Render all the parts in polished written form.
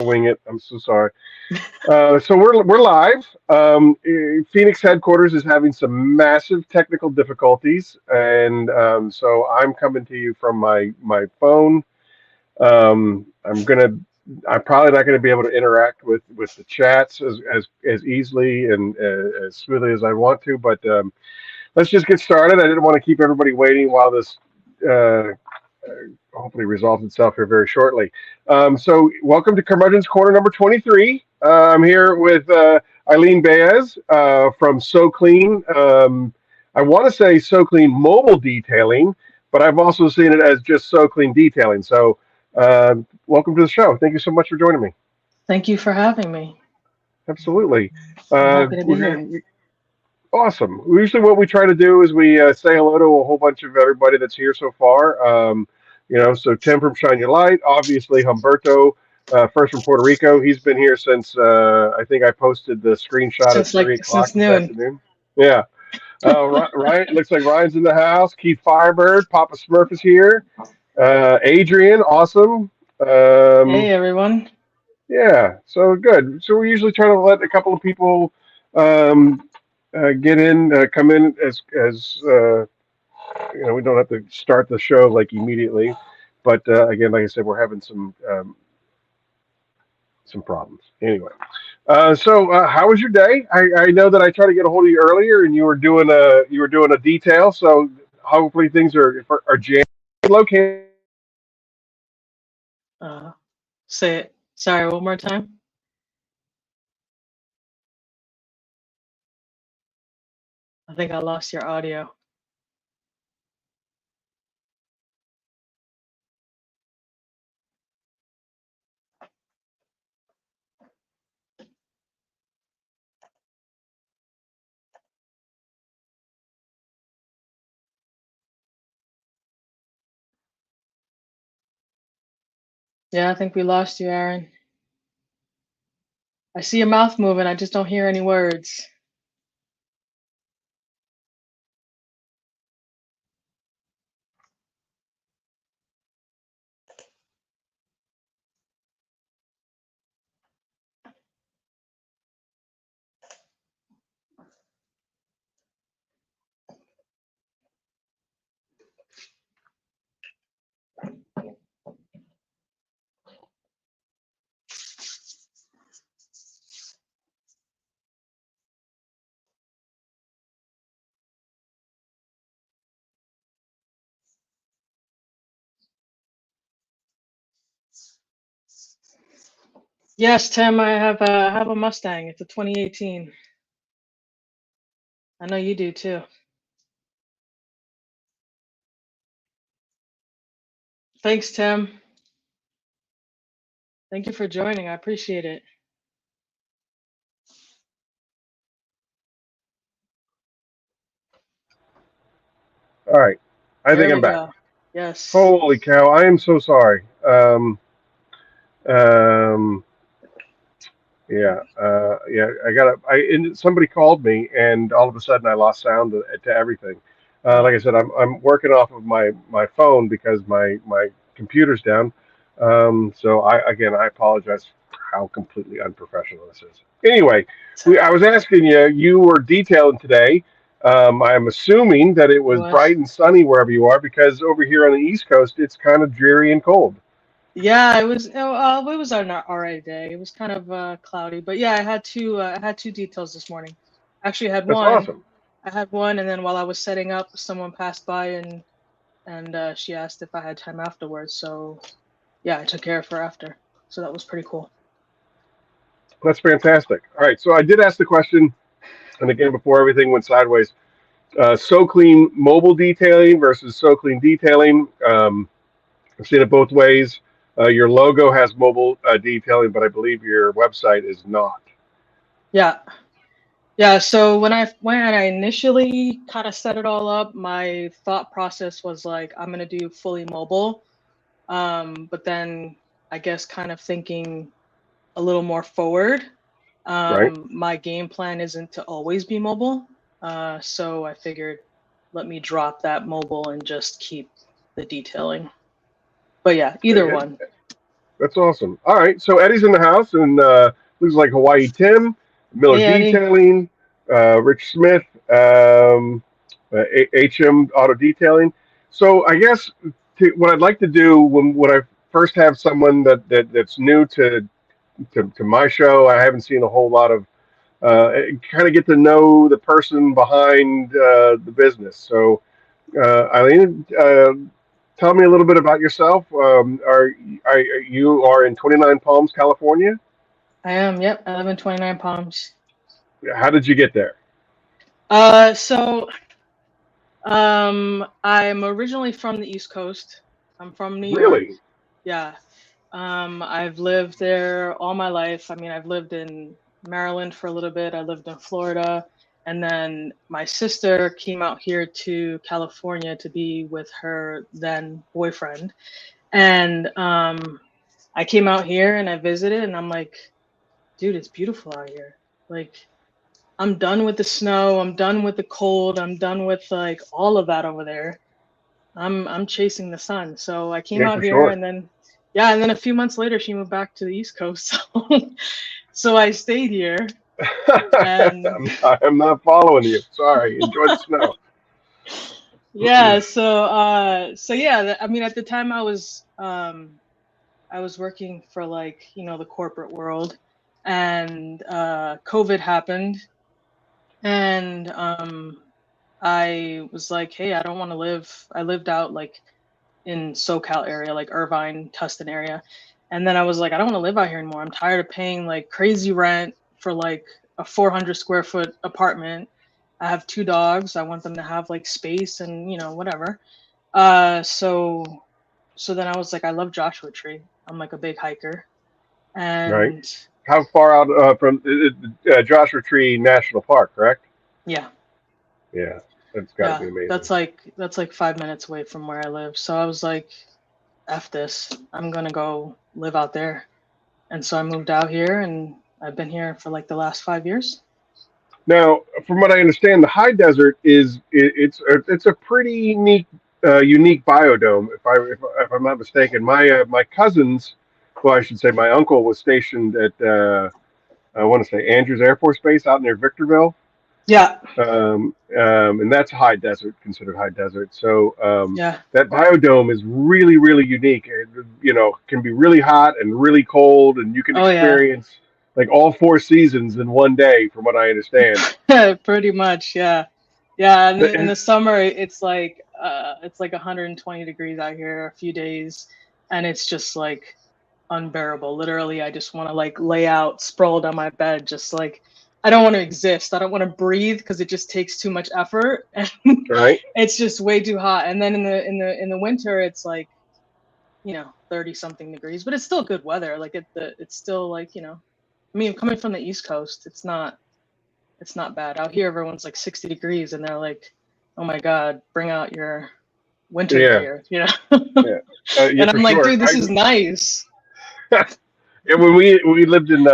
Wing it. I'm so sorry. So we're live. Phoenix headquarters is having some massive technical difficulties, and so I'm coming to you from my phone. I'm probably not gonna be able to interact with the chats as easily and as smoothly as I want to, but let's just get started. I didn't want to keep everybody waiting while this uh, hopefully resolves itself here very shortly. So welcome to Curmudgeon's Corner number 23. I'm here with Eileen Baez from Cleen. I want to say Cleen Mobile Detailing, but I've also seen it as just Cleen Detailing. So welcome to the show. Thank you so much for joining me. Thank you for having me. Absolutely. I'm happy to be here. Awesome. Usually, what we try to do is we say hello to a whole bunch of everybody that's here so far. So Tim from Shine Your Light, obviously Humberto, first from Puerto Rico. He's been here since I think I posted the screenshot at 3 o'clock Since this noon. afternoon. Yeah. Ryan, it looks like Ryan's in the house. Keith Firebird, Papa Smurf is here. Adrian, awesome. Hey everyone. Yeah, so good. So we're usually trying to let a couple of people um, get in, come in as we don't have to start the show like immediately, but again, like I said, we're having some problems. Anyway, how was your day? I know that I tried to get a hold of you earlier, and you were doing a detail. So hopefully things are jammed. Located. Say it. Sorry, one more time. I think I lost your audio. Yeah, I think we lost you, Aaron. I see your mouth moving. I just don't hear any words. Yes, Tim, I have a Mustang. It's a 2018. I know you do too. Thanks, Tim. Thank you for joining. I appreciate it. All right, I There think I'm we back. go. Yes. Holy cow! I am so sorry. Um, yeah. Somebody called me, and all of a sudden I lost sound to everything. Like I said, I'm working off of my phone because my computer's down. So I apologize for how completely unprofessional this is. Anyway, I was asking you. You were detailing today. I'm assuming that it was bright and sunny wherever you are, because over here on the East Coast it's kind of dreary and cold. Yeah, it was. It was an alright day. It was kind of cloudy, but yeah, I had two details this morning. Actually, I had That's one. awesome. I had one, and then while I was setting up, someone passed by and she asked if I had time afterwards. So yeah, I took care of her after. So that was pretty cool. That's fantastic. All right, so I did ask the question, and again, before everything went sideways, Cleen Mobile Detailing versus Cleen Detailing. I've seen it both ways. Your logo has mobile detailing, but I believe your website is not. Yeah. Yeah, so when I initially kind of set it all up, my thought process was like, I'm gonna do fully mobile. But then I guess kind of thinking a little more forward, Right? my game plan isn't to always be mobile. So I figured let me drop that mobile and just keep the detailing. But yeah, either one. That's awesome. All right, so Eddie's in the house, and looks like Hawaii Tim, Miller Hey, Eddie. Detailing, Rich Smith, HM Auto Detailing. So I guess what I'd like to do when I first have someone that's new to my show, I haven't seen a whole lot of kind of get to know the person behind the business. So, Eileen, tell me a little bit about yourself. You are in 29 Palms, California? I am. Yep. I live in 29 Palms. How did you get there? So I'm originally from the East Coast. I'm from New York. Really? Yeah. I've lived there all my life. I mean, I've lived in Maryland for a little bit. I lived in Florida. And then my sister came out here to California to be with her then boyfriend. And I came out here and I visited, and I'm like, dude, it's beautiful out here. Like, I'm done with the snow. I'm done with the cold. I'm done with like all of that over there. I'm chasing the sun. So I came Yeah, out for here, sure. and then yeah, and then a few months later she moved back to the East Coast. So I stayed here, and I'm not following you. Sorry. Enjoy the snow. yeah, so yeah, I mean at the time I was working for like, the corporate world, and COVID happened, and I was like, hey, I don't want to live. I lived out like in SoCal area, like Irvine, Tustin area. And then I was like, I don't want to live out here anymore. I'm tired of paying like crazy rent for like a 400 square foot apartment. I have two dogs. I want them to have like space and, whatever. So then I was like, I love Joshua Tree. I'm like a big hiker. Right. And How far out from Joshua Tree National Park, correct? yeah, Yeah, that's got to yeah, be amazing. that's like 5 minutes away from where I live. So I was like, F this. I'm gonna go live out there. And so I moved out here, and I've been here for like the last 5 years. Now, from what I understand, the high desert it's a pretty unique biodome. If I'm not mistaken, my cousins, well, I should say my uncle was stationed at I want to say Andrews Air Force Base out near Victorville, Yeah, and that's high desert, considered high desert. So yeah. that biodome is really unique. It, can be really hot and really cold, and you can Oh yeah. experience like all four seasons in one day, from what I understand. Pretty much, yeah. Yeah, in And the summer it's like 120 degrees out here a few days, and it's just like unbearable. Literally, I just want to like lay out sprawled on my bed, just like I don't want to exist. I don't want to breathe because it just takes too much effort and right, it's just way too hot. And then in the winter it's like, 30 something degrees, but it's still good weather. Like it's still like, I mean, coming from the East Coast, it's not bad. Out here everyone's like 60 degrees and they're like, "Oh my God, bring out your winter yeah, gear." yeah, yeah, And for I'm like, sure. "Dude, this is nice." And when we lived in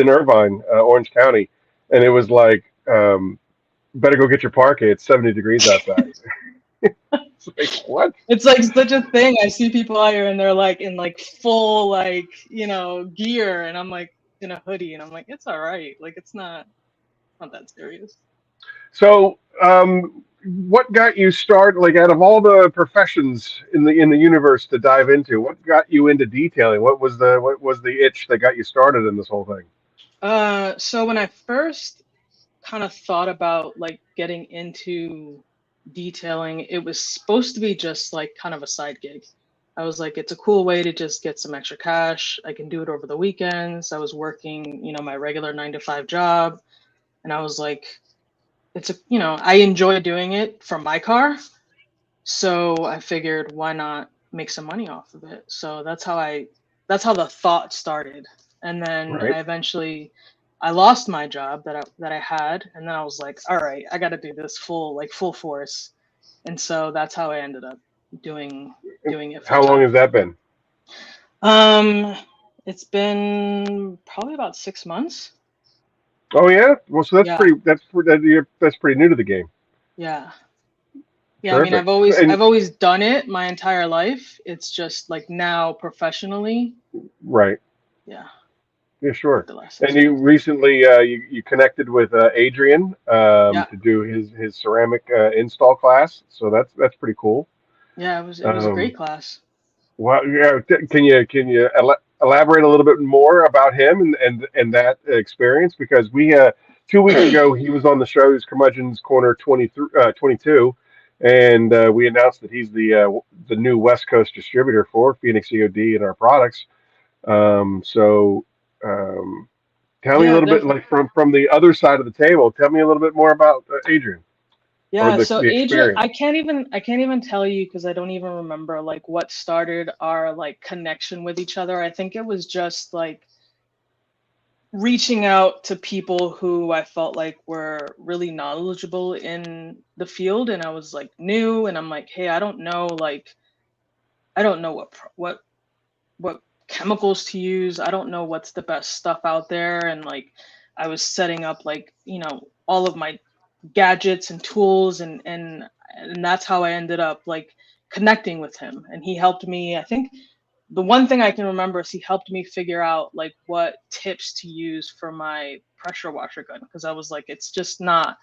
Irvine, Orange County, and it was like better go get your parka. It's 70 degrees outside. It's like what? It's like such a thing. I see people out here and they're like in like full like, gear, and I'm like in a hoodie and I'm like, it's all right. Like it's not that serious. So, what got you started? Like, out of all the professions in the universe to dive into, what got you into detailing? What was the itch that got you started in this whole thing? So when I first kind of thought about like getting into detailing, it was supposed to be just like kind of a side gig. I was like, it's a cool way to just get some extra cash. I can do it over the weekends. I was working, my regular 9 to 5 job. And I was like, I enjoy doing it from my car. So I figured, why not make some money off of it? So that's how the thought started. And then Right. I lost my job that I had, and then I was like, all right, I got to do this full force. And so that's how I ended up doing doing it full How long time. has that been? Um, it's been probably about 6 months. Oh yeah. Well, so that's Yeah, pretty. That's pretty new to the game. yeah. Yeah, I mean, Terrific. I've And always done it my entire life. It's just like now professionally. right. Yeah, Yeah, like sure. the last And 6 you months. recently you connected with Adrian Yeah, to do his ceramic install class. So that's pretty cool. yeah, it was a Um, great class. well, yeah. Can you elaborate a little bit more about him and that experience? Because we 2 weeks ago he was on the show. He was Curmudgeon's Corner 23, 22, and we announced that he's the new West Coast distributor for Phoenix E.O.D and our products. So. Um, Tell me a Yeah, little bit, definitely. like from the other side of the table. Tell me a little bit more about Adrian or Yeah, the so Adrian, experience. I can't even tell you because I don't even remember like what started our like connection with each other. I think it was just like reaching out to people who I felt like were really knowledgeable in the field, and I was like new, and I'm like, hey, I don't know, like I don't know what chemicals to use. I don't know what's the best stuff out there, and like I was setting up like all of my gadgets and tools, and that's how I ended up like connecting with him, and he helped me. I think the one thing I can remember is he helped me figure out like what tips to use for my pressure washer gun because I was like, it's not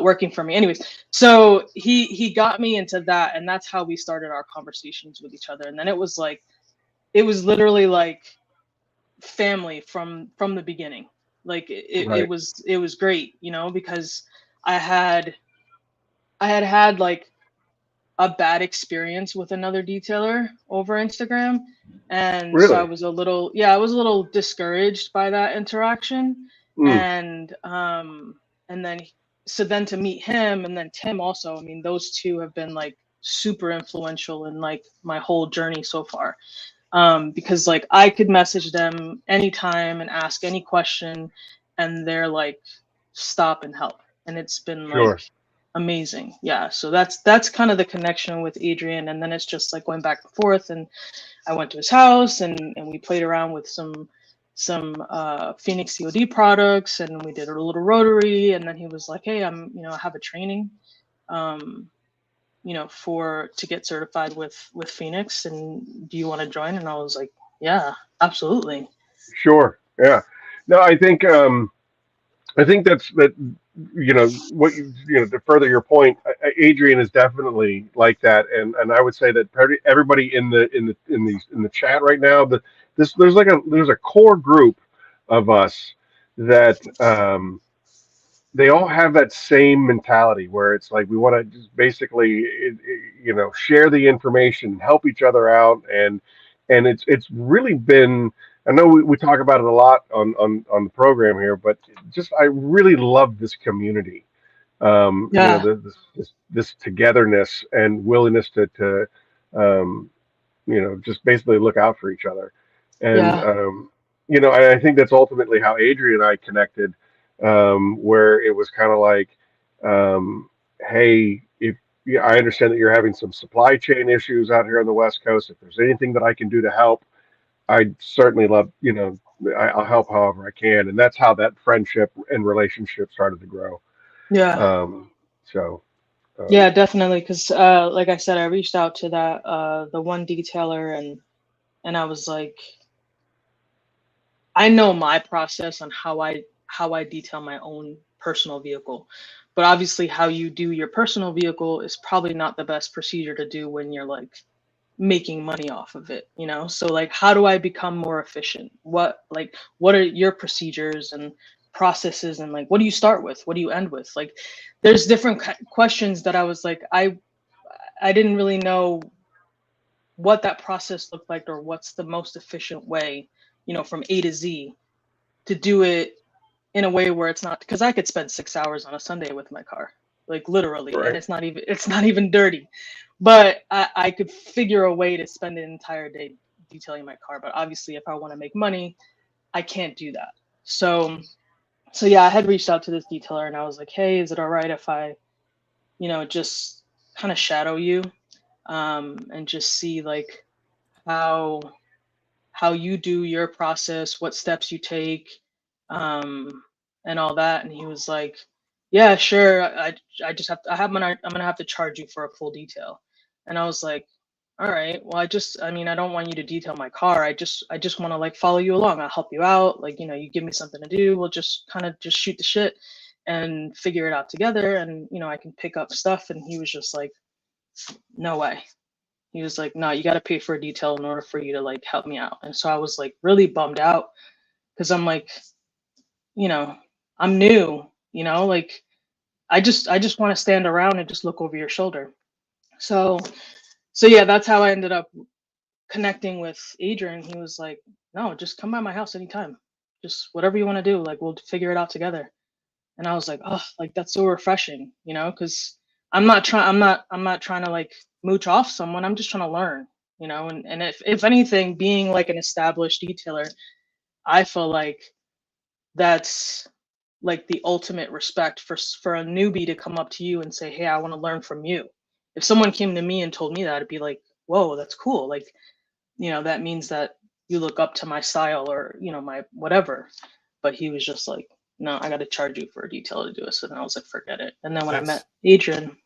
working for me. Anyways, so he got me into that, and that's how we started our conversations with each other. And then it was literally like family from the beginning. Like Right. it was great, because I had had like a bad experience with another detailer over Instagram. And so I Really? was a little, yeah, I was a little discouraged by that interaction. Mm, And then, so then to meet him and then Tim also, I mean, those two have been like super influential in like my whole journey so far. Because like I could message them anytime and ask any question, and they're like, stop and help. And it's been like sure. amazing. Yeah. So that's kind of the connection with Adrian. And then it's just like going back and forth. And I went to his house and we played around with some Phoenix COD products, and we did a little rotary. And then he was like, hey, I have a training. Um, for to get certified with Phoenix, and do you want to join? And I was like, yeah, absolutely. Sure. Yeah. No, I think that what to further your point, Adrian is definitely like that, and I would say that everybody in the chat right now, there's a core group of us that they all have that same mentality where it's like we want to just basically share the information, help each other out, and it's really been. I know we talk about it a lot on the program here, but just I really love this community. Yeah, This togetherness and willingness to just basically look out for each other. And, yeah, I think that's ultimately how Adrian and I connected, where it was kind of like, hey, if yeah, I understand that you're having some supply chain issues out here on the West Coast. If there's anything that I can do to help, I'd certainly love, I'll help however I can. And that's how that friendship and relationship started to grow. yeah, Um, so, yeah, um, definitely. Because like I said, I reached out to that the one detailer, and I was like, I know my process on how I detail my own personal vehicle. But obviously how you do your personal vehicle is probably not the best procedure to do when you're like making money off of it. So like how do I become more efficient? What are your procedures and processes, and like what do you start with? What do you end with? Like there's different questions that I was like I didn't really know what that process looked like or what's the most efficient way, from A to Z to do it in a way where it's not, because I could spend 6 hours on a Sunday with my car, like literally, and right, it's not even dirty. But I could figure a way to spend an entire day detailing my car. But obviously, if I want to make money, I can't do that. So yeah, I had reached out to this detailer and I was like, hey, is it all right if I, just kind of shadow you, and just see like how how you do your process, what steps you take, um, and all that. And he was like, yeah, sure. I just have to, I'm gonna have to charge you for a full detail. And I was like, all right, well, I mean, I don't want you to detail my car. I just want to like follow you along. I'll help you out. Like, you give me something to do. We'll just kind of just shoot the shit and figure it out together. And, I can pick up stuff. And he was just like, no way. He was like, no, you got to pay for a detail in order for you to like help me out. And so I was like really bummed out because I'm like, you know, I'm new, like I just want to stand around and just look over your shoulder. So so yeah, that's how I ended up connecting with Adrian. He was like, no, just come by my house anytime. Just whatever you want to do, like we'll figure it out together. And I was like, oh, like that's so refreshing, because I'm not trying to like mooch off someone. I'm just trying to learn, and if anything, being like an established detailer, I feel like that's like the ultimate respect for a newbie to come up to you and say, hey, I want to learn from you. If someone came to me and told me that, it'd be like, whoa, that's cool. Like, that means that you look up to my style or, my whatever. But he was just like, no, I got to charge you for a detail to do it. So then I was like, forget it. And then when I met That's Adrian,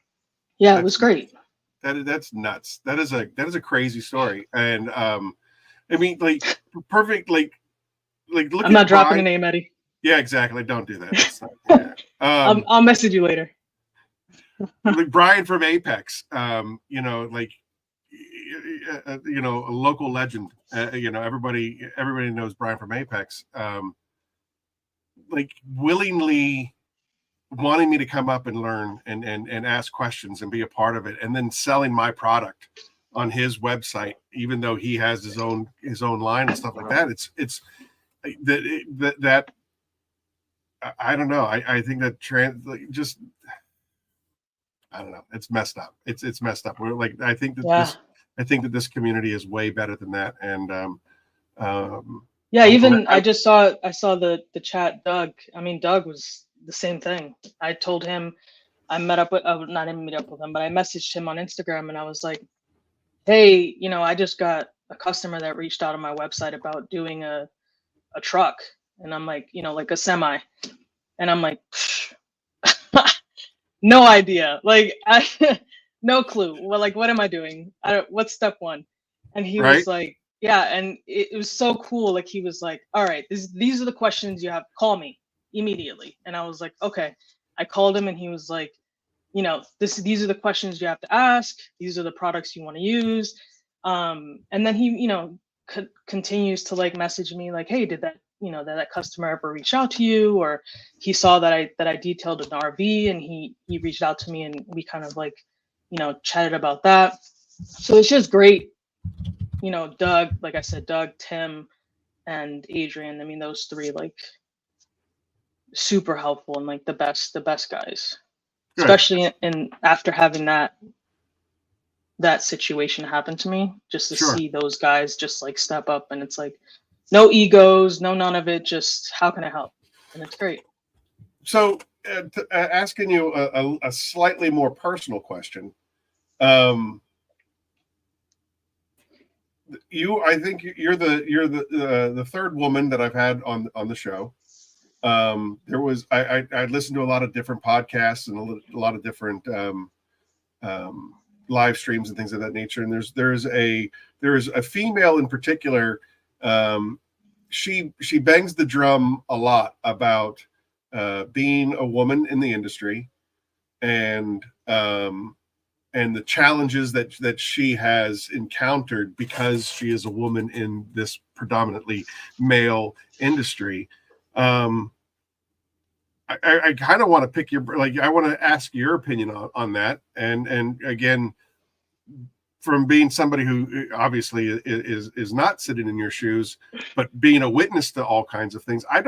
yeah, it that's was great. that's nuts. That is a crazy story. And I mean, like, perfect, like look I'm at not dropping a Brian. name, Eddie. Yeah, exactly. Don't do that. That's not, yeah. I'll message you later. Like Brian from Apex, like, a local legend. Everybody knows Brian from Apex. Like, willingly wanting me to come up and learn and ask questions and be a part of it, and then selling my product on his website, even though he has his own line and stuff like that. It's that I don't know. I think that just, I don't know. It's messed up. It's messed up. We're like, I think that this community is way better than that. And yeah, even I saw the chat. Doug. I mean, Doug was the same thing. I told him I met up with, not even meet up with him, but I messaged him on Instagram and I was like, hey, I just got a customer that reached out on my website about doing a truck. And I'm like, like a semi. And I'm like, no idea. Like, no clue. Well, like, what am I doing? What's step one? And he right, was like, yeah. And it was so cool. Like, he was like, all right, these are the questions you have. Call me immediately. And I was like, okay. I called him and he was like, these are the questions you have to ask. These are the products you want to use. And then he, continues to like message me like, hey, did that customer ever reach out to you? Or he saw that I detailed an RV and he reached out to me and we kind of like, chatted about that. So it's just great. Doug, like I said, Doug, Tim, and Adrian. I mean, those three like super helpful and like the best guys. good, Especially in after having that situation happen to me, just to sure. see those guys just like step up, and it's like no egos, no none of it, just how can I help? And it's great. So, asking you a slightly more personal question. I think you're the third woman that I've had on the show. There was I listened to a lot of different podcasts and a lot of different live streams and things of that nature. And there's a female in particular. She bangs the drum a lot about being a woman in the industry and the challenges that she has encountered because she is a woman in this predominantly male industry. I kind of want to pick I want to ask your opinion on that. And again, from being somebody who obviously is not sitting in your shoes, but being a witness to all kinds of things, I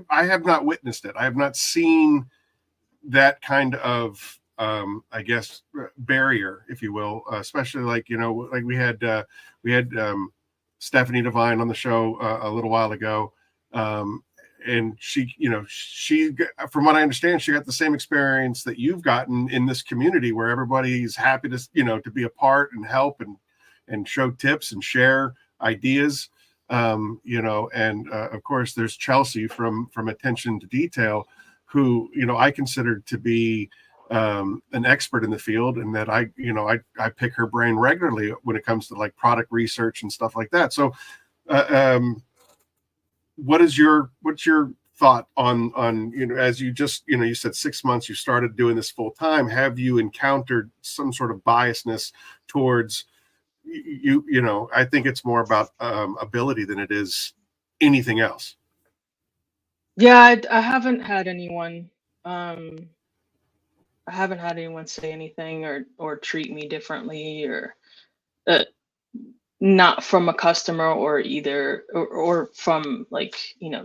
have not witnessed it. I have not seen that kind of, I guess, barrier, if you will, especially like we had Stephanie Devine on the show a little while ago. And she, from what I understand, she got the same experience that you've gotten in this community where everybody's happy to, to be a part and help and show tips and share ideas. And of course there's Chelsea from Attention to Detail, who, I consider to be an expert in the field, and that I pick her brain regularly when it comes to like product research and stuff like that. So what's your thought on as you just you said 6 months you started doing this full time, have you encountered some sort of biasness towards I think it's more about ability than it is anything else. Yeah, I haven't had anyone say anything or treat me differently, or not from a customer or from like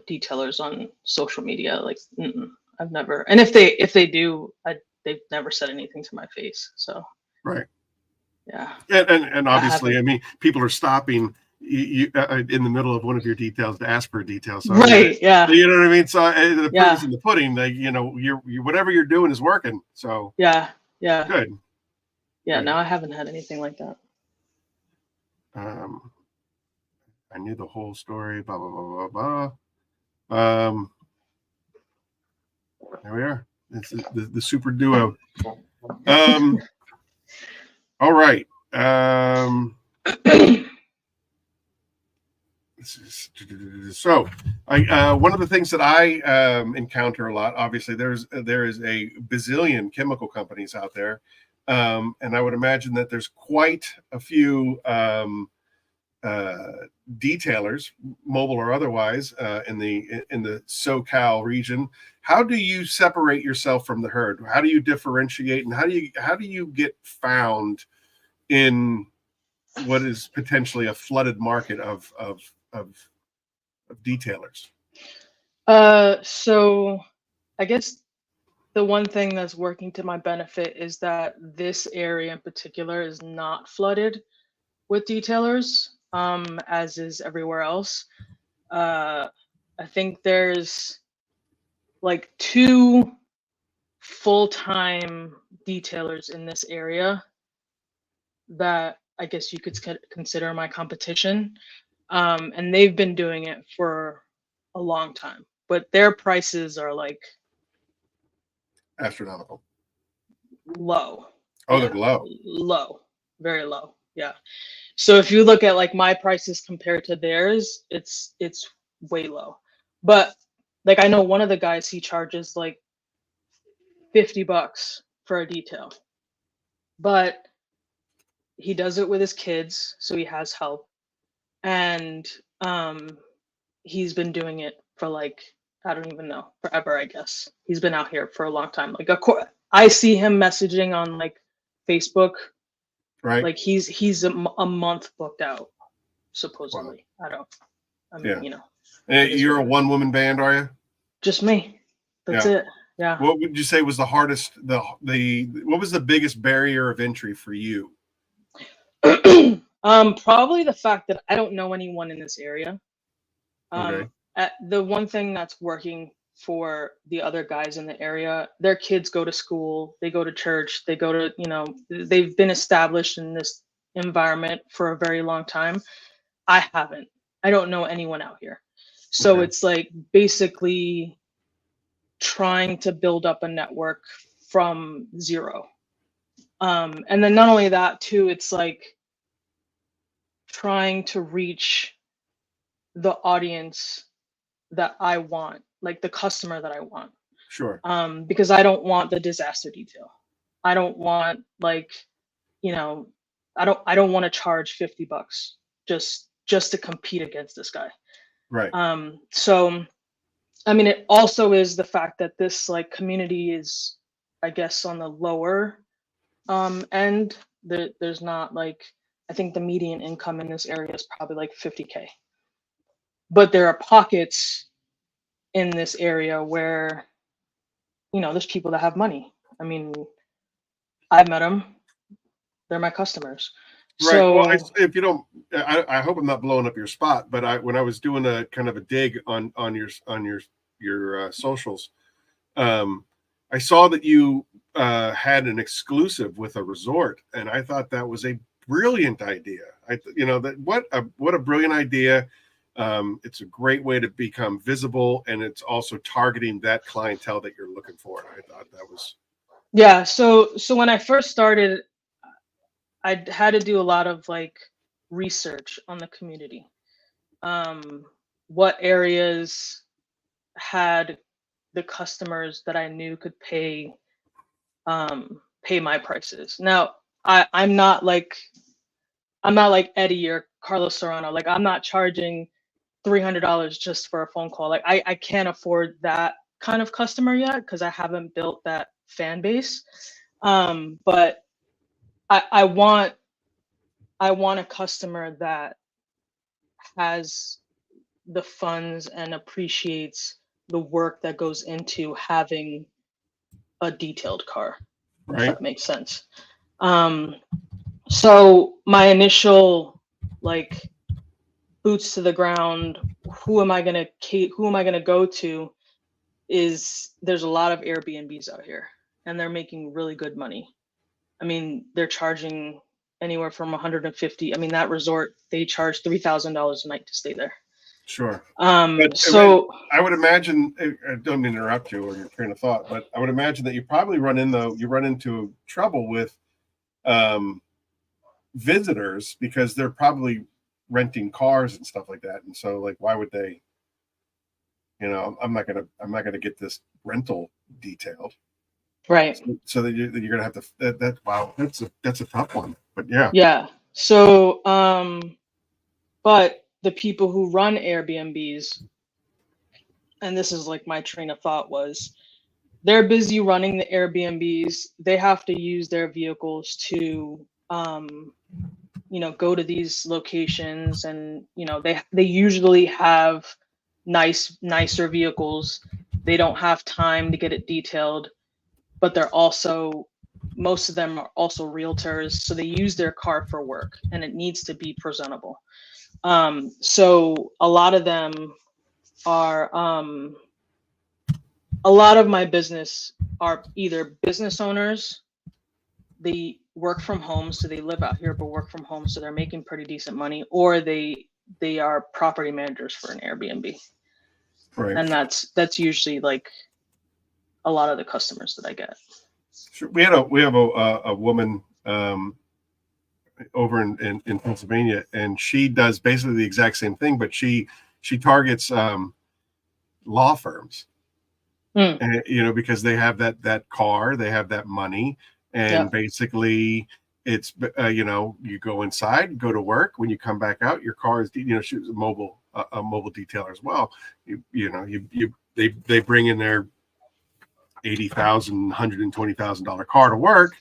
detailers on social media. Like I've never, and if they do, they've never said anything to my face. So right. Yeah. And obviously, I mean, people are stopping you in the middle of one of your details to ask for a detail. So right. Yeah. You know what I mean? So the Yeah. proof is in the pudding. Like, you're whatever you're doing is working. So yeah. Yeah. Good. Yeah. Good. No, I haven't had anything like that. I knew the whole story. Blah blah blah blah blah. There we are. It's the super duo. All right. So one of the things that I encounter a lot, obviously there is a bazillion chemical companies out there, and I would imagine that there's quite a few detailers, mobile or otherwise, in the SoCal region. How do you separate yourself from the herd? How do you differentiate, and how do you get found in what is potentially a flooded market of detailers? So I guess the one thing that's working to my benefit is that this area in particular is not flooded with detailers, as is everywhere else. I think there's like 2 full-time detailers in this area that I guess you could consider my competition. And they've been doing it for a long time, but their prices are like Astronomical. low. Oh, Yeah, they're low. Low, very low. Yeah. So if you look at like my prices compared to theirs, it's way low. But like I know one of the guys, he charges like $50 for a detail, but he does it with his kids, so he has help, and he's been doing it for like, I don't even know, forever. I guess he's been out here for a long time. Like I see him messaging on like Facebook, Right. like he's a month booked out supposedly. Wow. I mean, you're a one-woman band, are you? just me. That's it. Yeah. What would you say was the hardest, what was the biggest barrier of entry for you? Probably the fact that I don't know anyone in this area. Okay. The one thing that's working for the other guys in the area, their kids go to school, they go to church, they go to, they've been established in this environment for a very long time. I haven't. I don't know anyone out here. So It's like basically trying to build up a network from zero. And then not only that too, it's like trying to reach the audience that I want, like the customer that I want. Sure. Because I don't want the disaster detail. I don't want like, I don't want to charge $50 just to compete against this guy. Right. So I mean, it also is the fact that this like community is, I guess, on the lower end. There's not like, I think the median income in this area is probably like $50K. But there are pockets in this area where, there's people that have money. I mean, I've met them. They're my customers. Right. So, well, if you don't, I hope I'm not blowing up your spot, but when I was doing a kind of a dig on your socials, I saw that you had an exclusive with a resort, and I thought that was a brilliant idea. What a brilliant idea. It's a great way to become visible, and it's also targeting that clientele that you're looking for. I thought that was Yeah. So when I first started, I had to do a lot of like research on the community. What areas had the customers that I knew could pay my prices. Now, I'm not like Eddie or Carlos Serrano. Like I'm not charging $300 just for a phone call. Like I can't afford that kind of customer yet because I haven't built that fan base. But I want a customer that has the funds and appreciates the work that goes into having a detailed car, if right. that makes sense. So my initial like boots to the ground, who am I gonna go to is there's a lot of Airbnbs out here and they're making really good money. I mean, they're charging anywhere from 150. I mean, that resort, they charge $3,000 a night to stay there. Sure. So I would imagine, I don't mean to interrupt you or your train of thought, but I would imagine that you probably run into trouble with visitors because they're probably renting cars and stuff like that. And so like, why would they, I'm not gonna get this rental detailed. right. So that you're gonna have to wow, that's a tough one. But yeah. Yeah. So but the people who run Airbnbs, and this is like my train of thought was, they're busy running the Airbnbs. They have to use their vehicles to, go to these locations, and they usually have nicer vehicles. They don't have time to get it detailed, but most of them are also realtors, so they use their car for work, and it needs to be presentable. So a lot of them are. A lot of my business are either business owners, they work from home, so they live out here but work from home, so they're making pretty decent money, or they are property managers for an Airbnb. Right. And that's usually like a lot of the customers that I get. Sure. We have a woman over in Pennsylvania, and she does basically the exact same thing, but she targets law firms. And, because they have that car, they have that money, and basically it's you go inside, go to work. When you come back out, your car is she's a mobile detailer as well. They bring in their $80,000, $120,000 car to work.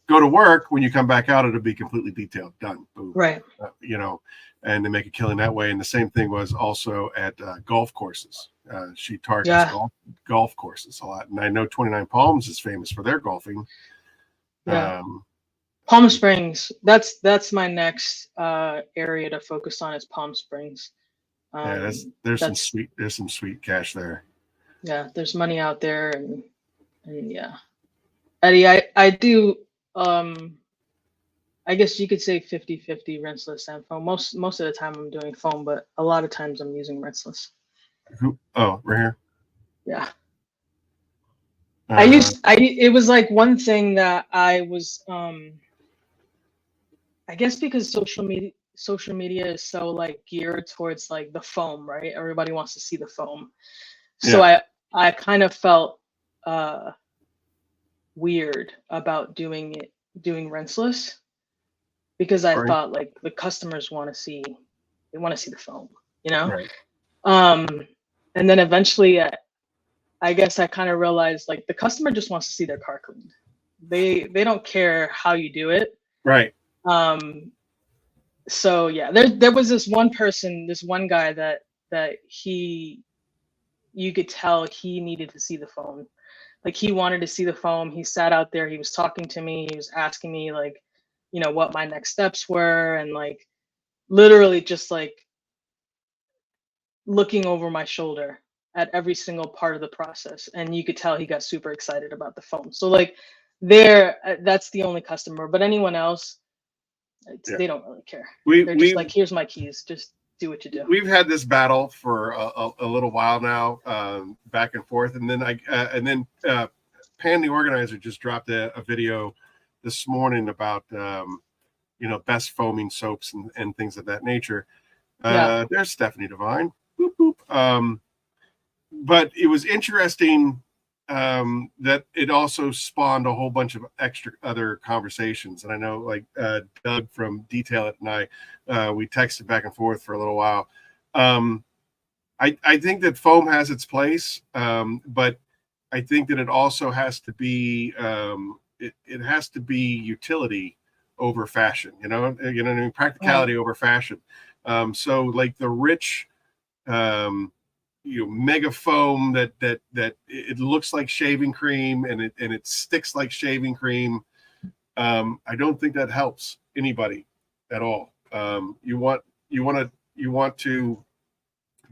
Go to work. When you come back out, it'll be completely detailed, done, boom. Right. And they make a killing that way. And the same thing was also at golf courses. She targets golf courses a lot. And I know 29 Palms is famous for their golfing. Yeah. Palm Springs. That's my next area to focus on is Palm Springs. There's some sweet cash there. Yeah, there's money out there, and yeah. Eddie, I do I guess you could say 50-50 rinseless and foam. Most of the time I'm doing foam, but a lot of times I'm using rinseless. Oh, right here. Yeah. It was like one thing that I was I guess because social media is so like geared towards like the foam, right? Everybody wants to see the foam. So I kind of felt weird about doing rinseless, because I thought like the customers want to see the foam, Right. And then eventually I guess I kind of realized like the customer just wants to see their car cleaned. They don't care how you do it. Right. So yeah, there was this one guy that you could tell he needed to see the foam. Like he wanted to see the foam. He sat out there, he was talking to me, he was asking me like, what my next steps were, and like literally just like looking over my shoulder at every single part of the process. And you could tell he got super excited about the foam. So like that's the only customer, but anyone else, they don't really care. They're just like, here's my keys, just do what you do. We've had this battle for a little while now, back and forth, and then Pan the organizer just dropped a video this morning about best foaming soaps and things of that nature. There's Stephanie Devine. Boop, boop. But it was interesting that it also spawned a whole bunch of extra other conversations. And I know, like, Doug from Detail It and I, we texted back and forth for a little while. I think that foam has its place, but I think that it also has to be it has to be utility over fashion. You know what I mean? Practicality over fashion. So like the rich mega foam that it looks like shaving cream and it sticks like shaving cream. I don't think that helps anybody at all. You want to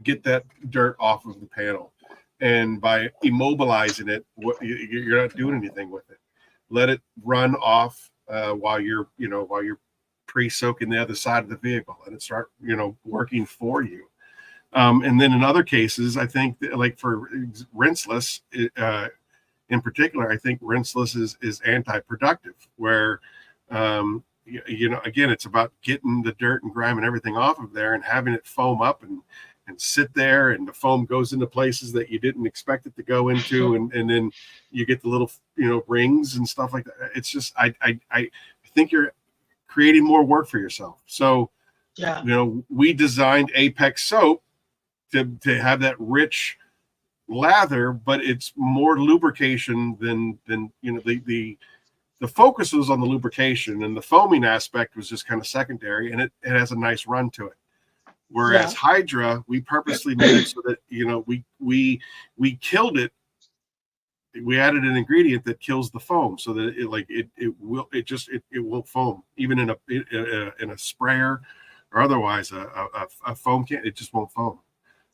get that dirt off of the panel, and by immobilizing it, you're not doing anything with it. Let it run off while you're pre-soaking the other side of the vehicle, and it start working for you. And then in other cases, I think that, like for rinseless in particular, I think rinseless is anti-productive, where again, it's about getting the dirt and grime and everything off of there and having it foam up and sit there, and the foam goes into places that you didn't expect it to go into, and then you get the little rings and stuff like that. It's just I think you're creating more work for yourself. So we designed Apex soap to have that rich lather, but it's more lubrication than the focus was on the lubrication, and the foaming aspect was just kind of secondary, and it has a nice run to it. Whereas Hydra, we purposely made it so that we killed it. We added an ingredient that kills the foam, so that it won't foam, even in a sprayer or otherwise a foam can. It just won't foam.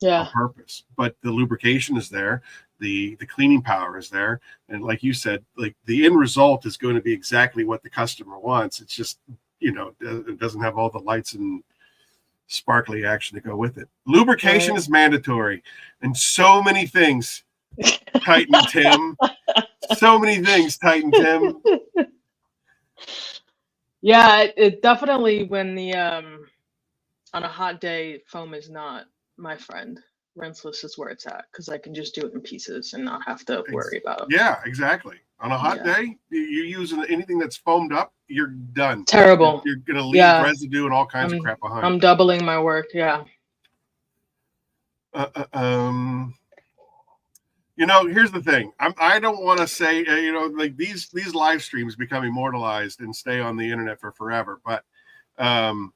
On purpose. But the lubrication is there, the cleaning power is there, and like you said, like the end result is going to be exactly what the customer wants. It's just it doesn't have all the lights and sparkly action to go with it. Lubrication is mandatory, and so many things tighten Tim. So many things tighten Tim. Yeah, it definitely, when the on a hot day, foam is not my friend. Rinseless is where it's at, because I can just do it in pieces and not have to worry about it. Yeah, exactly. On a hot day, you're using anything that's foamed up, you're done. Terrible. You're gonna leave residue and all kinds of crap behind. I'm doubling my work. Yeah. Here's the thing. I don't want to say like these live streams become immortalized and stay on the internet for forever, but I'm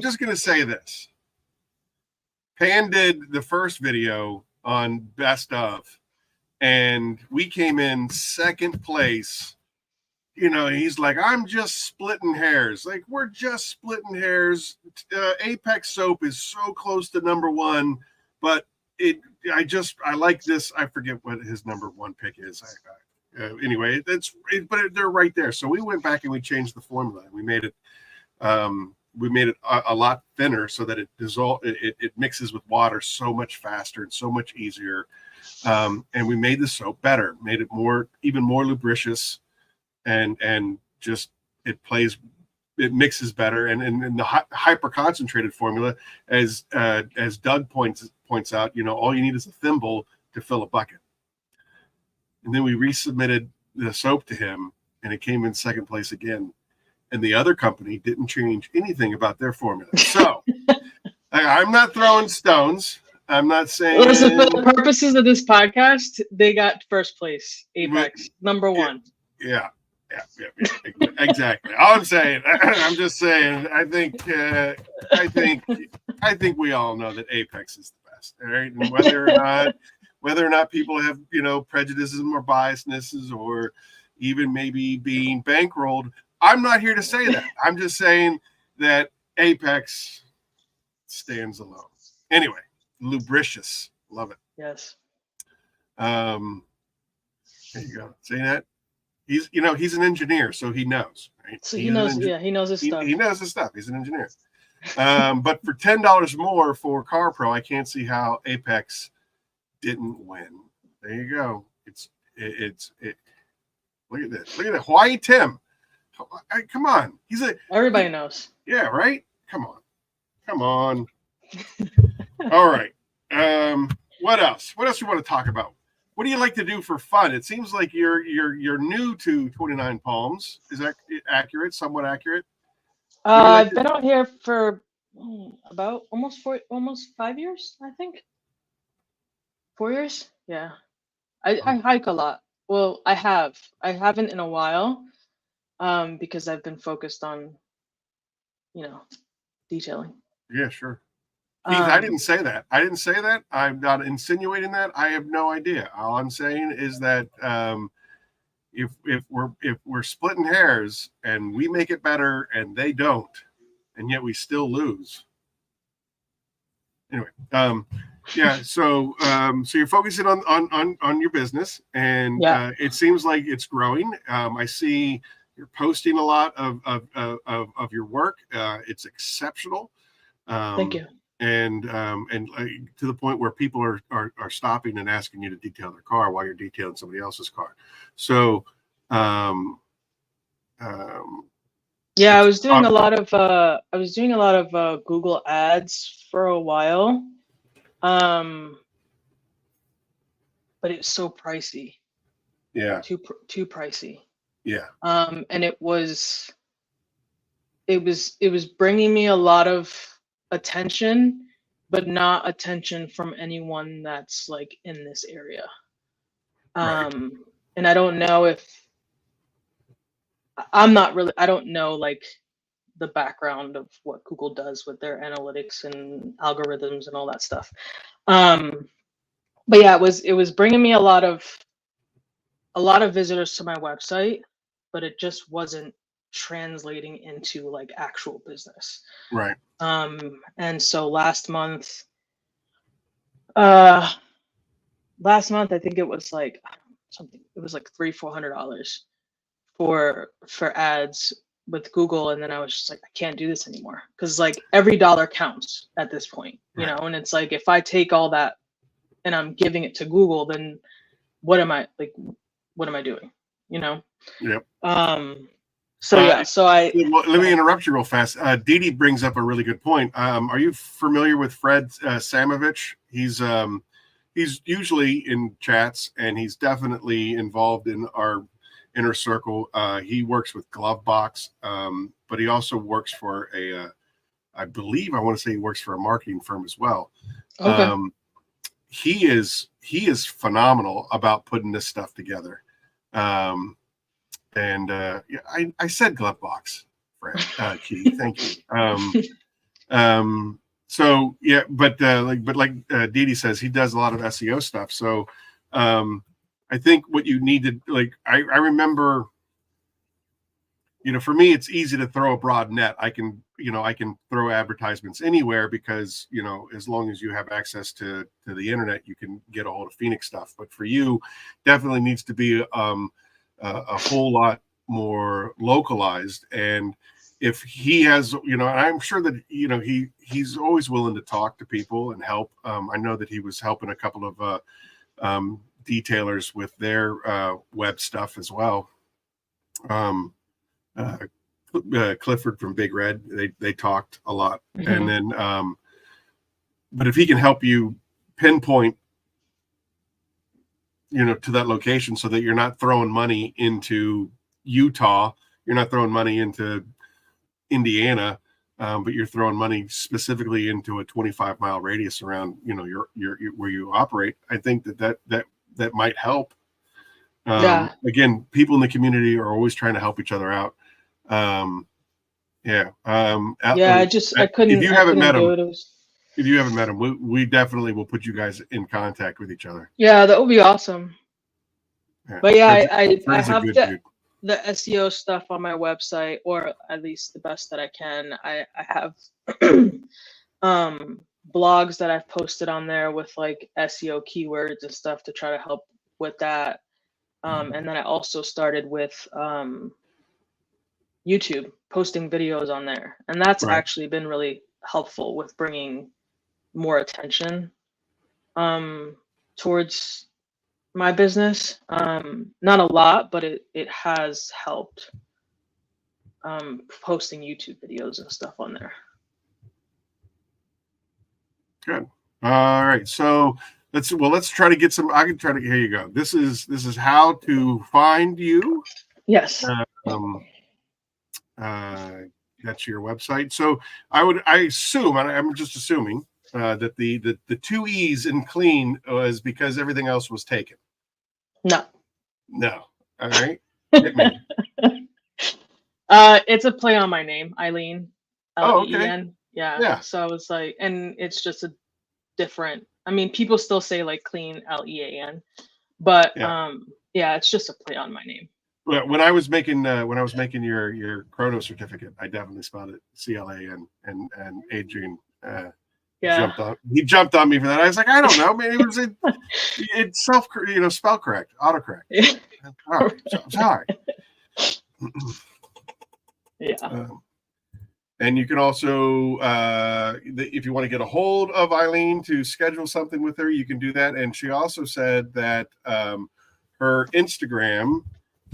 just gonna say this. Pan did the first video on best of, and we came in second place. He's like, I'm just splitting hairs. Like, we're just splitting hairs. Apex soap is so close to number one, but I like this. I forget what his number one pick is. Anyway, but they're right there. So we went back and we changed the formula. We made it a lot thinner so that it mixes with water so much faster and so much easier. And we made the soap better, made it even more lubricious, and just it mixes better. And the hyper concentrated formula, as Doug points out, all you need is a thimble to fill a bucket. And then we resubmitted the soap to him, and it came in second place again. And the other company didn't change anything about their formula. So I'm not throwing stones. I'm not saying. Listen, for the purposes of this podcast, they got first place. Apex, number one. Yeah, exactly. All I'm saying, I'm just saying. I think we all know that Apex is the best. All right, and whether or not people have prejudices or biasnesses, or even maybe being bankrolled, I'm not here to say that. I'm just saying that Apex stands alone. Anyway, lubricious. Love it. Yes. There you go. See that? He's an engineer, so he knows, right? So he knows his stuff. He knows his stuff. He's an engineer. But for $10 more for Car Pro, I can't see how Apex didn't win. There you go. Look at this. Look at that. Hawaii Tim. Come on. Everybody knows. Yeah, right? Come on. All right. What else? What else you want to talk about? What do you like to do for fun? It seems like you're new to 29 Palms. Is that accurate? Somewhat accurate? I've been out here for about almost 5 years, I think. 4 years? Yeah. I hike a lot. Well, I haven't in a while, because I've been focused on, detailing. Yeah, sure. Keith, I didn't say that. I'm not insinuating that. I have no idea. All I'm saying is that if we're splitting hairs and we make it better and they don't, and yet we still lose. Anyway, yeah. So you're focusing on your business, and it seems like it's growing. I see you're posting a lot of your work. It's exceptional. Thank you. And to the point where people are stopping and asking you to detail their car while you're detailing somebody else's car. So, yeah, I was doing a lot of Google ads for a while, but it's so pricey. Yeah, too pricey. Yeah. And it was bringing me a lot of attention, but not attention from anyone that's like in this area. Right. And I don't know if I don't know like the background of what Google does with their analytics and algorithms and all that stuff. But yeah, it was bringing me a lot of visitors to my website, but it just wasn't translating into like actual business. Right. And so last month I think it was like $300-400 for ads with Google, and then I was just like, I can't do this anymore, because like every dollar counts at this point, you know. And it's like, if I take all that and I'm giving it to Google, then what am I doing, you know? Yep. So yeah, let me interrupt you real fast. Dee Dee brings up a really good point. Are you familiar with Fred Samovich? He's usually in chats, and he's definitely involved in our inner circle. He works with Glovebox, but he also works for I want to say he works for a marketing firm as well. Okay. He is phenomenal about putting this stuff together. And yeah, I said Glovebox, Fred. Keith, thank you. So yeah, but like Dee Dee says, he does a lot of SEO stuff. So I think what you need to, like, I remember, you know, for me, it's easy to throw a broad net. I can throw advertisements anywhere, because, you know, as long as you have access to the internet, you can get a hold of Phoenix stuff. But for you, definitely needs to be a whole lot more localized. And if he has, you know, and I'm sure that, you know, he's always willing to talk to people and help. I know that he was helping a couple of detailers with their web stuff as well. Clifford from Big Red, they talked a lot. Mm-hmm. And then but if he can help you pinpoint, you know, to that location, so that you're not throwing money into Utah, you're not throwing money into Indiana, but you're throwing money specifically into a 25-mile radius around, you know, your where you operate. I think that might help. Yeah. Again, people in the community are always trying to help each other out. Yeah. I couldn't. If you haven't met him, we definitely will put you guys in contact with each other. Yeah, that would be awesome. Yeah. But yeah, I have the SEO stuff on my website, or at least the best that I can. I have blogs that I've posted on there with like SEO keywords and stuff to try to help with that. And then I also started with YouTube, posting videos on there, and that's actually been really helpful with bringing more attention towards my business. Not a lot, but it has helped, posting YouTube videos and stuff on there. Good. All right. So let's try to get some. I can try to. Here you go. This is how to find you. Yes. That's your website. So I assume, I'm just assuming that the 2 E's in Cleen was because everything else was taken. No. All right. Hit me. It's a play on my name, Eileen. Oh, okay. Leen. Yeah. So I was like, and it's just a different. I mean, people still say like Cleen, Lean, but it's just a play on my name. When I was making your chrono certificate, I definitely spelled it CLAN, and Adrian he jumped on me for that. I was like, I don't know, maybe it's spell correct, autocorrect. All right, so I'm sorry. And you can also, if you want to get a hold of Eileen to schedule something with her, you can do that. And she also said that her Instagram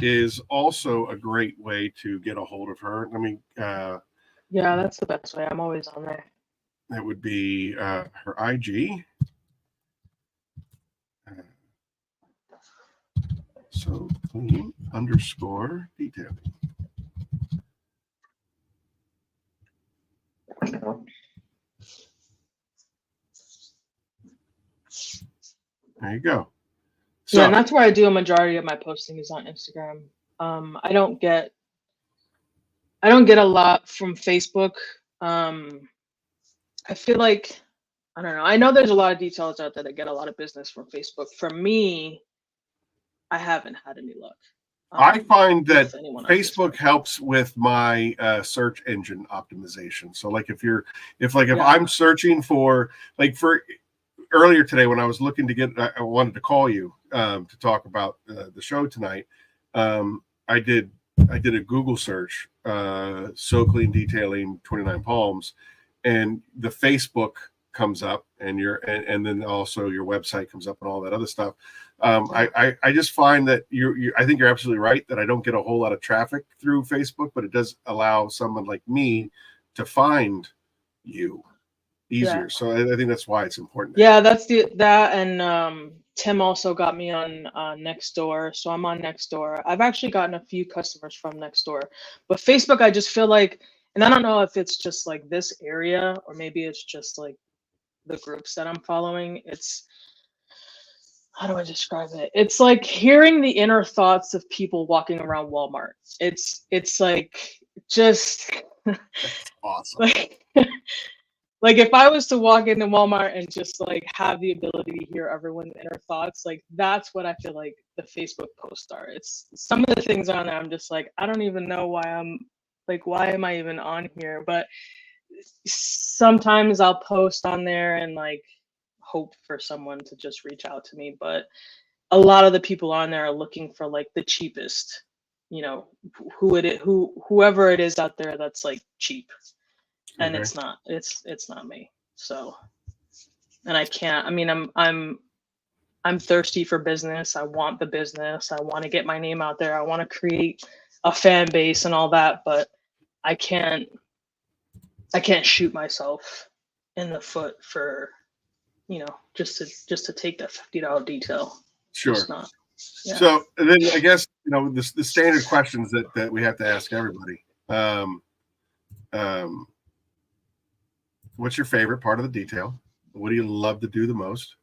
is also a great way to get a hold of her. I mean, that's the best way. I'm always on there. That would be her IG. So Cleen_detailing. There you go. So, and that's where I do a majority of my posting is on Instagram. I don't get a lot from Facebook. I feel like, I don't know. I know there's a lot of details out there that get a lot of business from Facebook. For me, I haven't had any luck. I find that Facebook helps with my search engine optimization. So like if I'm searching for earlier today when I was looking to I wanted to call you to talk about the show tonight. I did a Google search, So Cleen Detailing 29 Palms, and the Facebook comes up, and then also your website comes up and all that other stuff. I just find that I think you're absolutely right that I don't get a whole lot of traffic through Facebook, but it does allow someone like me to find you easier. So I think that's why it's important. Yeah, that's that. And Tim also got me on Nextdoor, so I'm on Nextdoor. I've actually gotten a few customers from Nextdoor, but Facebook, I just feel like, and I don't know if it's just like this area or maybe it's just like the groups that I'm following. How do I describe it? It's like hearing the inner thoughts of people walking around Walmart. It's like just awesome. Like if I was to walk into Walmart and just like have the ability to hear everyone's inner thoughts, like that's what I feel like the Facebook posts are. It's some of the things on there I'm just like, I don't even know why am I even on here? But sometimes I'll post on there and like hope for someone to just reach out to me. But a lot of the people on there are looking for like the cheapest, whoever it is out there that's like cheap. And it's not me. So, and I can't, I mean, I'm thirsty for business. I want the business. I want to get my name out there. I want to create a fan base and all that, but I can't shoot myself in the foot for, just to take that $50 detail. Sure. It's not. Yeah. So and then I guess, the standard questions that we have to ask everybody. What's your favorite part of the detail? What do you love to do the most?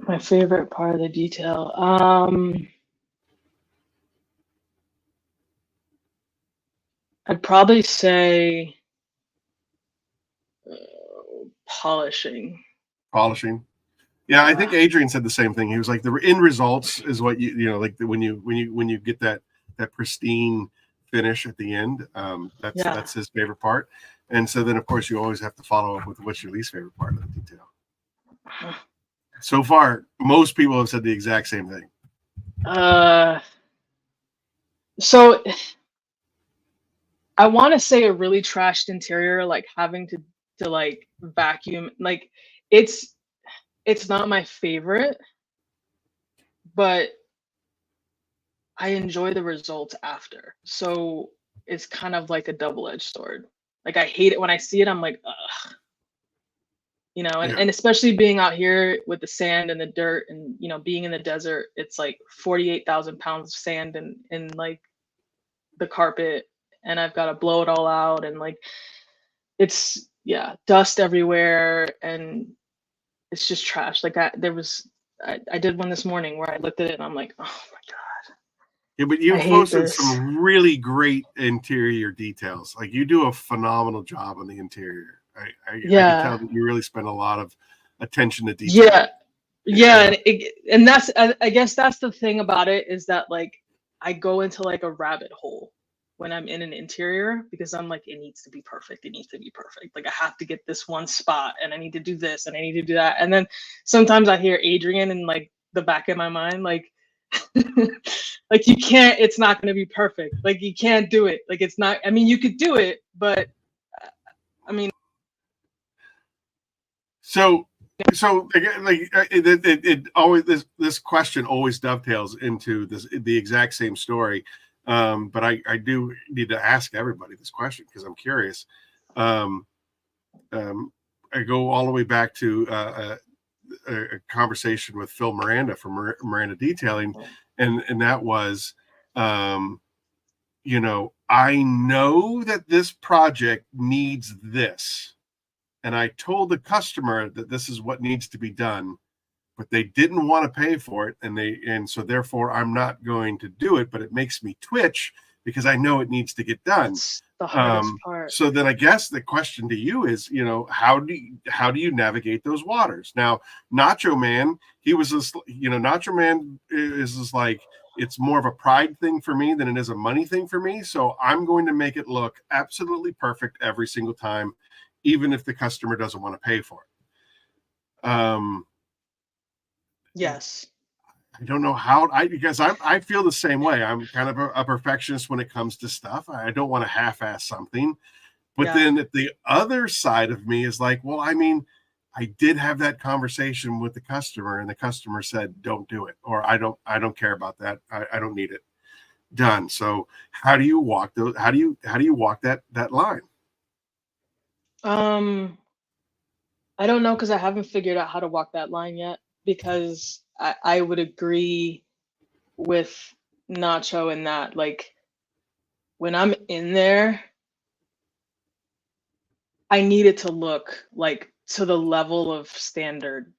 My favorite part of the detail. I'd probably say polishing. Polishing. Yeah, I think Adrian said the same thing. He was like, the end results is what like when you get that pristine finish at the end. That's his favorite part. And so then of course you always have to follow up with what's your least favorite part of the detail. So far, most people have said the exact same thing. So I want to say a really trashed interior, like having to like vacuum, like it's it's not my favorite, but I enjoy the results after. So it's kind of like a double-edged sword. Like I hate it when I see it, I'm like, ugh. You know, Yeah. and especially being out here with the sand and the dirt and, you know, being in the desert, it's like 48,000 pounds of sand in like the carpet, and I've got to blow it all out, and like it's, yeah, dust everywhere, and it's just trash. Like I did one this morning where I looked at it and I'm like, oh my God, Yeah, but I you've hate posted this. some really great interior details. Like you do a phenomenal job on the interior. I can tell Yeah. that you really spend a lot of attention to detail. Yeah. Yeah. And that's, I guess that's the thing about it, is that like I go into like a rabbit hole when I'm in an interior, because I'm like, it needs to be perfect. It needs to be perfect. Like I have to get this one spot, and I need to do this, and I need to do that. And then sometimes I hear Adrian in like the back of my mind, like, like you can't, it's not going to be perfect. Like you can't do it. Like it's not, I mean, you could do it, but I mean, So, so again, like it always this question always dovetails into the exact same story. But I do need to ask everybody this question because I'm curious. Um, I go all the way back to a conversation with Phil Miranda from Miranda Detailing, and that was, you know, I know that this project needs this, and I told the customer that this is what needs to be done, but they didn't want to pay for it, and so therefore I'm not going to do it. But it makes me twitch because I know it needs to get done. that's the hardest part. So then I guess the question to you is, you know, how do you navigate those waters? Now, Nacho Man, he was this, you know, Nacho Man is just like, it's more of a pride thing for me than it is a money thing for me. So I'm going to make it look absolutely perfect every single time, even if the customer doesn't want to pay for it. Yes. I don't know how because I feel the same way. I'm kind of a perfectionist when it comes to stuff. I don't want to half-ass something. But Yeah. then the other side of me is like, well, I mean, I did have that conversation with the customer, and the customer said, "Don't do it," or I don't care about that. I don't need it done." So how do you walk those? How do you walk that line? I don't know, because I haven't figured out how to walk that line yet, because I would agree with Nacho in that, like, when I'm in there, I need it to look like to the level of standard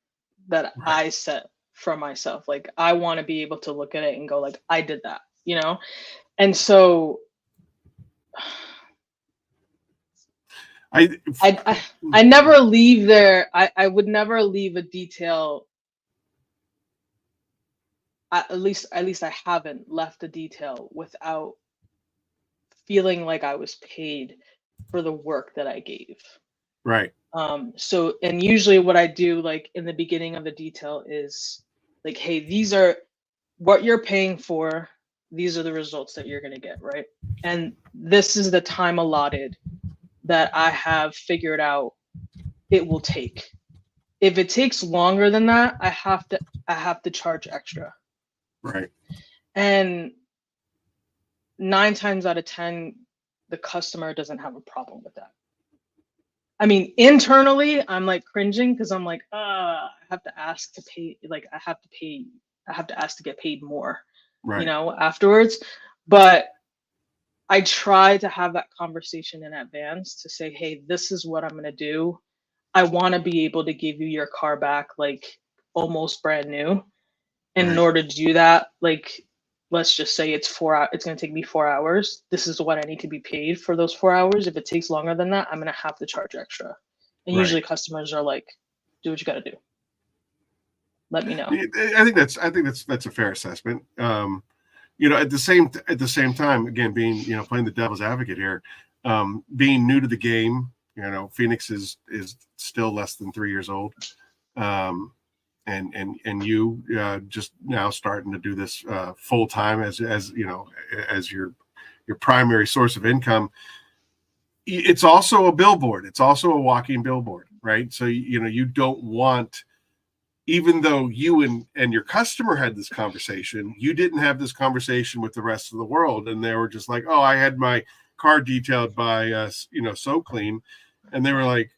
that Right. I set for myself. Like I want to be able to look at it and go like, I did that, you know? And so I I never leave there. I would never leave a detail. At least I haven't left a detail without feeling like I was paid for the work that I gave. right. So, and usually what I do like in the beginning of the detail is like, hey, these are what you're paying for. These are the results that you're going to get, right? And this is the time allotted that I have figured out it will take. If it takes longer than that, I have to charge extra. Right. And 9 times out of 10, the customer doesn't have a problem with that. I mean, internally, I'm like cringing because I'm like, I have to ask to pay, like I have to ask to get paid more, you Right. know, afterwards. But I try to have that conversation in advance to say, hey, this is what I'm going to do. I want to be able to give you your car back like almost brand new. And in Right. order to do that, like, let's just say it's 4 hours, it's going to take me 4 hours. This is what I need to be paid for those 4 hours. If it takes longer than that, I'm going to have to charge extra. And Right. usually customers are like, do what you got to do. Let me know. I think that's a fair assessment. You know, at the same time, again, being, you know, playing the devil's advocate here, being new to the game, you know, Phoenix is still less than 3 years old, and you just now starting to do this full time as you know, as your primary source of income. it's also a billboard. It's also a walking billboard, right? So, you don't want, even though you and your customer had this conversation, you didn't have this conversation with the rest of the world. And they were just like, oh, I had my car detailed by, So Cleen. And they were like,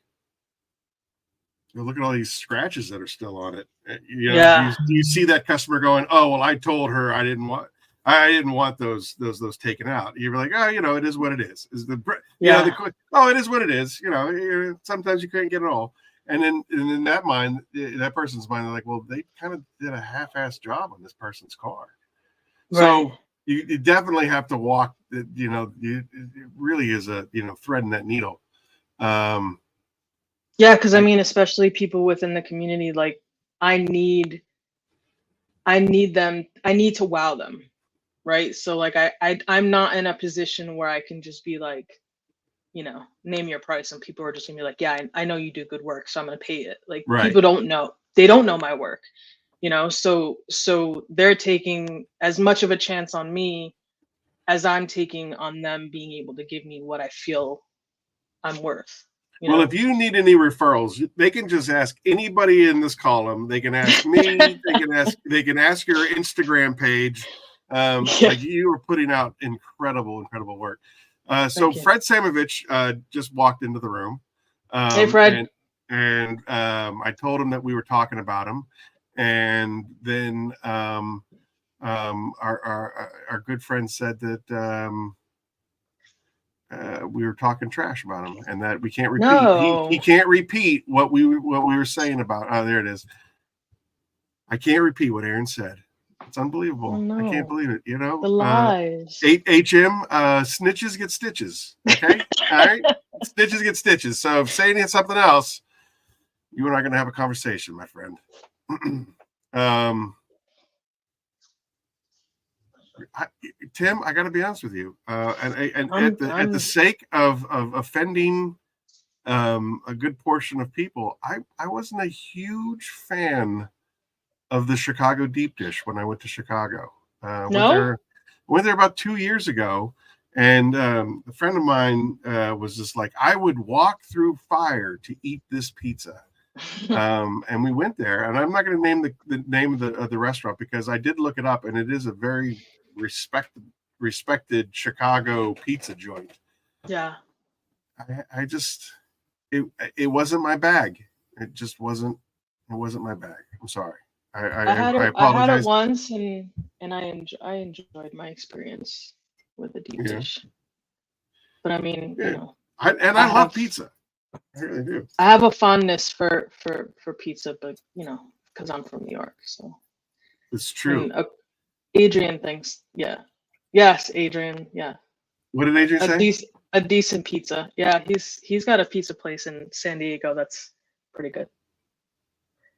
look at all these scratches that are still on it. Yeah. Do you see that customer going, oh, well, I told her I didn't want those taken out. You're like, oh, it is what it is. Is the oh, it is what it is. Sometimes you can't get it all. And then in that person's mind, they're like, well, they kind of did a half-assed job on this person's car. Right. So you definitely have to walk. It really is a threading that needle. Yeah, because I mean, especially people within the community, like I need to wow them, right? So like I'm not in a position where I can just be like, name your price, and people are just gonna be like, yeah, I know you do good work, so I'm gonna pay it. Like people don't know, they don't know my work, so they're taking as much of a chance on me as I'm taking on them being able to give me what I feel I'm worth. Well, if you need any referrals, they can just ask anybody in this column. They can ask me. They can ask your Instagram page. Like you are putting out incredible work. So Fred Samovich just walked into the room. Hey, Fred. And I told him that we were talking about him, and then our good friend said that. We were talking trash about him, and that we can't repeat. No. He can't repeat what we were saying about. Oh, there it is. I can't repeat what Aaron said. It's unbelievable. Oh, no. I can't believe it. The lies. HM snitches get stitches. Okay, all right. Snitches get stitches. So if saying something else, you and I are going to have a conversation, my friend. Tim, I got to be honest with you, and at the sake of offending a good portion of people, I wasn't a huge fan of the Chicago deep dish when I went to Chicago. Went there about 2 years ago, and a friend of mine was just like, I would walk through fire to eat this pizza. And we went there, and I'm not going to name the name of the restaurant because I did look it up, and it is a very respected Chicago pizza joint. Yeah. I just it wasn't my bag. It just wasn't my bag. I'm sorry. I apologize. I had it once, and I enjoyed my experience with the deep dish. But I mean, I love pizza. I really do. I have a fondness for pizza, but because I'm from New York, so it's true. And, Adrian thinks, yes, Adrian, yeah. What did Adrian say? A decent pizza. Yeah, he's got a pizza place in San Diego that's pretty good.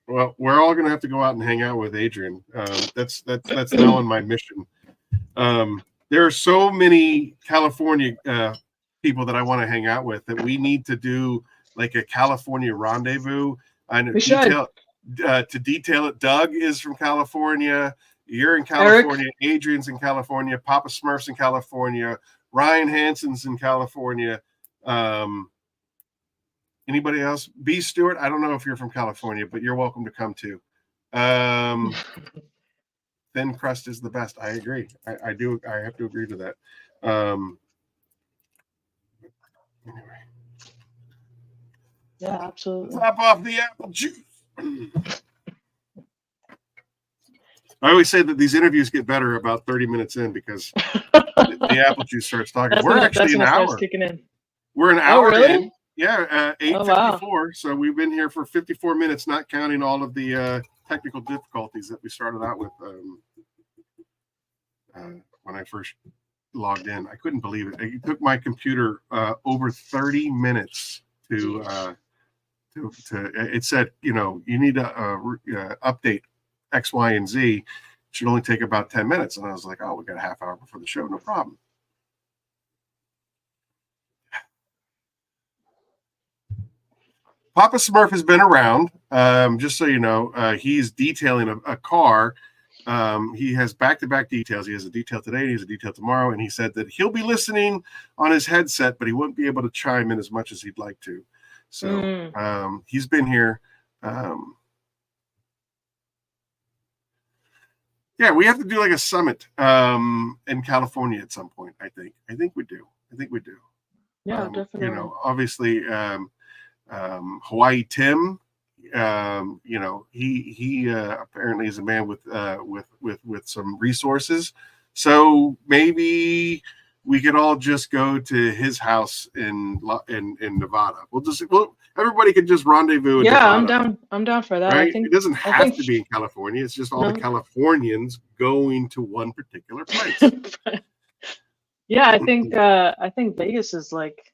Well, we're all gonna have to go out and hang out with Adrian. That's now on my mission. There are so many California people that I want to hang out with that we need to do like a California rendezvous. I know to detail it. Doug is from California. You're in California. Eric. Adrian's in California. Papa Smurf's in California. Ryan Hansen's in California. Anybody else? B. Stewart. I don't know if you're from California, but you're welcome to come too. Thin crust is the best. I agree. I do. I have to agree to that. Anyway. Yeah, absolutely. Top off the apple juice. I always say that these interviews get better about 30 minutes in because the apple juice starts talking. We're actually an hour. Kicking in. We're an hour really? in. Yeah, 8:54. Wow. So we've been here for 54 minutes, not counting all of the technical difficulties that we started out with when I first logged in. I couldn't believe it. It took my computer over 30 minutes to it said, you need to update X, Y, and Z. It should only take about 10 minutes. And I was like, oh, we got a half hour before the show. No problem. Papa Smurf has been around. Just so you know, he's detailing a car He has back-to-back details. He has a detail today, he has a detail tomorrow, and he said that he'll be listening on his headset, but he won't be able to chime in as much as he'd like to. So he's been here. Yeah, we have to do like a summit in California at some point. I think we do. Yeah, definitely. You know, obviously, Hawaii Tim. You know, he apparently is a man with some resources. So maybe we could all just go to his house in Nevada. Everybody could just rendezvous in Nevada. I'm down for that. Right? I think It doesn't have to be in California. It's just all the Californians going to one particular place. Yeah, I think Vegas is like,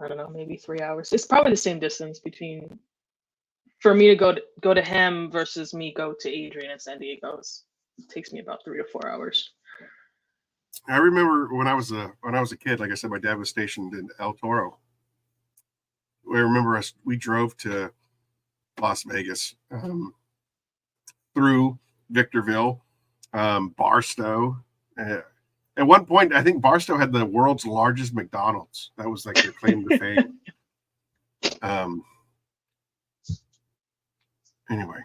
I don't know, maybe 3 hours. It's probably the same distance between for me to go to him versus me go to Adrian in San Diego. It takes me about 3 to 4 hours. I remember when I was a kid, like I said, my dad was stationed in El Toro. I remember we drove to Las Vegas through Victorville, Barstow. At one point, I think Barstow had the world's largest McDonald's. That was like their claim to fame. Anyway,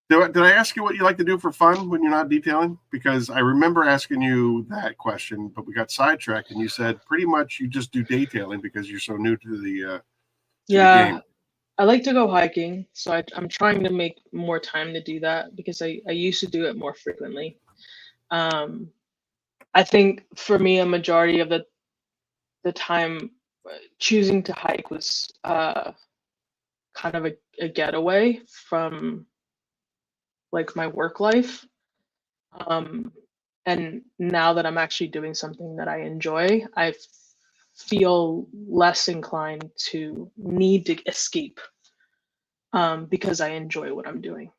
did I ask you what you like to do for fun when you're not detailing? Because I remember asking you that question, but we got sidetracked, and you said pretty much you just do detailing because you're so new to the game. I like to go hiking, so I'm trying to make more time to do that because I used to do it more frequently. I think for me, a majority of the time choosing to hike was kind of a getaway from like my work life. And now that I'm actually doing something that I enjoy, I feel less inclined to need to escape because I enjoy what I'm doing.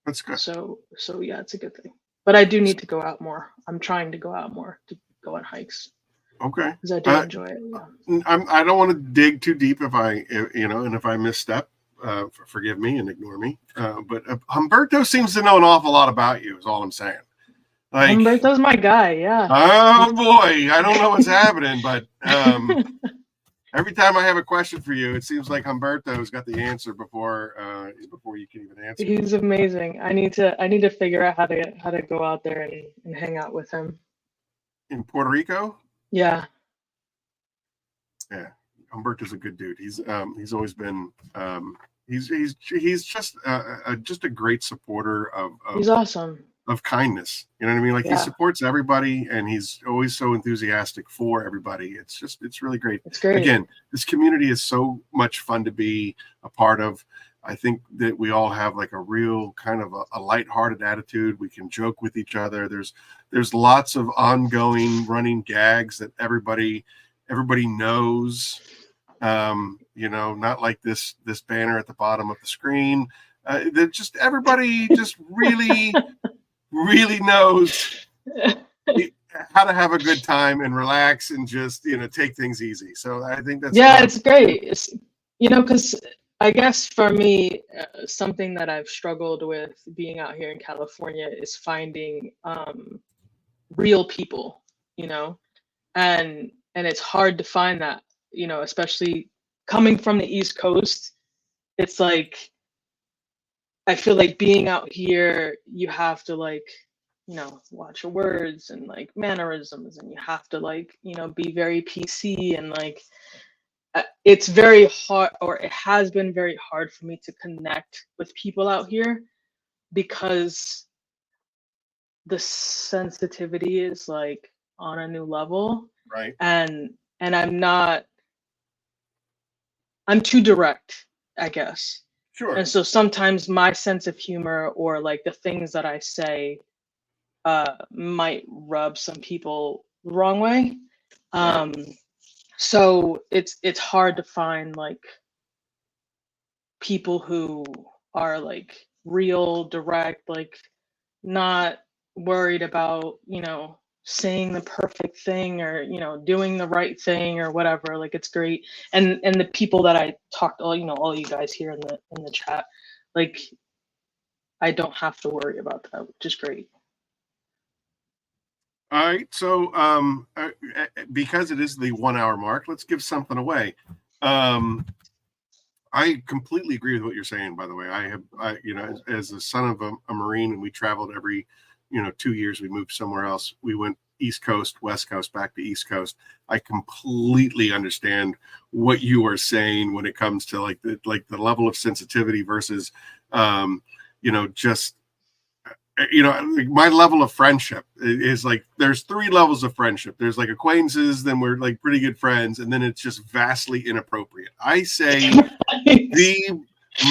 That's good. So yeah, it's a good thing. But I do need to go out more. I'm trying to go out more to go on hikes. Okay. Because I do enjoy it. Yeah. I don't want to dig too deep if I misstep, forgive me and ignore me. But Humberto seems to know an awful lot about you. Is all I'm saying. Like, Humberto's my guy. Yeah. Oh boy, I don't know what's happening, but every time I have a question for you, it seems like Humberto's got the answer before you can even answer. He's amazing. I need to figure out how to go out there and hang out with him. In Puerto Rico? Yeah. Yeah. Humberto's a good dude. He's always been he's just a great supporter of he's awesome. Of kindness. You know what I mean? Like he supports everybody and he's always so enthusiastic for everybody. It's really great. It's great. Again, this community is so much fun to be a part of. I think that we all have like a real kind of a lighthearted attitude. We can joke with each other. There's lots of ongoing running gags that everybody knows. Not like this banner at the bottom of the screen. That just everybody just really really knows how to have a good time and relax and just take things easy. So I think that's it's great. It's because I guess for me, something that I've struggled with being out here in California is finding real people, and it's hard to find that, especially coming from the East Coast. It's like, I feel like being out here, you have to watch your words and like mannerisms, and you have to be very PC, and it's very hard, or it has been very hard for me to connect with people out here because the sensitivity is like on a new level. Right. And I'm too direct, I guess. Sure. And so sometimes my sense of humor or like the things that I say might rub some people the wrong way. So it's hard to find like people who are like real, direct, like not worried about, saying the perfect thing or, doing the right thing or whatever. Like it's great. And the people that I talked, all you guys here in the chat, like I don't have to worry about that, which is great. All right, so because it is the 1 hour mark, let's give something away. I completely agree with what you're saying. By the way, as the son of a Marine, and we traveled every 2 years. We moved somewhere else. We went East Coast, West Coast, back to East Coast. I completely understand what you are saying when it comes to like the level of sensitivity versus, just like my level of friendship is like there's 3 levels of friendship. There's like acquaintances, then we're like pretty good friends, and then it's just vastly inappropriate. I say the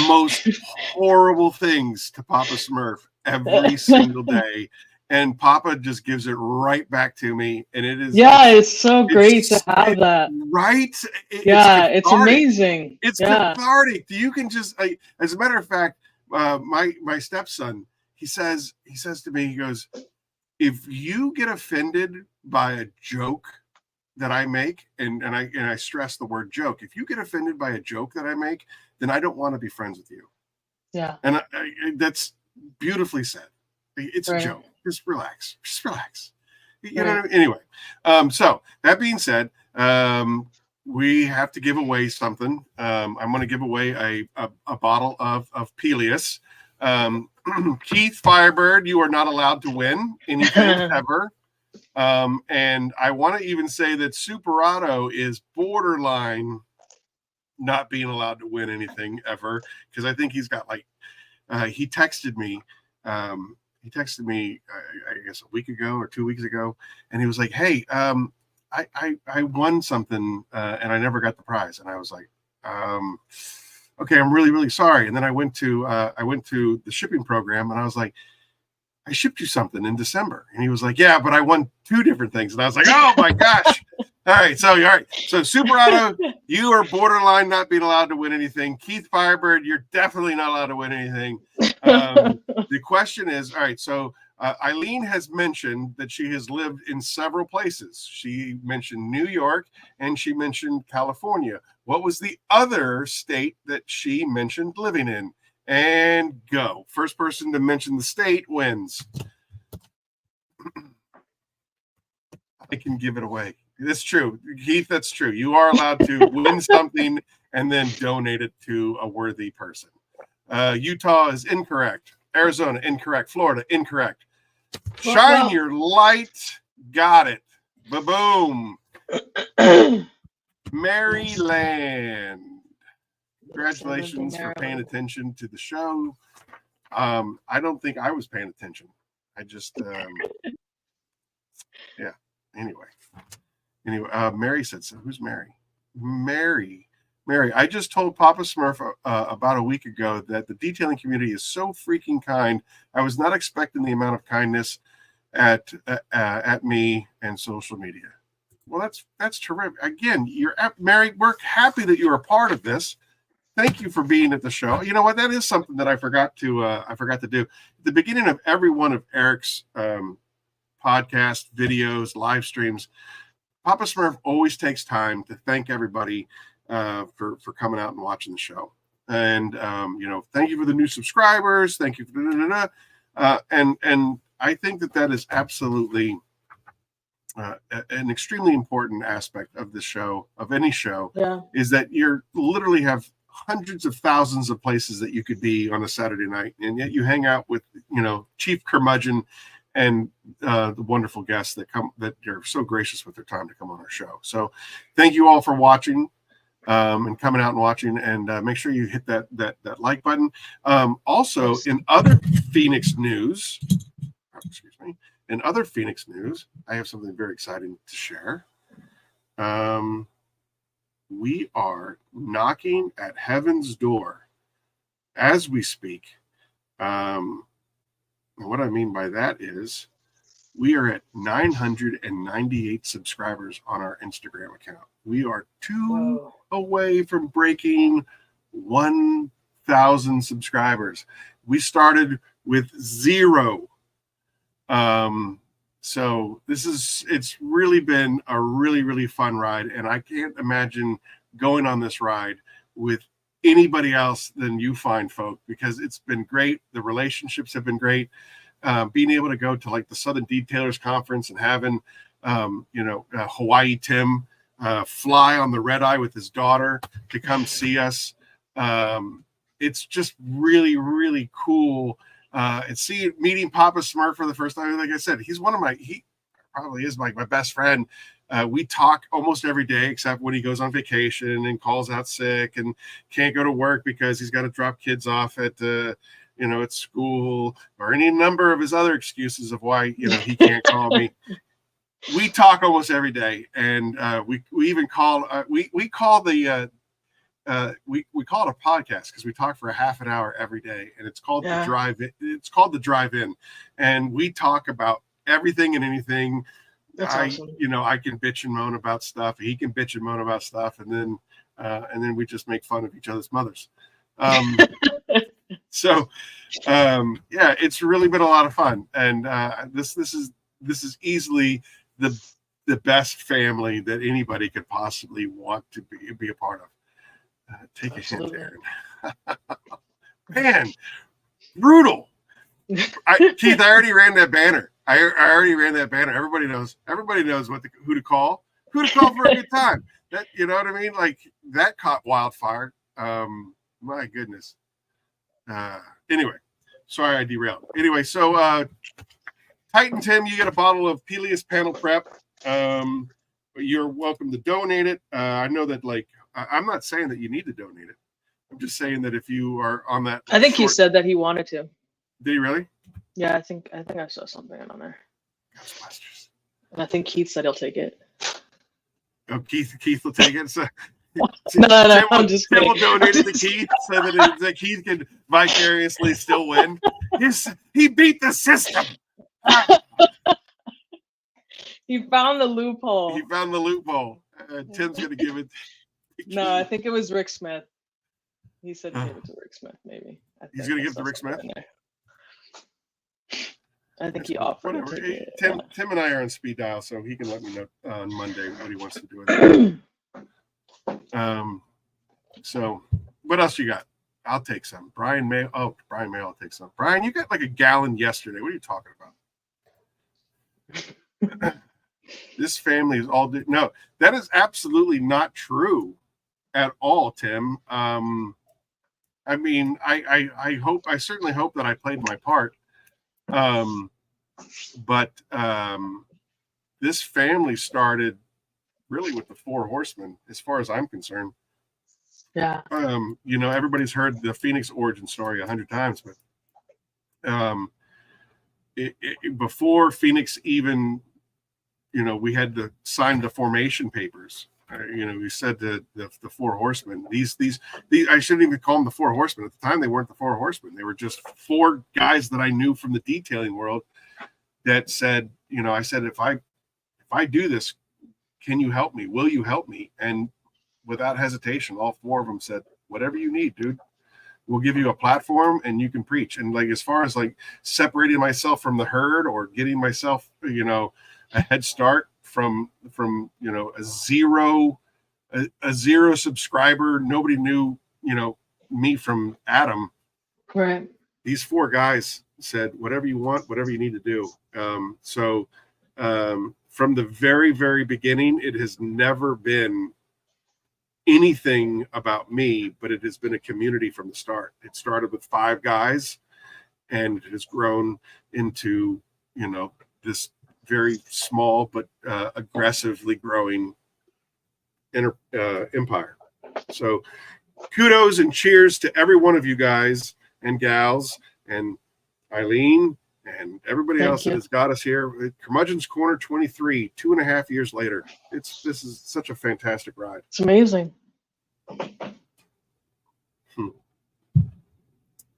most horrible things to Papa Smurf every single day, and Papa just gives it right back to me, and it's so great to have that. Right? It's amazing. It's cathartic. You can just as a matter of fact, my stepson, he says to me, he goes, if you get offended by a joke that I make, and I stress the word joke, if you get offended by a joke that I make, then I don't want to be friends with you. Yeah. And that's beautifully said. It's right. a joke. Just relax. You know what I mean? Anyway, so that being said, we have to give away something. I'm going to give away a bottle of Peleus. Keith Firebird, you are not allowed to win anything ever. And I want to even say that Superato is borderline not being allowed to win anything ever, because I think he's got he texted me I guess a week ago or 2 weeks ago, and he was like, hey, I won something and I never got the prize. And I was like, okay, I'm really, really sorry. And then I went to the shipping program, and I was like, I shipped you something in December. And he was like, yeah, but I won 2 different things. And I was like, oh my gosh. All right. So Superato, you are borderline not being allowed to win anything. Keith Firebird, you're definitely not allowed to win anything. The question is, all right, so Eileen has mentioned that she has lived in several places. She mentioned New York, and she mentioned California. What was the other state that she mentioned living in? And go. First person to mention the state wins. I can give it away. That's true. Keith, that's true. You are allowed to win something and then donate it to a worthy person. Utah is incorrect. Arizona, incorrect. Florida, incorrect. Shine your light. Got it. Ba-boom. Maryland. Congratulations for paying attention to the show. I don't think I was paying attention. I just, yeah. Anyway, Mary said so. Who's Mary? Mary. I just told Papa Smurf about a week ago that the detailing community is so freaking kind. I was not expecting the amount of kindness at me and social media. Well, that's terrific. Again, Mary. We're happy that you're a part of this. Thank you for being at the show. You know what? That is something that I forgot to do. At the beginning of every one of Eric's podcast videos, live streams, Papa Smurf always takes time to thank everybody for coming out and watching the show. And thank you for the new subscribers. Thank you for and I think that is absolutely an extremely important aspect of the show, of any show, is that you're literally have hundreds of thousands of places that you could be on a Saturday night, and yet you hang out with Chief Curmudgeon and the wonderful guests that are so gracious with their time to come on our show. So thank you all for watching and coming out and watching, and make sure you hit that like button. Also, in other Phoenix news, I have something very exciting to share. We are knocking at heaven's door as we speak. And what I mean by that is we are at 998 subscribers on our Instagram account. We are 2 away from breaking 1,000 subscribers. We started with 0. So it's really been a really, really fun ride. And I can't imagine going on this ride with anybody else than you fine folk, because it's been great. The relationships have been great. Being able to go to like the Southern Detailers Conference and having, Hawaii Tim fly on the red eye with his daughter to come see us. It's just really, really cool. And meeting Papa Smurf for the first time. Like I said, he probably is my best friend. We talk almost every day, except when he goes on vacation and calls out sick and can't go to work because he's got to drop kids off at at school, or any number of his other excuses of why he can't call me. We talk almost every day, and we even call we call the we call it a podcast because we talk for a half an hour every day, and it's called the drive. It's called the drive-in, and we talk about everything and anything. That's awesome. I can bitch and moan about stuff. He can bitch and moan about stuff, and then we just make fun of each other's mothers. It's really been a lot of fun, and this is easily the best family that anybody could possibly want to be a part of. Take Absolutely. a hint, Aaron. Man, brutal. Keith, I already ran that banner. I already ran that banner. Everybody knows who to call for a good time. That, you know what I mean? Like, that caught wildfire. My goodness. Anyway, sorry I derailed. Anyway, so Titan Tim, you get a bottle of Peleus Panel Prep. You're welcome to donate it. I know that, like, I'm not saying that you need to donate it. I'm just saying that if you are on that, I think he said that he wanted to. Did he really? Yeah, I think I saw something on there. Ghostbusters. And I think Keith said he'll take it. Oh, Keith will take it. So No, I'm just kidding. Tim will donate it to Keith so that Keith can vicariously still win. He beat the system. He found the loophole. Tim's going to give it. No, I think it was Rick Smith. He said he gave it to Rick Smith, maybe. He's going to give it to Rick Smith? I think he offered to take it. Tim and I are on speed dial, so he can let me know on Monday what he wants to do with it. So what else you got? I'll take some. Brian May. Brian May, I'll take some. Brian, you got like a gallon yesterday. What are you talking about? This family is all no, that is absolutely not true at all, Tim. I mean, I certainly hope that I played my part. But this family started really with the Four Horsemen, as far as I'm concerned. Yeah. Everybody's heard the Phoenix origin story 100 times, but before Phoenix even, we had to sign the formation papers. We said the Four Horsemen. These I shouldn't even call them the Four Horsemen. At the time, they weren't the Four Horsemen. They were just four guys that I knew from the detailing world that said, I said, if I do this, can you help me? Will you help me? And without hesitation, all four of them said, whatever you need, dude. We'll give you a platform and you can preach. And like, as far as like separating myself from the herd or getting myself, a head start from a zero subscriber, nobody knew me from Adam. Right. These four guys said, whatever you want, whatever you need to do. From the very, very beginning, it has never been anything about me, but it has been a community from the start. It started with 5 guys, and it has grown into this very small but aggressively growing empire. So kudos and cheers to every one of you guys and gals and Eileen and everybody else that has got us here. Curmudgeon's Corner 23, 2.5 years later. This is such a fantastic ride. It's amazing.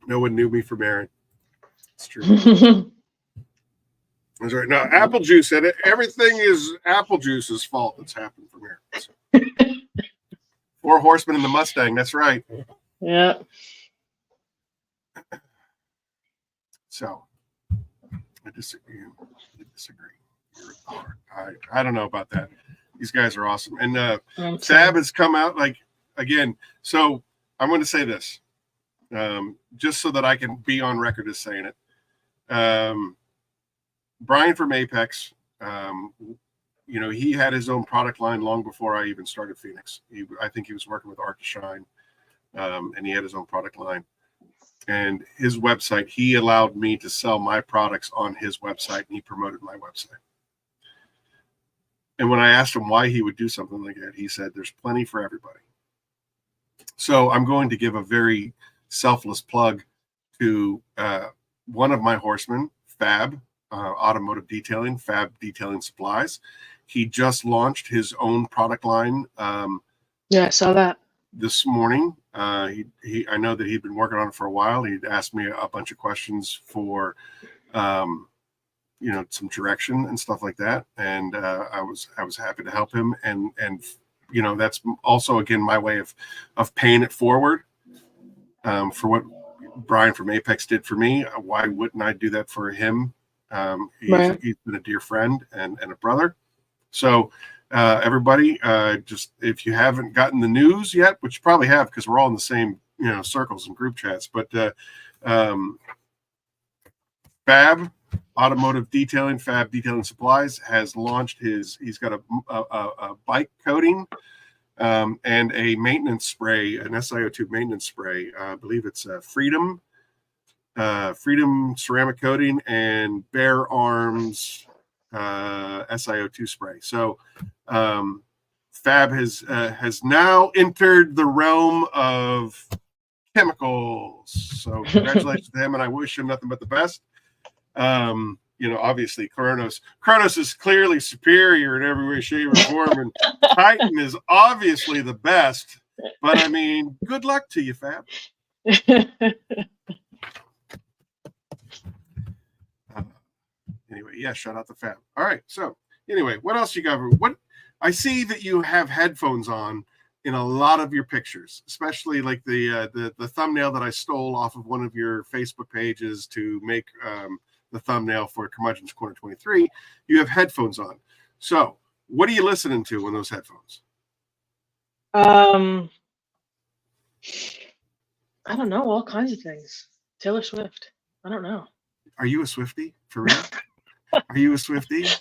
No one knew me from Aaron. It's true. That's right. Now, Apple Juice said it. Everything is Apple Juice's fault that's happened from here. So. 4 Horsemen in the Mustang. That's right. Yeah. So, I disagree. I don't know about that. These guys are awesome. And Fab has come out, like, again. So, I'm going to say this, just so that I can be on record as saying it. Brian from Apex, he had his own product line long before I even started Phoenix. I think he was working with Art to Shine, and he had his own product line. And his website, he allowed me to sell my products on his website, and he promoted my website. And when I asked him why he would do something like that, he said, there's plenty for everybody. So I'm going to give a very selfless plug to one of my horsemen, Fab, Automotive Detailing, Fab Detailing Supplies. He just launched his own product line. Yeah, I saw that this morning. I know that he'd been working on it for a while. He'd asked me a bunch of questions for, some direction and stuff like that. And I was happy to help him. And that's also, again, my way of paying it forward for what Brian from Apex did for me. Why wouldn't I do that for him? He's been a dear friend and a brother. So everybody, just if you haven't gotten the news yet, which you probably have because we're all in the same circles and group chats, but Fab Automotive Detailing, Fab Detailing Supplies has launched he's got a bike coating and a maintenance spray, an SiO2 maintenance spray. I believe it's Freedom ceramic coating and Bare Arms SiO2 spray. So Fab has now entered the realm of chemicals. So congratulations to him, and I wish him nothing but the best. Obviously Kronos is clearly superior in every way, shape, or form, and Titan is obviously the best. But I mean, good luck to you, Fab. Anyway, yeah, shout out to Fab. All right, so anyway, what else you got? What I see that you have headphones on in a lot of your pictures, especially like the thumbnail that I stole off of one of your Facebook pages to make the thumbnail for Curmudgeon's Corner 23. You have headphones on. So, what are you listening to on those headphones? I don't know, all kinds of things. Taylor Swift. I don't know. Are you a Swiftie for real? Are you a Swiftie?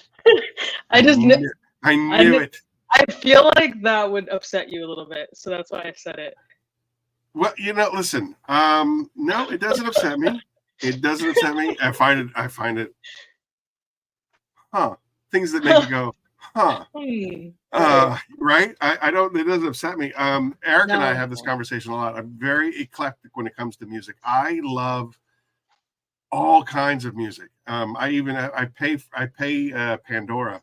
I knew it. I feel like that would upset you a little bit, so that's why I said it. Well, listen. No, it doesn't upset me. It doesn't upset me. I find it. Things that make you go, right? I don't. It doesn't upset me. Eric and I have this conversation a lot. I'm very eclectic when it comes to music. I love all kinds of music. I pay Pandora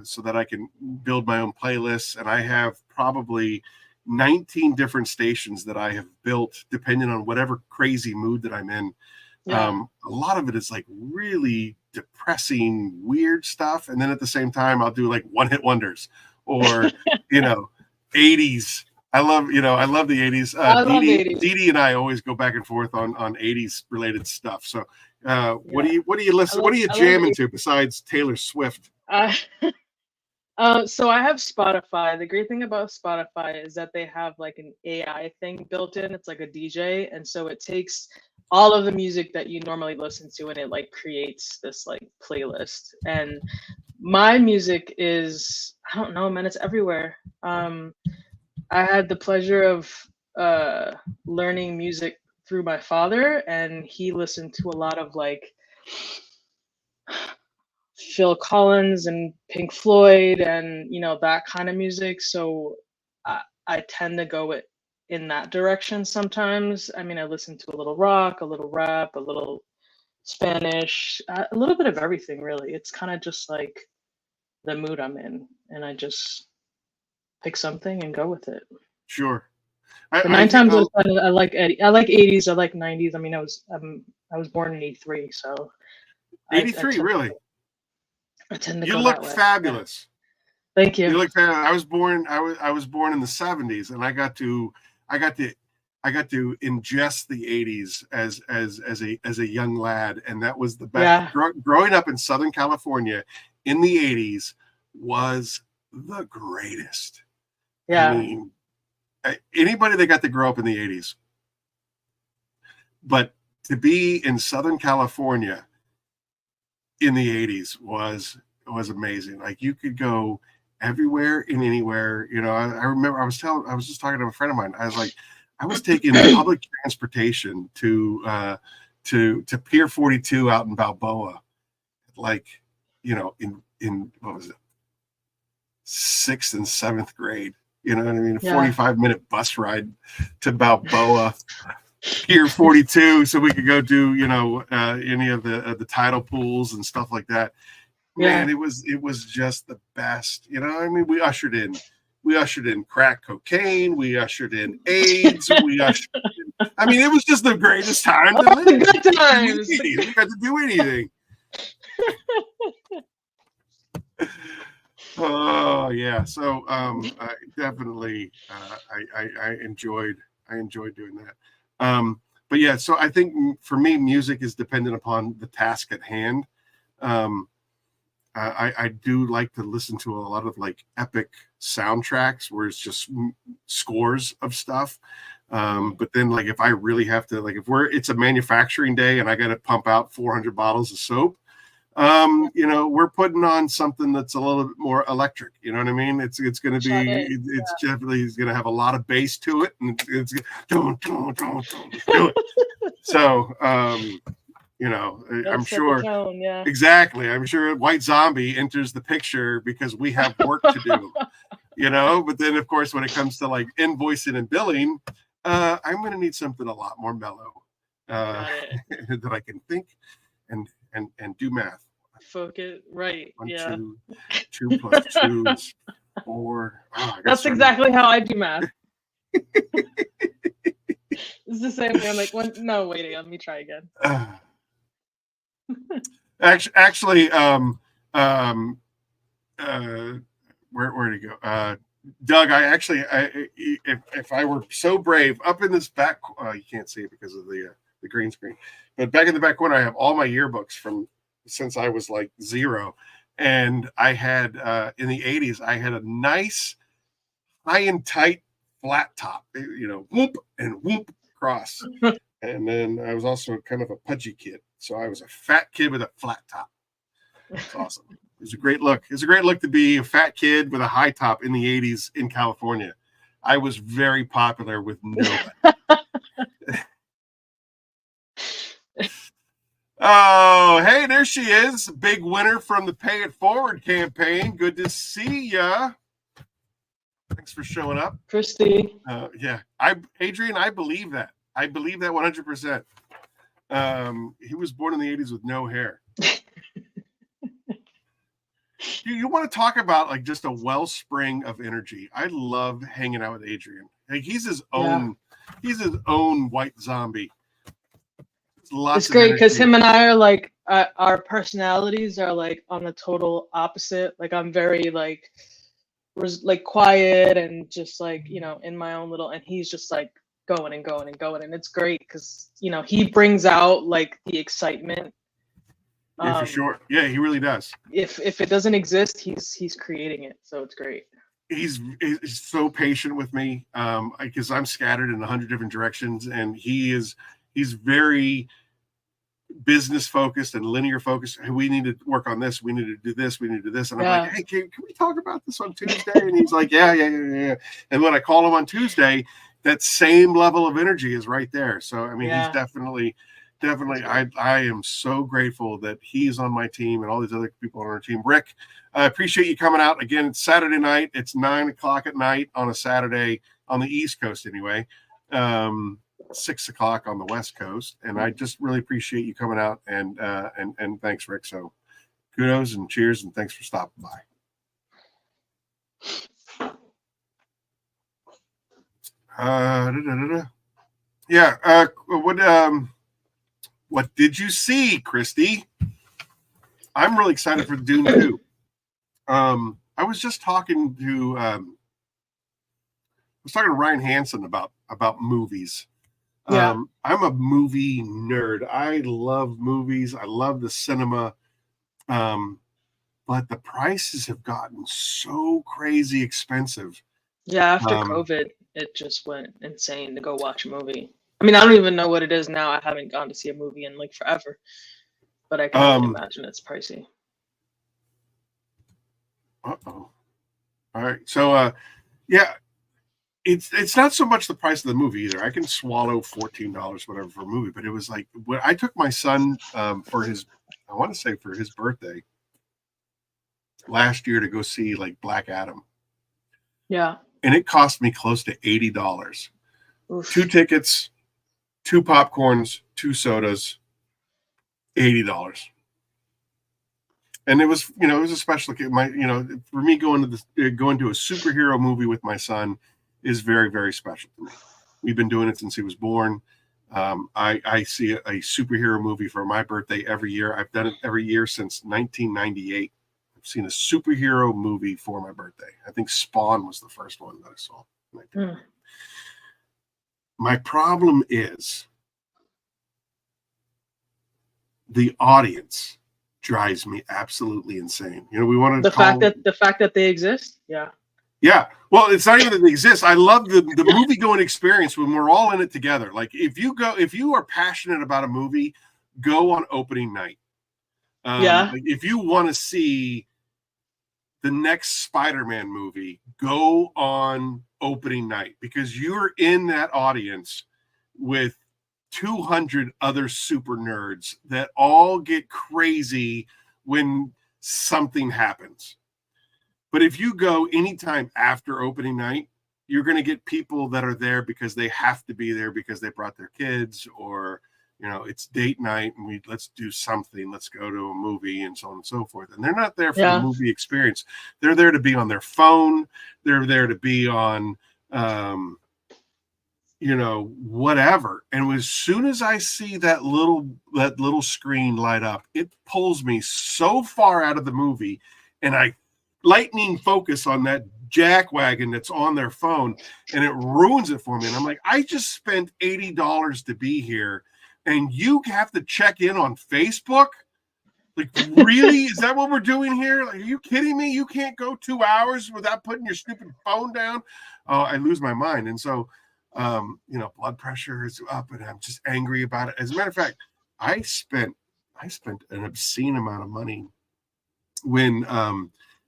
so that I can build my own playlists, and I have probably 19 different stations that I have built depending on whatever crazy mood that I'm in. A lot of it is like really depressing, weird stuff, and then at the same time I'll do like one-hit wonders or 80s. I love the 80s. Dee and I always go back and forth on 80s related stuff. So what do you listen? What are you jamming to besides Taylor Swift? So I have Spotify. The great thing about Spotify is that they have like an AI thing built in. It's like a DJ, and so it takes all of the music that you normally listen to and it like creates this like playlist. And my music is, I don't know, man, it's everywhere. I had the pleasure of learning music through my father, and he listened to a lot of like Phil Collins and Pink Floyd and that kind of music. So I tend to go in that direction sometimes. I mean, I listen to a little rock, a little rap, a little Spanish, a little bit of everything really. It's kind of just like the mood I'm in, and I just pick something and go with it. Sure. But 9 times out of 10, I like 80s, I like 90s. I mean, I was born in 83, so 83, really? I tend to you go look that way. fabulous. Thank you. You look fabulous. I was born in the 70s, and I got to ingest the 80s as a young lad, and that was the best. Yeah. Growing up in Southern California in the 80s was the greatest. Yeah. I mean, anybody that got to grow up in the 80s, but to be in Southern California in the 80s was amazing. Like you could go everywhere and anywhere. You know, I remember I was just talking to a friend of mine. I was like, I was taking public transportation to Pier 42 out in Balboa, like, you know, in what was it, 6th and 7th grade. You know what I mean? A 45-minute bus ride to Balboa, Pier 42, so we could go do, you know, any of the tidal pools and stuff like that. Man, it was just the best. You know, I mean, we ushered in crack cocaine, we ushered in AIDS, I mean, it was just the greatest time to live. Good times. We got to do anything. Oh yeah, so I definitely I enjoyed doing that. But yeah, so I think for me, music is dependent upon the task at hand. I do like to listen to a lot of like epic soundtracks where it's just scores of stuff. But then like if I really have to, like if it's a manufacturing day and I got to pump out 400 bottles of soap, you know, we're putting on something that's a little bit more electric. You know what I mean? It's going to be, it's definitely going to have a lot of bass to it, and it's do it. So, you know, I'm sure. Tone, exactly. I'm sure White Zombie enters the picture because we have work to do. You know, but then of course when it comes to like invoicing and billing, I'm going to need something a lot more mellow that I can think and do math. Focus, right? 1, 2 plus 2 is 4. Oh, that's exactly how I do math. It's the same thing. I'm like, no, wait, let me try again. Actually, where'd he go? Doug, if I were so brave, up in this back, you can't see it because of the green screen, but back in the back corner, I have all my yearbooks from since I was like 0. And I had, in the 80s, I had a nice high and tight flat top, you know, whoop and whoop cross. And then I was also kind of a pudgy kid. So I was a fat kid with a flat top. It's awesome. It was a great look. It's a great look to be a fat kid with a high top in the 80s in California. I was very popular with nobody. Oh, hey, there she is. Big winner from the Pay It Forward campaign. Good to see ya. Thanks for showing up. Christy. Yeah. Adrian, I believe that. I believe that 100%. He was born in the 80s with no hair. You want to talk about like just a wellspring of energy. I love hanging out with Adrian. Like he's his own White Zombie. It's great because him and I are like our personalities are like on the total opposite. Like I'm very like quiet and just like, you know, in my own little, and he's just like going and going and going, and it's great because, you know, he brings out like the excitement. Yeah, for sure. Yeah, he really does. If it doesn't exist, he's creating it, so it's great. He's so patient with me because I'm scattered in 100 different directions, and he's very business focused and linear focused. Hey, we need to work on this. We need to do this. We need to do this. And I'm like, hey, can we talk about this on Tuesday? And he's like, yeah. And when I call him on Tuesday, that same level of energy is right there. So, I mean, he's definitely, I am so grateful that he's on my team and all these other people on our team. Rick, I appreciate you coming out. Again, it's Saturday night. It's 9:00 at night on a Saturday on the East Coast anyway. 6:00 on the West Coast. And I just really appreciate you coming out and thanks, Rick. So kudos and cheers and thanks for stopping by. Yeah. What did you see, Christy? I'm really excited for Dune 2. I was just talking to Ryan Hansen about movies. I'm a movie nerd. I love movies. I love the cinema. But the prices have gotten so crazy expensive. Yeah, after COVID. it just went insane to go watch a movie. I mean, I don't even know what it is now. I haven't gone to see a movie in like forever, but I can only imagine it's pricey. Uh-oh. All right. So, yeah, it's not so much the price of the movie either. I can swallow $14 whatever for a movie, but it was like when I took my son for his, I want to say for his birthday last year to go see like Black Adam. Yeah. And it cost me close to $80. Oof. 2 tickets, 2 popcorns, 2 sodas, $80. And it was, it was a special. For me going to a superhero movie with my son is very, very special to me. We've been doing it since he was born. I see a superhero movie for my birthday every year. I've done it every year since 1998. I've seen a superhero movie for my birthday. I think Spawn was the first one that I saw. My problem is the audience drives me absolutely insane. We want to the fact that they exist. Yeah. Yeah. Well, it's not even that they exist. I love the movie going experience when we're all in it together. Like if you are passionate about a movie, go on opening night. Like if you want to see the next Spider-Man movie, go on opening night because you're in that audience with 200 other super nerds that all get crazy when something happens. But if you go anytime after opening night, you're going to get people that are there because they have to be there because they brought their kids or, it's date night and let's do something. Let's go to a movie and so on and so forth. And they're not there for the movie experience. They're there to be on their phone. They're there to be on, whatever. And as soon as I see that little screen light up, it pulls me so far out of the movie and I lightning focus on that jackwagon that's on their phone and it ruins it for me. And I'm like, I just spent $80 to be here and you have to check in on Facebook? Like, really? Is that what we're doing here? Like, are you kidding me? You can't go 2 hours without putting your stupid phone down? Oh, I lose my mind. And so, blood pressure is up and I'm just angry about it. As a matter of fact, I spent an obscene amount of money when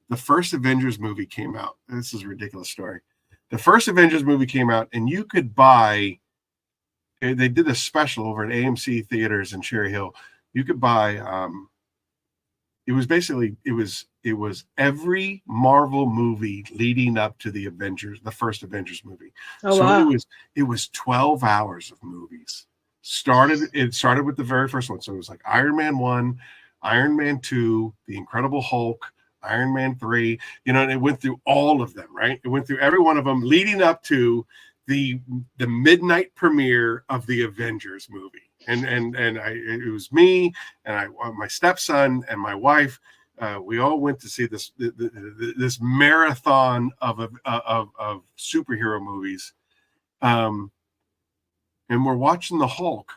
the first Avengers movie came out. This is a ridiculous story. The first Avengers movie came out and you could buy, they did a special over at AMC Theaters in Cherry Hill. You could buy, it was every Marvel movie leading up to the first Avengers movie. Oh, so wow. it was 12 hours of movies. It started with the very first one. So it was like Iron Man 1, Iron Man 2, The Incredible Hulk, Iron Man 3, and it went through all of them, right? It went through every one of them leading up to the midnight premiere of the Avengers movie. And it was me and my stepson and my wife. We all went to see this marathon of superhero movies. And we're watching the Hulk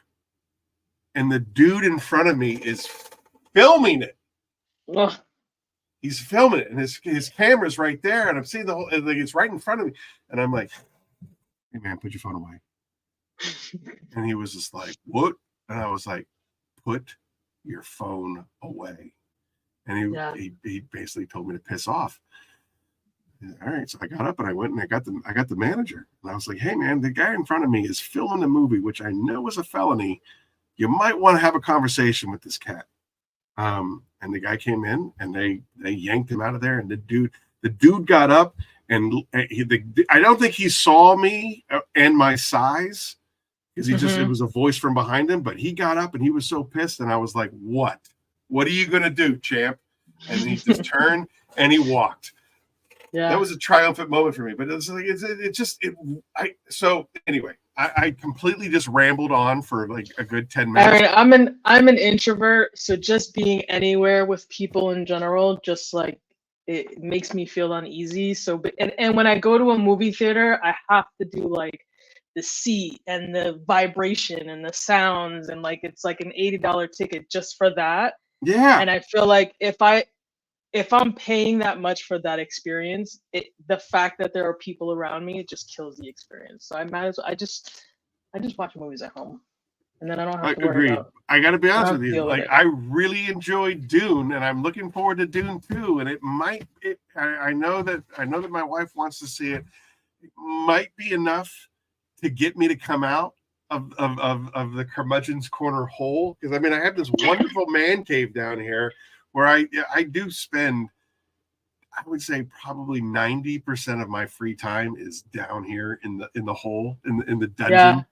and the dude in front of me is filming it. Ugh. He's filming it and his camera's right there. And I'm seeing the whole, like it's right in front of me. And I'm like, hey man, put your phone away. And he was just like, what? And I was like, put your phone away. And he basically told me to piss off. All right. So I got up and I went and I got the manager. And I was like, hey man, the guy in front of me is filming a movie, which I know is a felony. You might want to have a conversation with this cat. And the guy came in and they yanked him out of there. And the dude got up and I don't think he saw me and my size because it was a voice from behind him, but he got up and he was so pissed. And I was like, what are you going to do, champ? And he just turned and he walked. Yeah. That was a triumphant moment for me, but I completely just rambled on for like a good 10 minutes. All right, I'm an introvert, so just being anywhere with people in general, just like it makes me feel uneasy. So, and when I go to a movie theater, I have to do like the seat and the vibration and the sounds, and like it's like an $80 ticket just for that. Yeah. And I feel like if I if I'm paying that much for that experience, the fact that there are people around me, it just kills the experience. So I might as well, I just watch movies at home, and then I don't have to worry Agreed. about. I got to be I honest don't with have to you. deal with Like, it. I really enjoyed Dune, and I'm looking forward to Dune 2. And I know that my wife wants to see it. It might be enough to get me to come out of the Curmudgeon's Corner hole, because I mean, I have this wonderful man cave down here where I do spend, I would say, probably 90% of my free time is down here in the hole, in the dungeon.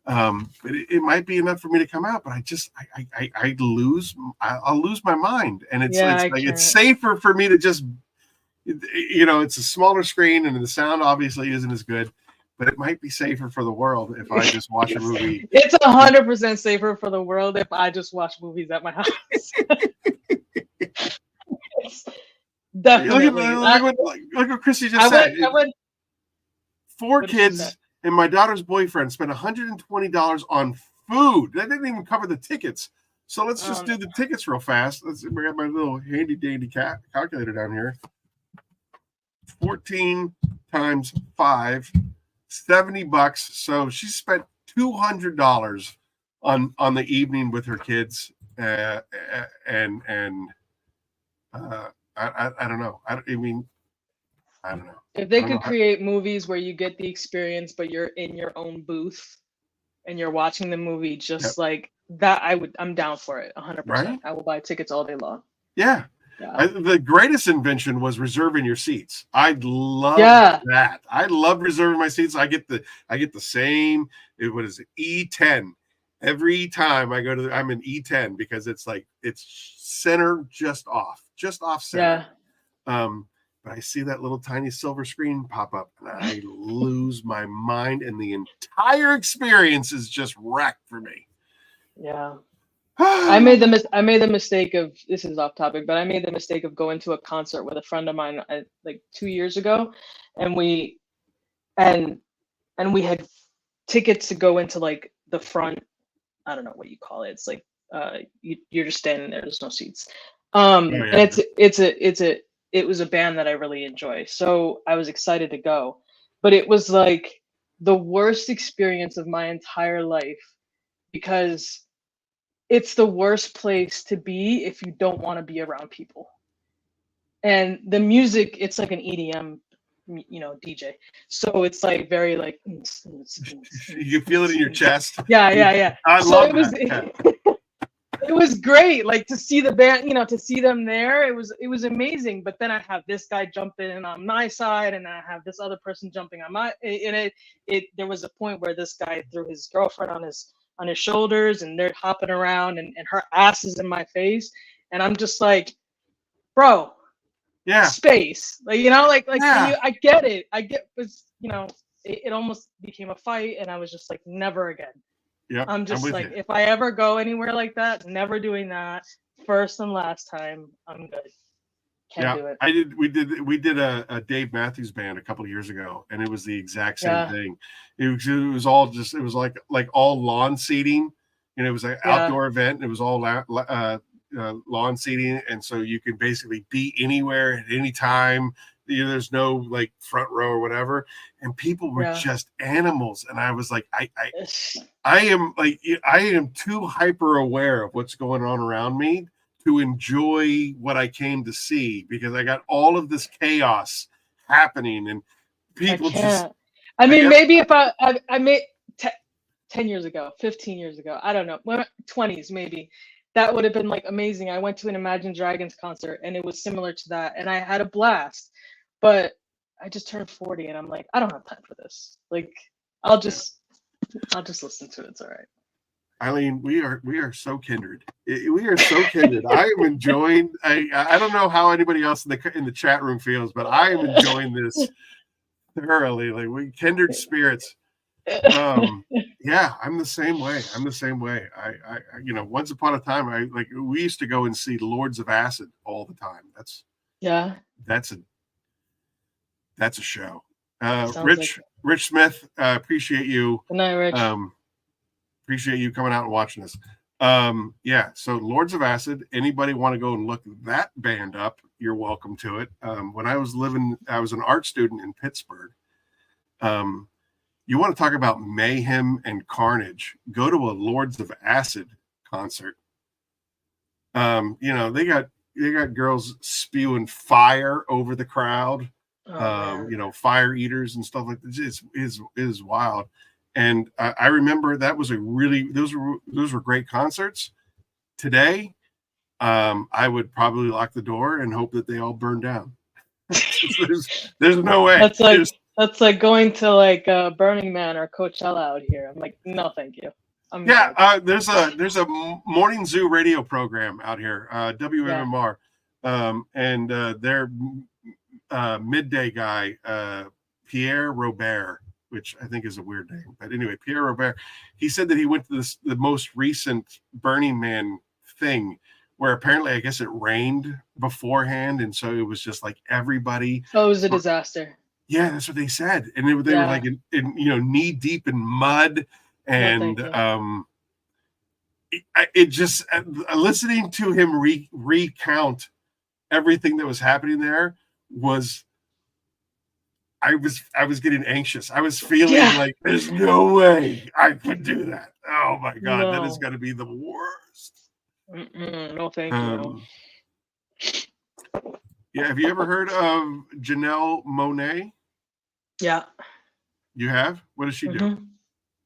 But it might be enough for me to come out, but I'll lose my mind, and it's like it's safer for me to just, it's a smaller screen and the sound obviously isn't as good, but it might be safer for the world if I just watch a movie. It's 100% safer for the world if I just watch movies at my house. Definitely. Look what Chrissy just said. I would, 4 kids and my daughter's boyfriend spent $120 on food. That didn't even cover the tickets. So let's just do the tickets real fast. Let's bring up my little handy dandy calculator down here. 14 times 5, $70. So she spent $200 on the evening with her kids, and I don't know. I don't know. If they could create movies where you get the experience, but you're in your own booth and you're watching the movie just like that, I'm down for it 100%. Right? I will buy tickets all day long. Yeah. The greatest invention was reserving your seats. I love that. I love reserving my seats. I get the same. What is it? E10. Every time I go to, I'm in E10 because it's center just off center. Yeah. But I see that little tiny silver screen pop up, and I lose my mind, and the entire experience is just wrecked for me. Yeah. I made the mistake of, this is off topic, but I made the mistake of going to a concert with a friend of mine like 2 years ago, and we had tickets to go into like the front. I don't know what you call it. It's like you're just standing there. There's no seats. And it was a band that I really enjoy, so I was excited to go, but it was like the worst experience of my entire life, because it's the worst place to be if you don't want to be around people. And the music, it's like an EDM, DJ. So it's like very like you feel it in your chest. Yeah. I love that. It was great, like to see the band, to see them there. It was amazing. But then I have this guy jumping on my side, and then I have this other person jumping on my. And there was a point where this guy threw his girlfriend on his shoulders, and they're hopping around, and her ass is in my face, and I'm just like, bro, space, like I get it, but it almost became a fight, and I was just like, never again. Yeah, I'm just like, if I ever go anywhere like that, never doing that. First and last time, I'm good. Can't do it. We did a Dave Matthews Band a couple of years ago, and it was the exact same thing. It was all just, it was like all lawn seating, it was an outdoor event, and it was all lawn seating, and so you could basically be anywhere at any time. There's no like front row or whatever, and people were just animals. And I was like, I am too hyper aware of what's going on around me to enjoy what I came to see, because I got all of this chaos happening, and people maybe if I made 10 years ago, 15 years ago, I don't know, 20s maybe, that would have been like amazing. I went to an Imagine Dragons concert, and it was similar to that, and I had a blast. But I just turned 40, and I'm like, I don't have time for this. Like, I'll just listen to it. It's all right. Eileen, we are so kindred. We are so kindred. I am enjoying. I don't know how anybody else in the chat room feels, but I am enjoying this thoroughly. Like, we kindred spirits. Yeah, I'm the same way. I once upon a time, we used to go and see Lords of Acid all the time. That's a show. Rich Smith, appreciate you. Good night, Rich. Appreciate you coming out and watching us. So Lords of Acid, anybody want to go and look that band up? you're welcome to it. When I was an art student in Pittsburgh. You want to talk about mayhem and carnage? Go to a Lords of Acid concert. They got girls spewing fire over the crowd. Fire eaters and stuff like this. It is wild. And I remember that was those were great concerts. Today, I would probably lock the door and hope that they all burn down. there's no way. That's like going to like Burning Man or Coachella out here. I'm like, no, thank you. There's a morning zoo radio program out here, WMMR, and their midday guy, Pierre Robert, which I think is a weird name, but anyway, Pierre Robert. He said that he went to the most recent Burning Man thing, where apparently I guess it rained beforehand, and so it was just like everybody. Oh, it was a disaster. Yeah, that's what they said, and they were like in knee deep in mud, and it just listening to him recount everything that was happening there was. I was getting anxious. I was feeling like there's no way I could do that. Oh my God, that is going to be the worst. No, thank you. Yeah, have you ever heard of Janelle Monáe? Yeah. You have? What does she do?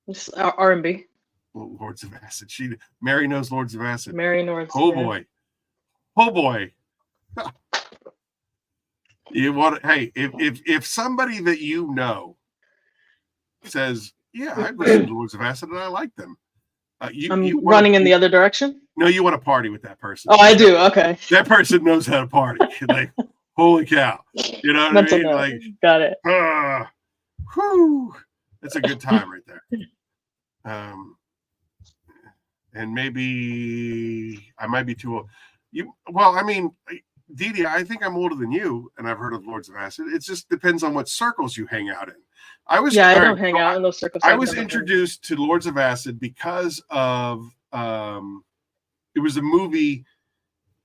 Just R&B. Well, Lords of Acid. Mary knows Lords of Acid. Mary knows. Oh boy. You want? Hey, if somebody that you know says, "Yeah, I've listened to Lords of Acid and I like them," I'm running in the other direction. No, you want to party with that person. Oh, I do. Okay. That person knows how to party. Like, holy cow! You know what I mean? Like, got it. Whew, that's a good time right there. And maybe I might be too old. Didi, I think I'm older than you, and I've heard of Lords of Acid. It just depends on what circles you hang out in. I don't hang out in those circles. I was introduced to Lords of Acid because of it was a movie.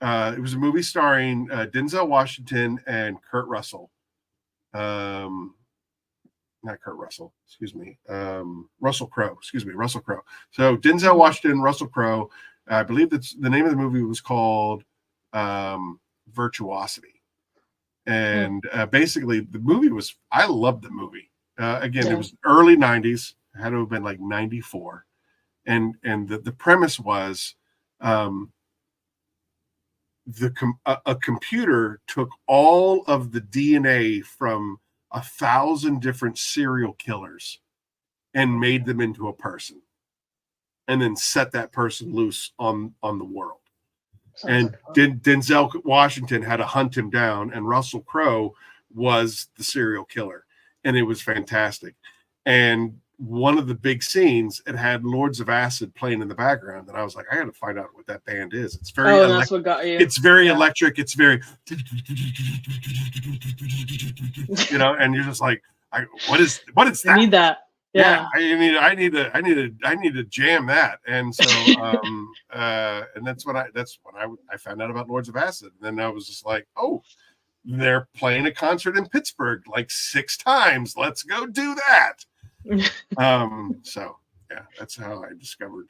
It was a movie starring Denzel Washington and Kurt Russell. Not Kurt Russell. Excuse me. Russell Crowe. Excuse me. Russell Crowe. So Denzel Washington, Russell Crowe. I believe that's the name of the movie was called Virtuosity. And basically the movie was, I loved the movie. It was early 90s. It had to have been like 94. And the premise was a computer took all of the DNA from 1,000 different serial killers and made them into and then set that person loose on the world. And Denzel Washington had to hunt him down, and Russell Crowe was the serial killer, and it was fantastic. And one of the big scenes, it had Lords of Acid playing in the background, and I was like, I got to find out what that band is. It's very that's what got you. It's very electric. It's very, and you're just like, what is that? I need that. Yeah. I need to jam that. And so and that's when I found out about Lords of Acid. And then I was just like, oh, they're playing a concert in Pittsburgh like 6 times. Let's go do that. So yeah, that's how I discovered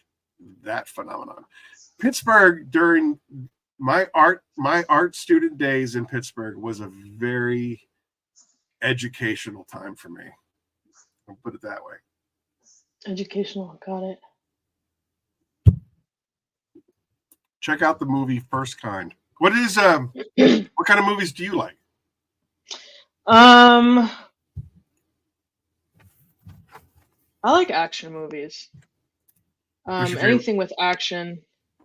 that phenomenon. Pittsburgh, during my art student days in Pittsburgh, was a very educational time for me. I'll put it that way. Educational, got it. Check out the movie First Kind. What kind of movies do you like? I like action movies. Anything with action.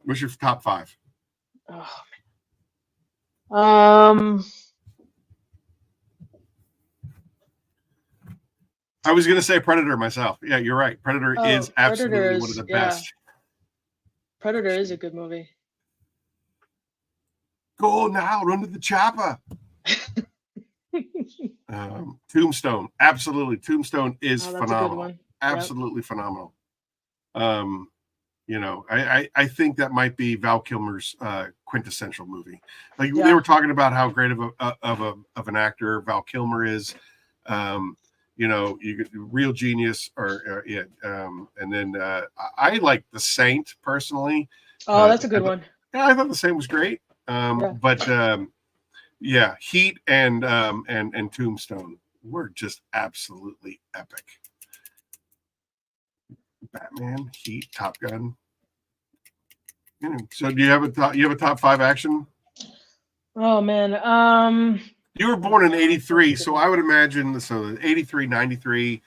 What's your top 5? I was going to say Predator myself. Yeah, you're right. Predator is absolutely one of the best. Predator is a good movie. Go now, run to the chopper. Tombstone, absolutely. Tombstone is phenomenal. Absolutely phenomenal. You know, I think that might be Val Kilmer's quintessential movie. Like Yeah. they were talking about how great of an actor Val Kilmer is. You know, you get real genius, and then I like The Saint personally. Oh, that's a good one. Yeah, I thought The Saint was great. But yeah, Heat and Tombstone were just absolutely epic. Batman, Heat, Top Gun. So do you have a top 5 action? Oh man. You were born in 83, so I would imagine 83, 93.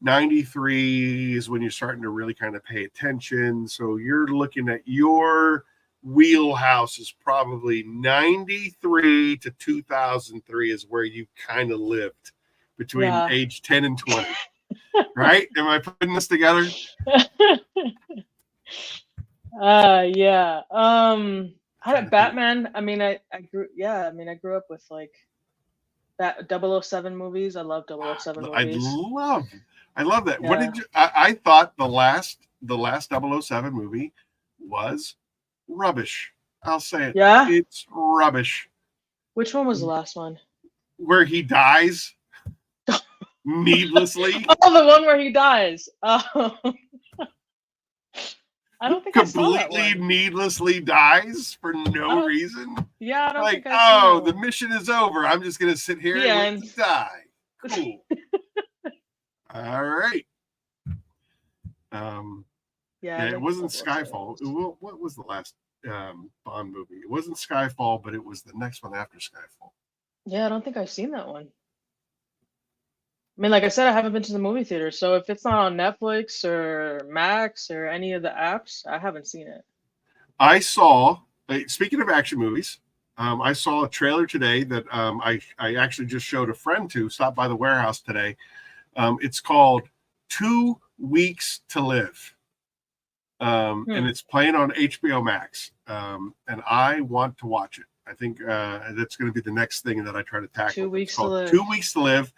93 is when you're starting to really kind of pay attention. So you're looking at your wheelhouse is probably 93 to 2003 is where you kind of lived between age 10 and 20. Right? Am I putting this together? Yeah. I had Batman. I mean, I grew up with like that 007 movies. I love 007 movies. I love that. Yeah. What did you I thought the last 007 movie was rubbish. I'll say it. Yeah? It's rubbish. Which one was the last one? Where he dies needlessly. Oh, the one where he dies. Oh. I don't think completely I saw that one. Needlessly dies for no reason. Yeah, I don't like, think I saw the mission is over. I'm just gonna sit here and wait to die. Cool. All right. Yeah, it wasn't Skyfall. What was the last Bond movie? It wasn't Skyfall, but it was the next one after Skyfall. Yeah, I don't think I've seen that one. I mean, like I said, I haven't been to the movie theater, so if it's not on Netflix or Max or any of the apps, I haven't seen it. I saw, speaking of action movies, I saw a trailer today that I actually just showed a friend to stop by the warehouse today. It's called 2 Weeks to Live. And it's playing on HBO Max. And I want to watch it. I think that's going to be the next thing that I try to tackle. 2 Weeks to Live. 2 Weeks to Live.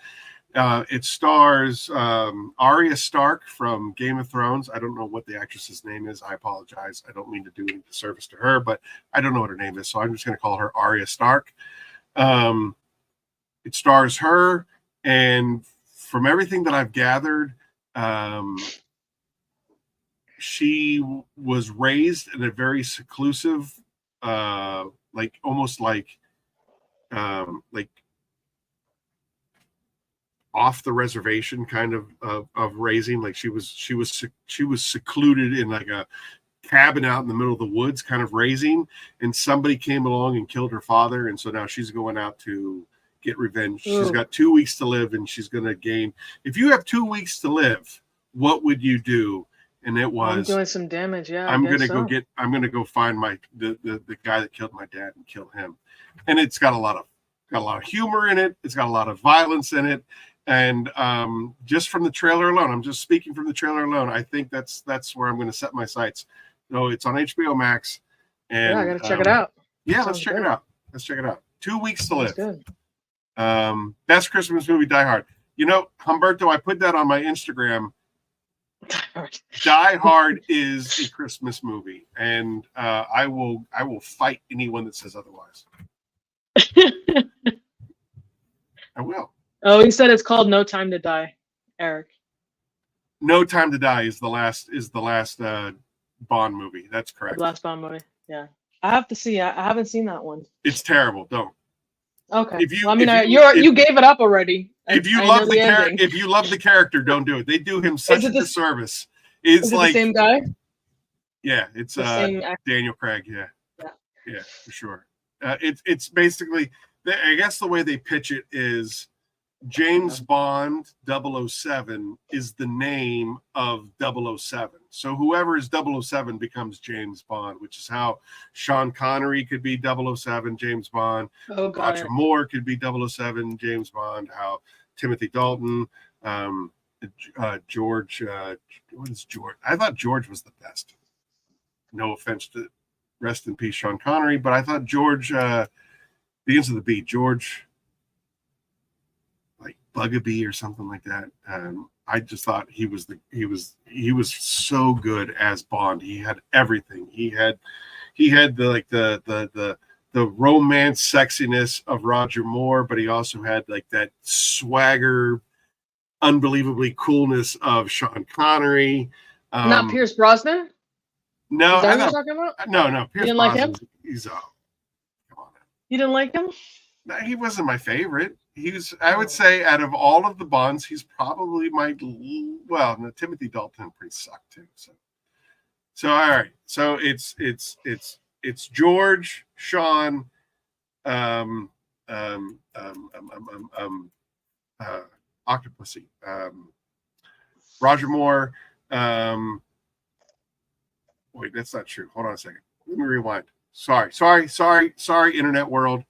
It stars Arya Stark from Game of Thrones. I don't know what the actress's name is. I apologize. I don't mean to do any disservice to her, but I don't know what her name is, so I'm just going to call her Arya Stark. It stars her, and from everything that I've gathered, she was raised in a very seclusive, almost like off the reservation kind of raising. Like she was secluded in like a cabin out in the middle of the woods kind of raising, and somebody came along and killed her father, and so now she's going out to get revenge. She's got 2 weeks to live, and she's going to gain. If you have 2 weeks to live, what would you do? And it was, I'm doing some damage. Yeah, I'm going to go find the guy that killed my dad and kill him. And it's got a lot of humor in it. It's got a lot of violence in it. And just from the trailer alone, I'm just speaking from the trailer alone, I think that's where I'm going to set my sights. So it's on HBO Max. And yeah, I got to check it out. Yeah, let's check it out. Let's check it out. 2 Weeks to Live. Good. Best Christmas movie, Die Hard. You know, Humberto, I put that on my Instagram. Die Hard is a Christmas movie, and I will fight anyone that says otherwise. I will. Oh, he said it's called No Time to Die, Eric. No Time to Die is the last Bond movie. That's correct. The last Bond movie. Yeah, I have to see. I haven't seen that one. It's terrible. Don't. Okay. You gave it up already. If you love the character, don't do it. They do him such a disservice. It's like the same guy. Yeah, it's Daniel Craig. Yeah, for sure. It's basically, I guess the way they pitch it is James Bond 007 is the name of 007. So whoever is 007 becomes James Bond, which is how Sean Connery could be 007 James Bond. Roger Moore could be 007 James Bond. How Timothy Dalton, George. What is George? I thought George was the best. No offense to rest in peace Sean Connery, but I thought George begins with a B. George. Like Bugabee or something like that. I just thought he was so good as Bond. He had everything. He had the romance sexiness of Roger Moore, but he also had like that swagger, unbelievably coolness of Sean Connery. Not Pierce Brosnan? No, Is that I what you're thought, talking about? no. You Pierce didn't like him? Brosnan, he's come on. You didn't like him? No, he wasn't my favorite. I would say, out of all of the Bonds, he's probably no, Timothy Dalton pretty sucked too. So all right. So it's George, Sean, um, um, um, um, um, Octopussy, Roger Moore. Wait, that's not true. Hold on a second. Let me rewind. Sorry, internet world.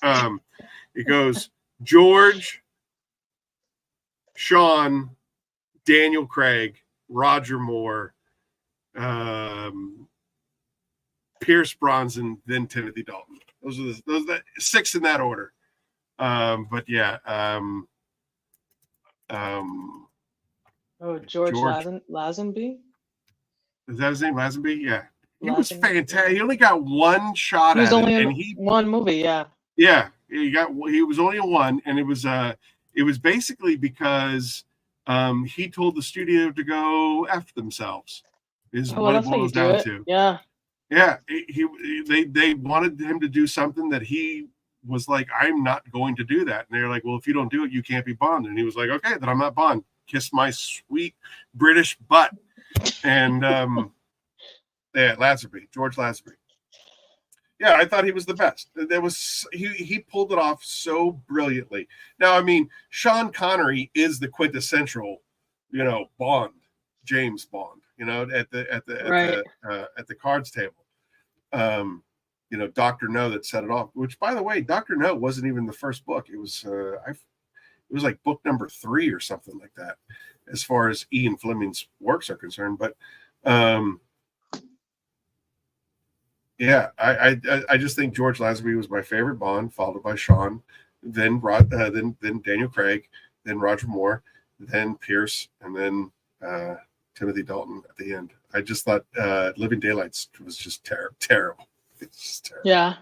It goes George, Sean, Daniel Craig, Roger Moore, Pierce Brosnan, then Timothy Dalton. Those are the 6 in that order. But yeah. George Lazenby? Is that his name, Lazenby? Yeah. He was Lazenby, fantastic. yeah. He only got one shot He was at only it, in and he one movie, yeah. Yeah, he was only in one, and it was basically because he told the studio to go F themselves. Is what it That's how you boils do down it. to. Yeah. Yeah, they wanted him to do something that he was like, I'm not going to do that. And they're like, well, if you don't do it, you can't be Bond. And he was like, okay, then I'm not Bond. Kiss my sweet British butt. And yeah, George Lazenby. Yeah, I thought he was the best. He pulled it off so brilliantly. Now, I mean, Sean Connery is the quintessential, Bond, James Bond, at the cards table. Dr. No that set it off. Which, by the way, Dr. No wasn't even the first book. It was it was like book number 3 or something like that, as far as Ian Fleming's works are concerned. But yeah, I just think George Lazenby was my favorite Bond, followed by Sean, then Daniel Craig, then Roger Moore, then Pierce, and then Timothy Dalton at the end. I just thought Living Daylights was just terrible. It's just terrible. Yeah.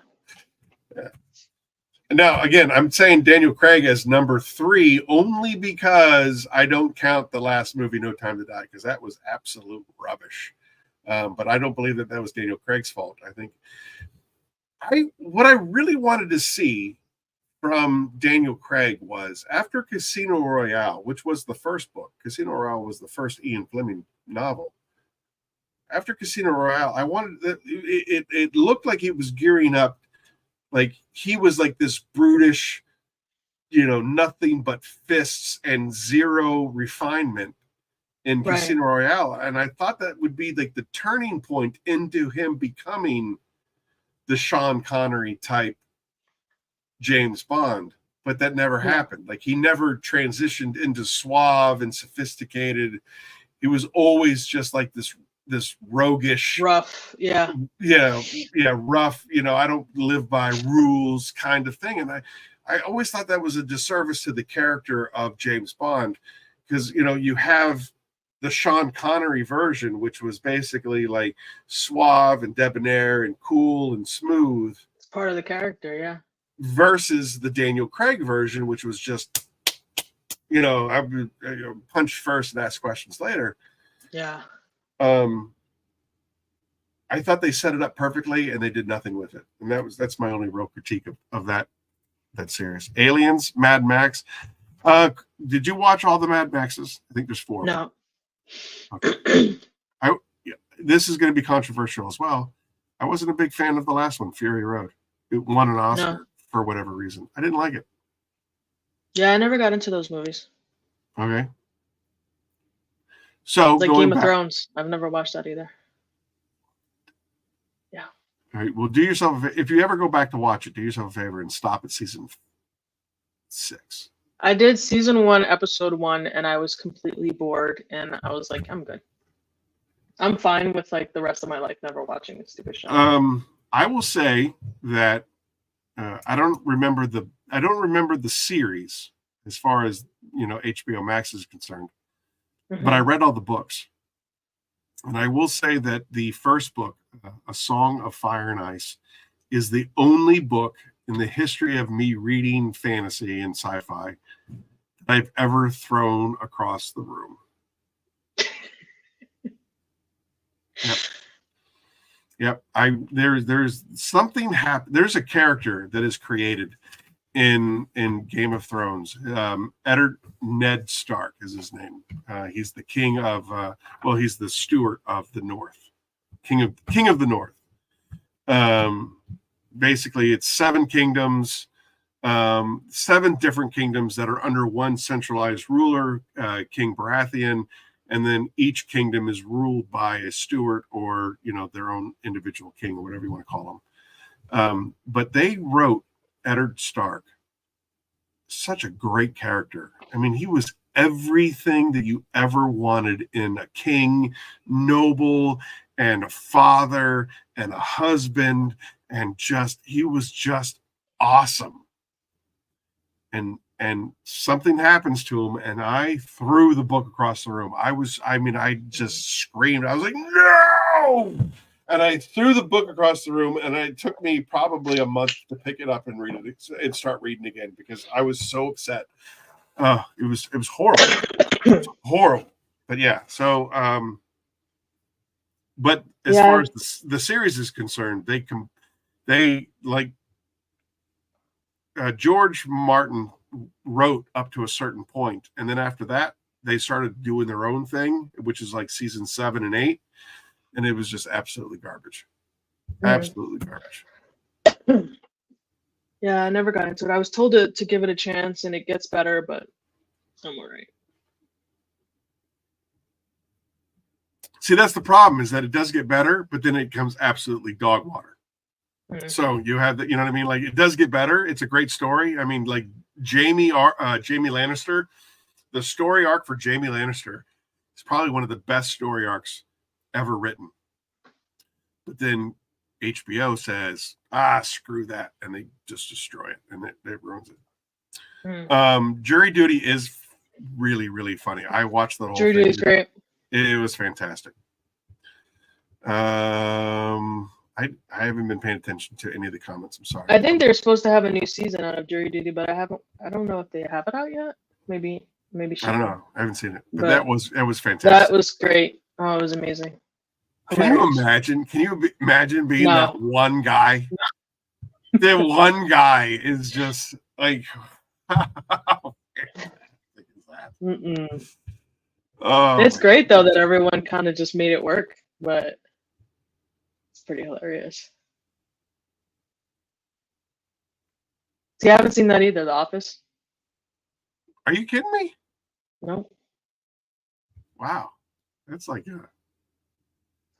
Now, again, I'm saying Daniel Craig as number 3 only because I don't count the last movie, No Time to Die, because that was absolute rubbish. But I don't believe that was Daniel Craig's fault. I think what I really wanted to see from Daniel Craig was after Casino Royale, which was the first book. Casino Royale was the first Ian Fleming novel. After Casino Royale, I wanted that it looked like he was gearing up, like he was like this brutish, nothing but fists and zero refinement in Casino Royale. And I thought that would be like the turning point into him becoming the Sean Connery type James Bond. But that never happened. Like he never transitioned into suave and sophisticated. He was always just like this roguish, rough, rough, I don't live by rules kind of thing. And I always thought that was a disservice to the character of James Bond, because you have the Sean Connery version, which was basically like suave and debonair and cool and smooth. It's part of the character, yeah. Versus the Daniel Craig version, which was just, I would punch first and ask questions later. Yeah. I thought they set it up perfectly and they did nothing with it. And that's my only real critique of that series. Aliens, Mad Max. Did you watch all the Mad Maxes? I think there's 4. No. Okay. This is going to be controversial as well. I wasn't a big fan of the last one, Fury Road. It won an Oscar for whatever reason. I didn't like it. Yeah, I never got into those movies. Okay. So like Game of Thrones. I've never watched that either. Yeah. All right. Well, if you ever go back to watch it, do yourself a favor and stop at season 6. I did season 1, episode 1, and I was completely bored, and I was like, I'm good. I'm fine with like the rest of my life never watching a stupid show. I will say that I don't remember the series as far as HBO Max is concerned. but I read all the books. And I will say that the first book, A Song of Fire and Ice, is the only book in the history of me reading fantasy and sci-fi that I've ever thrown across the room. Yep. There's something there's a character that is created in Game of Thrones. Eddard Ned Stark is his name. He's the king of he's the steward of the North. King of the North. Basically it's 7 kingdoms, 7 different kingdoms that are under one centralized ruler, King Baratheon. And then each kingdom is ruled by a steward or, their own individual king or whatever you want to call them. But they wrote Eddard Stark, such a great character. I mean, he was everything that you ever wanted in a king, noble, and a father, and a husband, and he was just awesome. And something happens to him, and I threw the book across the room. I just screamed. I was like, no! And I threw the book across the room, and it took me probably a month to pick it up and read it and start reading again because I was so upset. It was horrible. It was horrible. But yeah, so but as far as the series is concerned, George Martin wrote up to a certain point, and then after that they started doing their own thing, which is like season 7 and 8, and it was just absolutely garbage. Absolutely garbage. Yeah, I never got into it. I was told to give it a chance, and it gets better, but I'm all right. See, that's the problem, is that it does get better, but then it becomes absolutely dog water. So you have that, you know what I mean? Like, it does get better. It's a great story. I mean, like Jamie Lannister, the story arc for Jamie Lannister is probably one of the best story arcs ever written. But then HBO says, screw that. And they just destroy it, and it ruins it. Jury Duty is really, really funny. I watched the whole thing. Jury Duty is great. It was fantastic. I haven't been paying attention to any of the comments. I'm sorry. I think they're supposed to have a new season out of Jury Duty, but I don't know if they have it out yet. Maybe. I don't know. I haven't seen it, but it was fantastic. That was great. Oh, it was amazing. Can you imagine being that one guy? No. The one guy is just like, it's great though that everyone kind of just made it work, but it's pretty hilarious. See, I haven't seen that either, The Office. Are you kidding me? No. Wow. That's like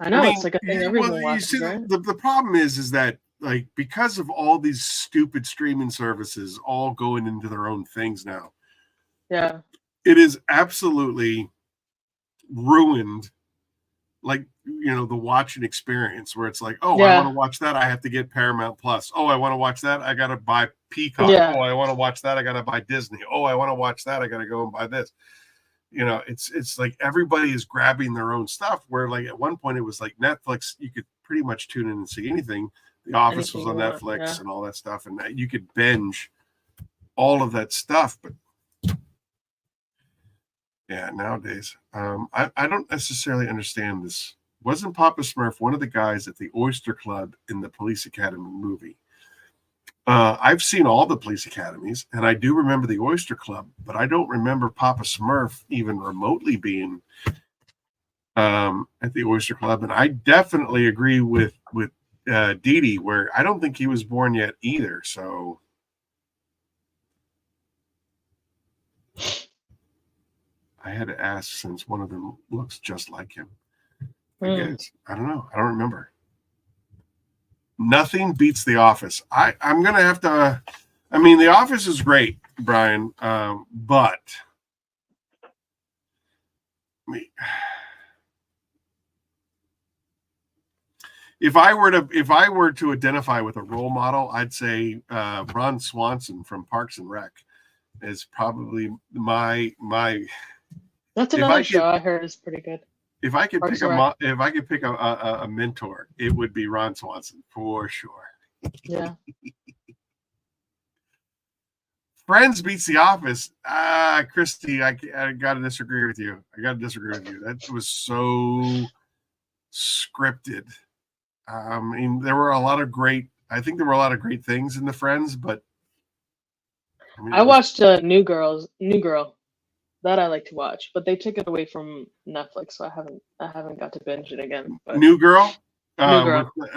it's like a thing everyone watches, right? The problem is that, like, because of all these stupid streaming services all going into their own things now. Yeah. It is absolutely ruined, like, the watching experience, where it's like, I want to watch that, I have to get Paramount Plus. I want to watch that, I gotta buy Peacock. I want to watch that, I gotta buy Disney. I want to watch that, I gotta go and buy this. It's like everybody is grabbing their own stuff, where, like, at one point it was like Netflix, you could pretty much tune in and see anything. The Office was on Netflix and all that stuff, and you could binge all of that stuff. But yeah, nowadays, I don't necessarily understand this. Wasn't Papa Smurf one of the guys at the Oyster Club in the Police Academy movie? I've seen all the police academies, and I do remember the Oyster Club, but I don't remember Papa Smurf even remotely being at the Oyster Club. And I definitely agree with Dee Dee, where I don't think he was born yet either. So I had to ask, since one of them looks just like him. I guess. I don't know. I don't remember. Nothing beats The Office. I'm going to have to, The Office is great, Brian, but if I were to identify with a role model, I'd say Ron Swanson from Parks and Rec is probably my That's If another I show could, I heard is pretty good. if I could Parks pick and Rec. if I could pick a mentor, it would be Ron Swanson for sure. Yeah. Friends beats The Office. Christy, I got to disagree with you. That was so scripted. I mean, there were a lot of great. I think there were a lot of great things in the Friends, but I mean, I watched New Girl that I like to watch, but they took it away from Netflix, so I haven't got to binge it again. But New Girl. New Girl. With,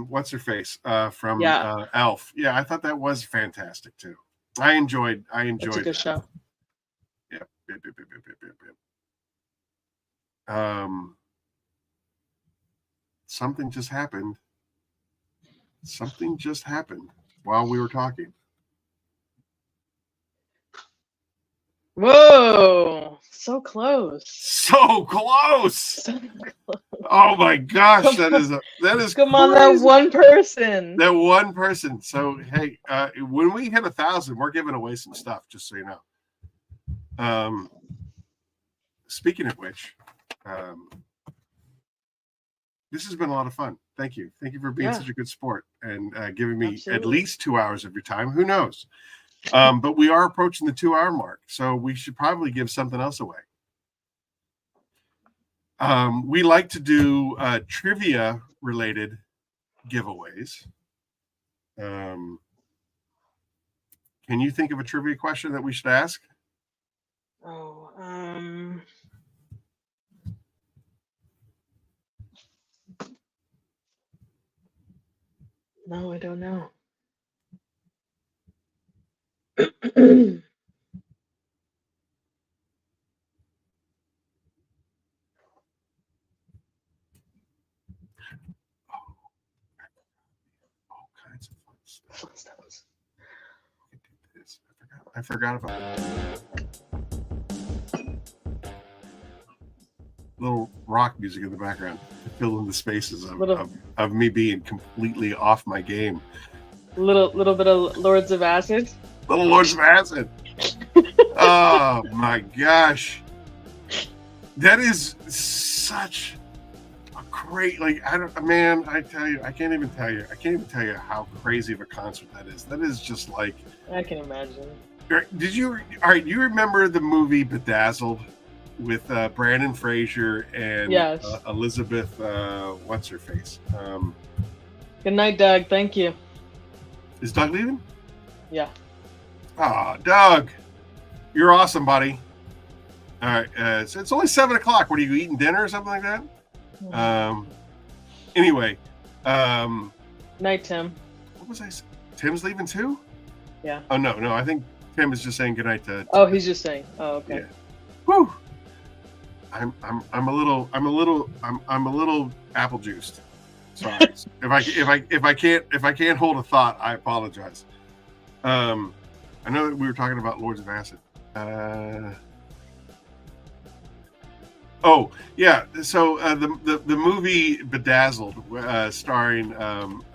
what's her face? From Yeah. Elf. Yeah, I thought that was fantastic too. I enjoyed. It's a good show. Yep. Something just happened. Something just happened while we were talking. Whoa! So close. So close. Oh my gosh, that is Come on, crazy. that one person. That one person. So hey, when we hit 1,000, we're giving away some stuff, just so you know. Speaking of which, this has been a lot of fun. Thank you for being such a good sport and giving me at least 2 hours of your time. Who knows? But we are approaching the 2-hour mark, so we should probably give something else away. We like to do trivia related giveaways. Can you think of a trivia question that we should ask? Oh, no, I don't know. All kinds of fun stuff. I forgot about it. Little rock music in the background to fill in the spaces of me being completely off my game. Little bit of Lords of Acid. Little Lords of Acid. Oh my gosh. That is such a great, like, I tell you, I can't even tell you how crazy of a concert that is. That is just like, I can imagine. all right, you remember the movie Bedazzled with Brandon Fraser and Yes. Elizabeth, what's her face? Good night, Doug. Thank you. Is Doug leaving? Yeah. Oh, Doug, you're awesome, buddy. All right, so it's only 7 o'clock. What are you eating, dinner or something like that? Anyway, Night, Tim. what was I saying? Tim's leaving too? Yeah. Oh no, I think Tim is just saying goodnight to. Oh, he's just saying. Oh, okay. Yeah. Woo. I'm a little apple juiced. Sorry. if I can't hold a thought, I apologize. I know that we were talking about Lords of Acid. Oh yeah, so the movie Bedazzled, starring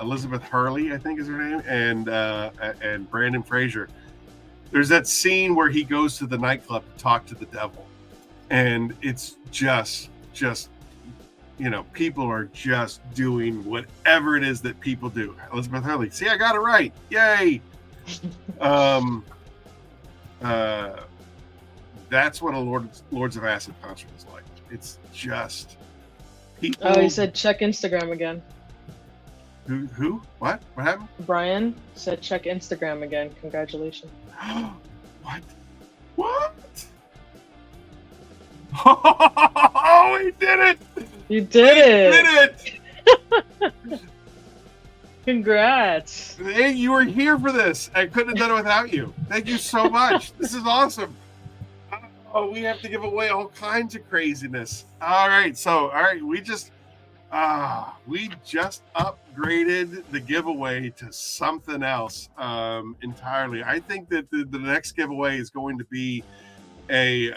Elizabeth Hurley, I think is her name, and Brandon Fraser. There's that scene where he goes to the nightclub to talk to the devil, and it's just people are just doing whatever it is that people do. Elizabeth Hurley, see, I got it right, yay! That's what a Lords of Acid concert is like. It's just people. Oh, he said check Instagram again. Who? What happened? Brian said check Instagram again. Congratulations. What? Oh, he did it! You did it! Did it! Congrats! Hey, you were here for this. I couldn't have done it without you. Thank you so much. This is awesome. Oh, we have to give away all kinds of craziness. All right, we just upgraded the giveaway to something else entirely. I think that the next giveaway is going to be a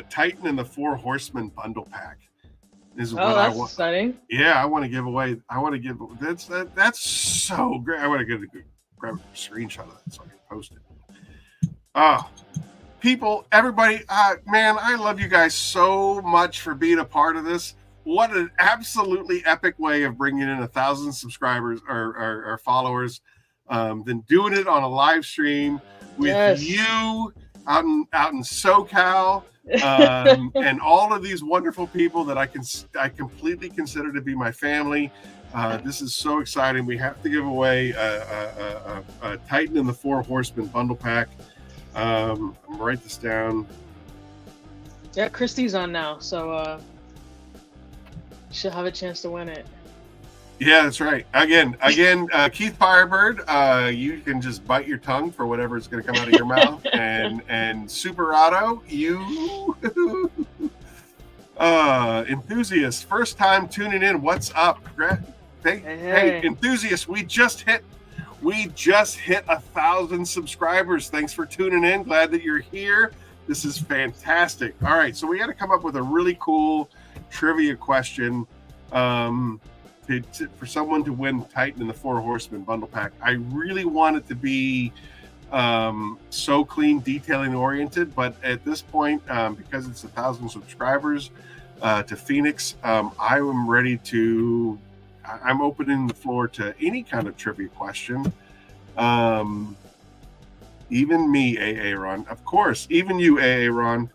Titan and the Four Horsemen bundle pack. Is what that's I want. exciting. Yeah, I want to give away. That's so great. I want to grab a screenshot of that so I can post it. Oh, people, everybody, man, I love you guys so much for being a part of this. What an absolutely epic way of bringing in 1,000 subscribers or followers, than doing it on a live stream with you out in SoCal, and all of these wonderful people that I completely consider to be my family. This is so exciting. We have to give away a Titan and the 4 Horsemen bundle pack. I'm gonna write this down. Yeah, Christy's on now, so she'll have a chance to win it. Yeah, that's right. Again, Keith Firebird, you can just bite your tongue for whatever is going to come out of your mouth, and Superado, you enthusiast, first time tuning in. What's up? Hey, enthusiast, we just hit 1,000 subscribers. Thanks for tuning in. Glad that you're here. This is fantastic. All right, so we got to come up with a really cool trivia question. For someone to win Titan and the 4 Horsemen bundle pack. I really want it to be so clean, detailing oriented, but at this point, because it's 1,000 subscribers to Phoenix, I am ready to. I'm opening the floor to any kind of trivia question. Even me, Aaron, of course, even you, Aaron.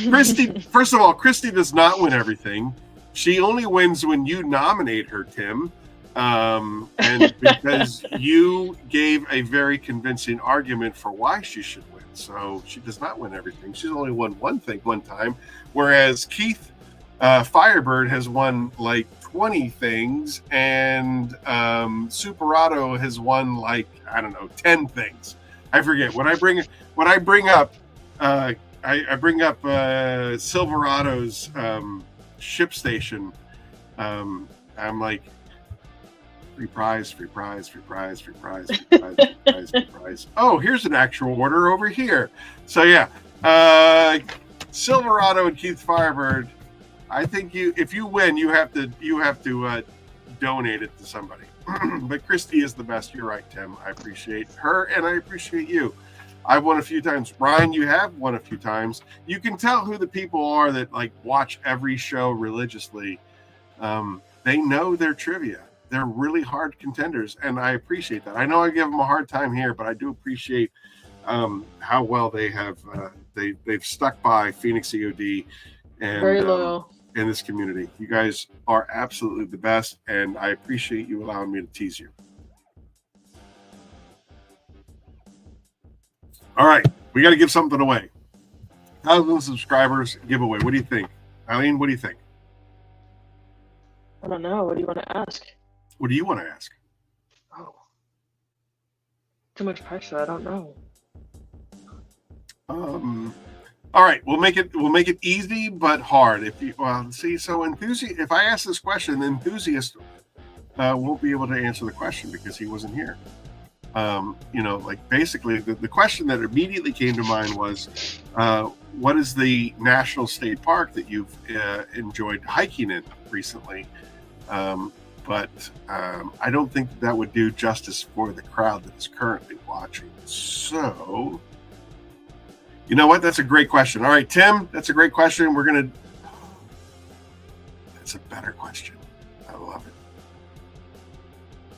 Christy, first of all, Christy does not win everything. She only wins when you nominate her, Tim, and because you gave a very convincing argument for why she should win. So she does not win everything. She's only won one thing one time, whereas Keith Firebird has won like 20 things, and Superado has won like, I don't know, 10 things. I forget. When I bring up Silverado's ship station, I'm like, free prize. Oh, here's an actual order over here. So yeah, Silverado and Keith Firebird, I think if you win, you have to donate it to somebody. But Christy is the best. You're right, Tim. I appreciate her and I appreciate you. I've won a few times. Ryan, you have won a few times. You can tell who the people are that like watch every show religiously. They know their trivia. They're really hard contenders, and I appreciate that. I know I give them a hard time here, but I do appreciate how well they have they've stuck by Phoenix E.O.D. and very loyal in this community. You guys are absolutely the best, and I appreciate you allowing me to tease you. All right, we got to give something away. 1,000 subscribers giveaway. What do you think, Eileen? What do you think? I don't know. What do you want to ask? What do you want to ask? Oh, too much pressure. I don't know. All right, we'll make it easy but hard. If I ask this question, the enthusiast won't be able to answer the question because he wasn't here. Like basically the question that immediately came to mind was, what is the national state park that you've enjoyed hiking in recently? But I don't think that would do justice for the crowd that is currently watching. So, you know what? That's a great question. All right, Tim, that's a great question. That's a better question. I love it.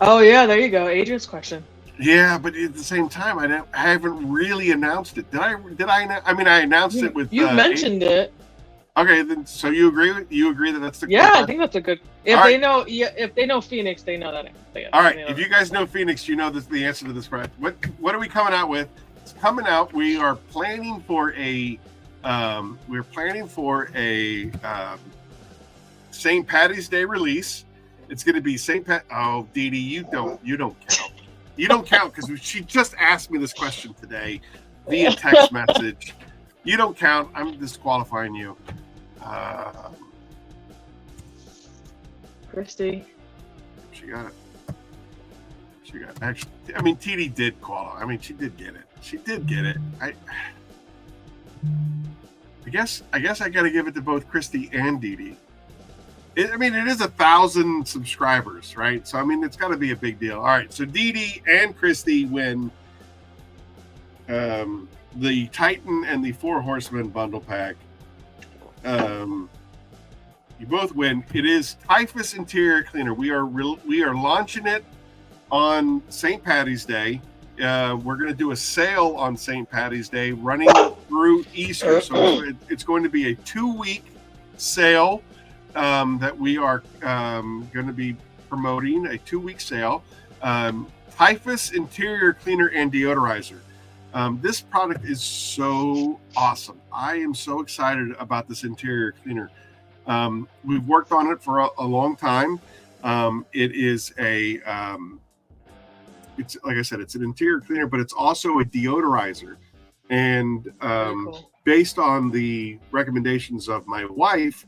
Oh yeah, there you go. Adrian's question. Yeah, but at the same time, I haven't really announced it. Did I? I mean, I announced it with. You mentioned it. Okay, then. So you agree that that's the. Yeah, I think that's a good. If they know Phoenix, they know that. All right, if you guys know Phoenix, you know the answer to this question. What are we coming out with? It's coming out. We are planning for a. We're planning for a St. Patty's Day release. It's going to be St. Pat. Oh, Dee Dee, you don't count. You don't count because she just asked me this question today via text message. You don't count. I'm disqualifying you. Christy. She got it. Actually, I mean, TD did qualify. I mean, she did get it. I guess I got to give it to both Christy and Dee Dee. It is 1,000 subscribers, right? So, I mean, it's got to be a big deal. All right, so Dee Dee and Christy win the Titan and the Four Horsemen bundle pack. You both win. It is Typhus Interior Cleaner. We are launching it on St. Patty's Day. We're going to do a sale on St. Patty's Day running through Easter. So it's going to be a 2-week sale that we are going to be promoting, a 2-week sale. Typhus Interior Cleaner and Deodorizer. This product is so awesome. I am so excited about this interior cleaner. We've worked on it for a long time. It is it's like I said, it's an interior cleaner, but it's also a deodorizer. And Cool. based on the recommendations of my wife,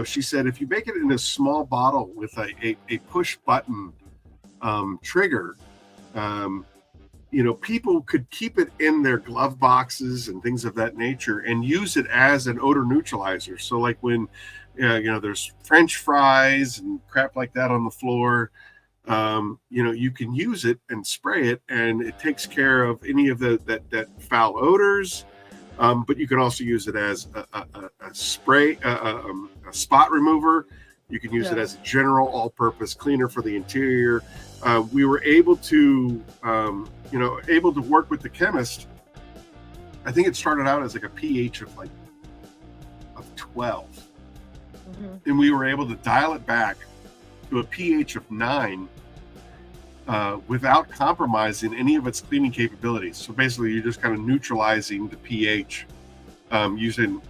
she said if you make it in a small bottle with a push button trigger, people could keep it in their glove boxes and things of that nature and use it as an odor neutralizer. So like when, there's French fries and crap like that on the floor, you can use it and spray it, and it takes care of any of that foul odors. But you can also use it as a spray, a spot remover. You can use it as a general all-purpose cleaner for the interior. We were able to work with the chemist. I think it started out as like a pH of 12. Mm-hmm. And we were able to dial it back to a pH of 9 without compromising any of its cleaning capabilities. So basically you're just kind of neutralizing the pH using,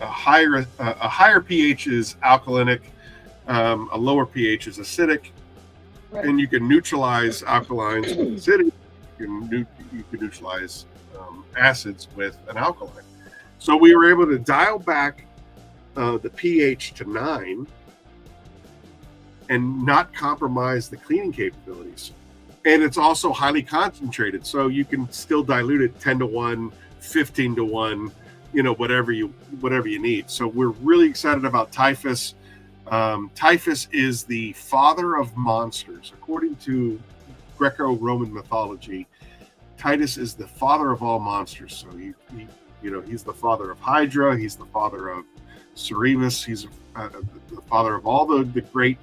a higher pH is alkalinic, a lower pH is acidic. Right. And you can neutralize alkalines with acidic. You can neutralize acids with an alkaline. So we were able to dial back the pH to 9 and not compromise the cleaning capabilities. And it's also highly concentrated, so you can still dilute it 10-1, 15-1, whatever you need. So we're really excited about Typhus. Typhus is the father of monsters. According to Greco-Roman mythology, Titus is the father of all monsters. So he's the father of Hydra. He's the father of Cerberus. He's the father of all the great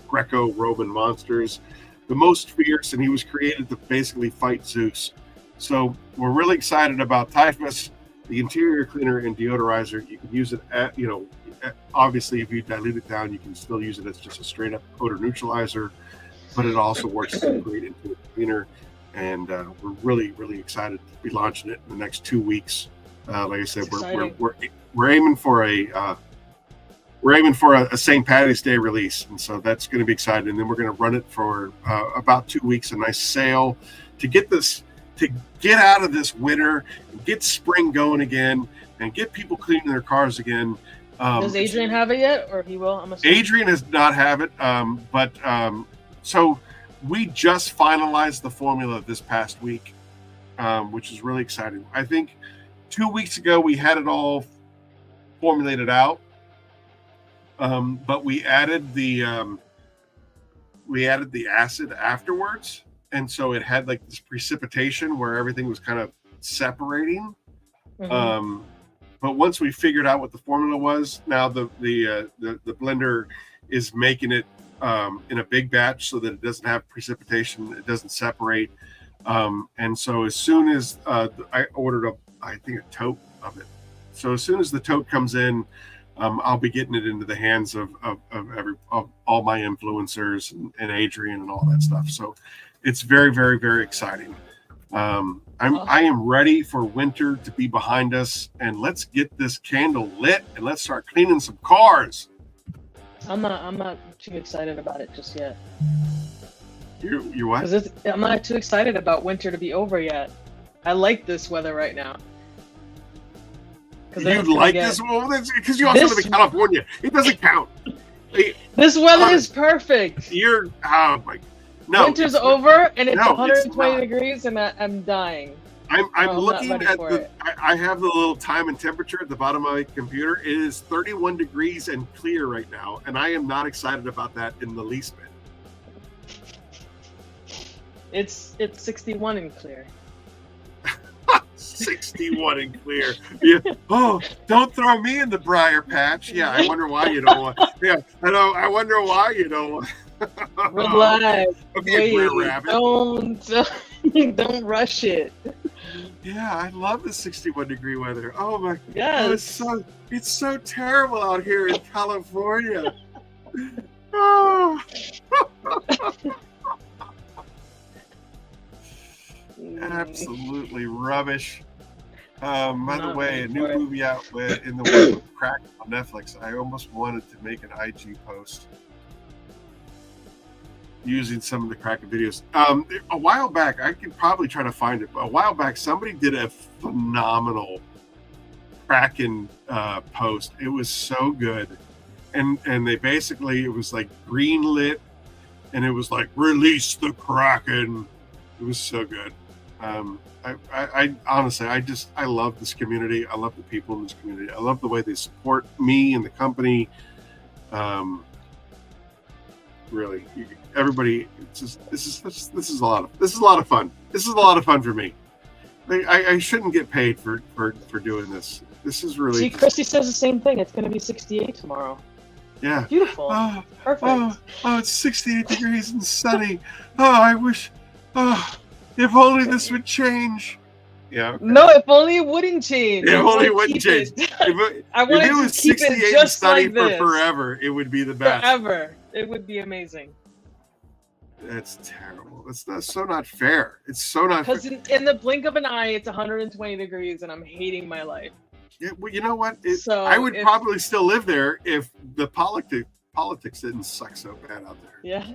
Greco-Roman monsters, the most fierce, and he was created to basically fight Zeus. So we're really excited about Typhus, the interior cleaner and deodorizer. You can use it obviously if you dilute it down, you can still use it as just a straight up odor neutralizer, but it also works as a great interior cleaner. And we're really, really excited to be launching it in the next 2 weeks. Like I said, we're aiming for a St. Patty's Day release, and so that's going to be exciting. And then we're going to run it for about 2 weeks, a nice sale to get out of this winter, and get spring going again, and get people cleaning their cars again. Does Adrian have it yet, or he will? I'm assuming. Adrian does not have it, so we just finalized the formula this past week, which is really exciting. I think 2 weeks ago we had it all formulated out. But we added the acid afterwards, and so it had like this precipitation where everything was kind of separating. Mm-hmm. But once we figured out what the formula was, now the blender is making it in a big batch so that it doesn't have precipitation, it doesn't separate. And so as soon as I ordered a tote of it, so as soon as the tote comes in, I'll be getting it into the hands of all my influencers and Adrian and all that stuff. So it's very, very, very exciting. I am ready for winter to be behind us, and let's get this candle lit and let's start cleaning some cars. I'm not too excited about it just yet. You what? I'm not too excited about winter to be over yet. I like this weather right now. You like this? Well, that's because you also live in California. It doesn't count. This weather is perfect. No. Winter's over and it's 120 degrees and I'm dying. I'm looking at I have the little time and temperature at the bottom of my computer. It is 31 degrees and clear right now, and I am not excited about that in the least bit. It's 61 and clear. 61 and clear. Yeah. Oh, don't throw me in the briar patch. Yeah, I wonder why you don't want. Yeah, I know. I wonder why you don't want. Relax. Okay, Brer Wait. Rabbit. Don't rush it. Yeah, I love the 61-degree weather. Oh my! Yes. Oh, it's so terrible out here in California. Oh. Absolutely rubbish. By the Not way, a ready new for it. movie out in the world with Crack on Netflix. I almost wanted to make an IG post using some of the Kraken videos. A while back, I could probably try to find it, but a while back, somebody did a phenomenal Kraken post. It was so good. And they basically, it was like green lit, and it was like, release the Kraken. It was so good. I honestly, I love this community. I love the people in this community. I love the way they support me and the company. Really, everybody. This is a lot of fun. This is a lot of fun for me. I shouldn't get paid for doing this. This is really. See, Christy says the same thing. It's going to be 68 tomorrow. Yeah. Beautiful. Perfect. Oh, it's 68 degrees and sunny. Oh, I wish. Oh, if only this would change. Yeah. Okay. No, if only it wouldn't change. If only it wouldn't change. I want if it to was keep 68 it just and sunny like for this. forever, it would be the best. Forever. It would be amazing. That's terrible. That's so not fair. It's so not fair. Because in the blink of an eye, it's 120 degrees, and I'm hating my life. Yeah, well, you know what? I would probably still live there if the politics didn't suck so bad out there. Yeah.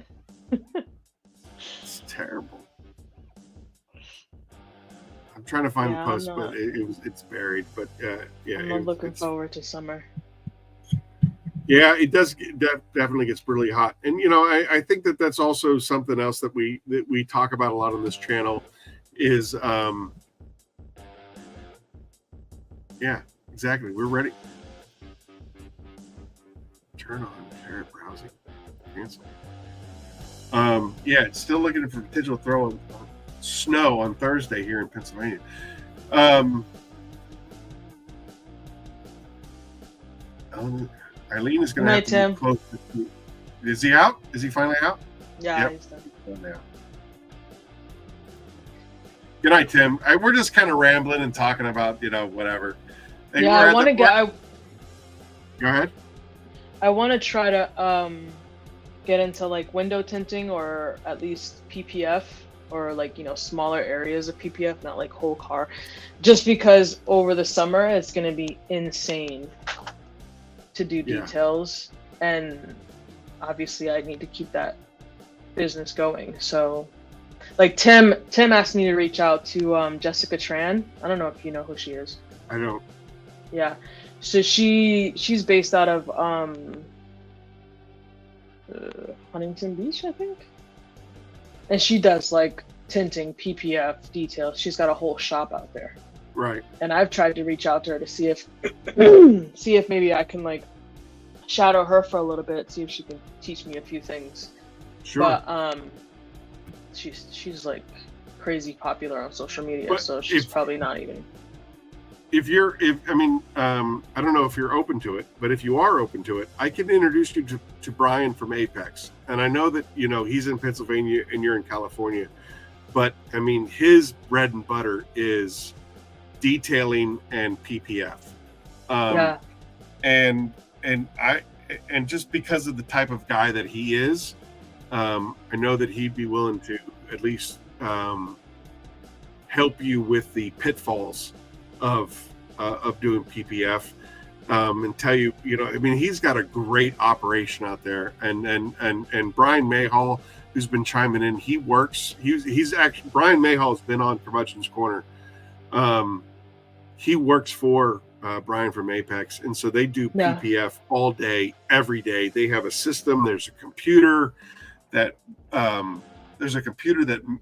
It's terrible. I'm trying to find the post, but it's buried. But yeah, I'm not looking forward to summer. Yeah, it does. Definitely gets really hot, and I think that's also something else that we talk about a lot on this channel is yeah, exactly. We're ready. Turn on parent browsing. Cancel. Yeah, it's still looking for potential throw of snow on Thursday here in Pennsylvania. Eileen is going to have to be close. Is he out? Is he finally out? Yeah, yep. He's done. Yeah. Good night, Tim. We're just kind of rambling and talking about whatever. And yeah, I want to get. Go ahead. I want to try to get into like window tinting or at least PPF or like smaller areas of PPF, not like whole car, just because over the summer it's going to be insane to do details, and obviously I need to keep that business going. So like Tim asked me to reach out to Jessica Tran. I don't know if you know who she is. I don't. Yeah, so she's based out of Huntington Beach, I think, and she does like tinting, PPF, details. She's got a whole shop out there. Right. And I've tried to reach out to her to see if maybe I can like shadow her for a little bit, see if she can teach me a few things. Sure. But she's like crazy popular on social media, so she's probably not even. I don't know if you're open to it, but if you are open to it, I can introduce you to Brian from Apex. And I know that, he's in Pennsylvania and you're in California, but I mean, his bread and butter is detailing and PPF. Yeah. And just because of the type of guy that he is, I know that he'd be willing to at least help you with the pitfalls of doing PPF, and tell you, he's got a great operation out there, and Brian Mayhall, who's been chiming in, he's actually, Brian Mayhall has been on Curmudgeon's Corner. He works for Brian from Apex, and so they do PPF all day, every day. They have a system. There's a computer that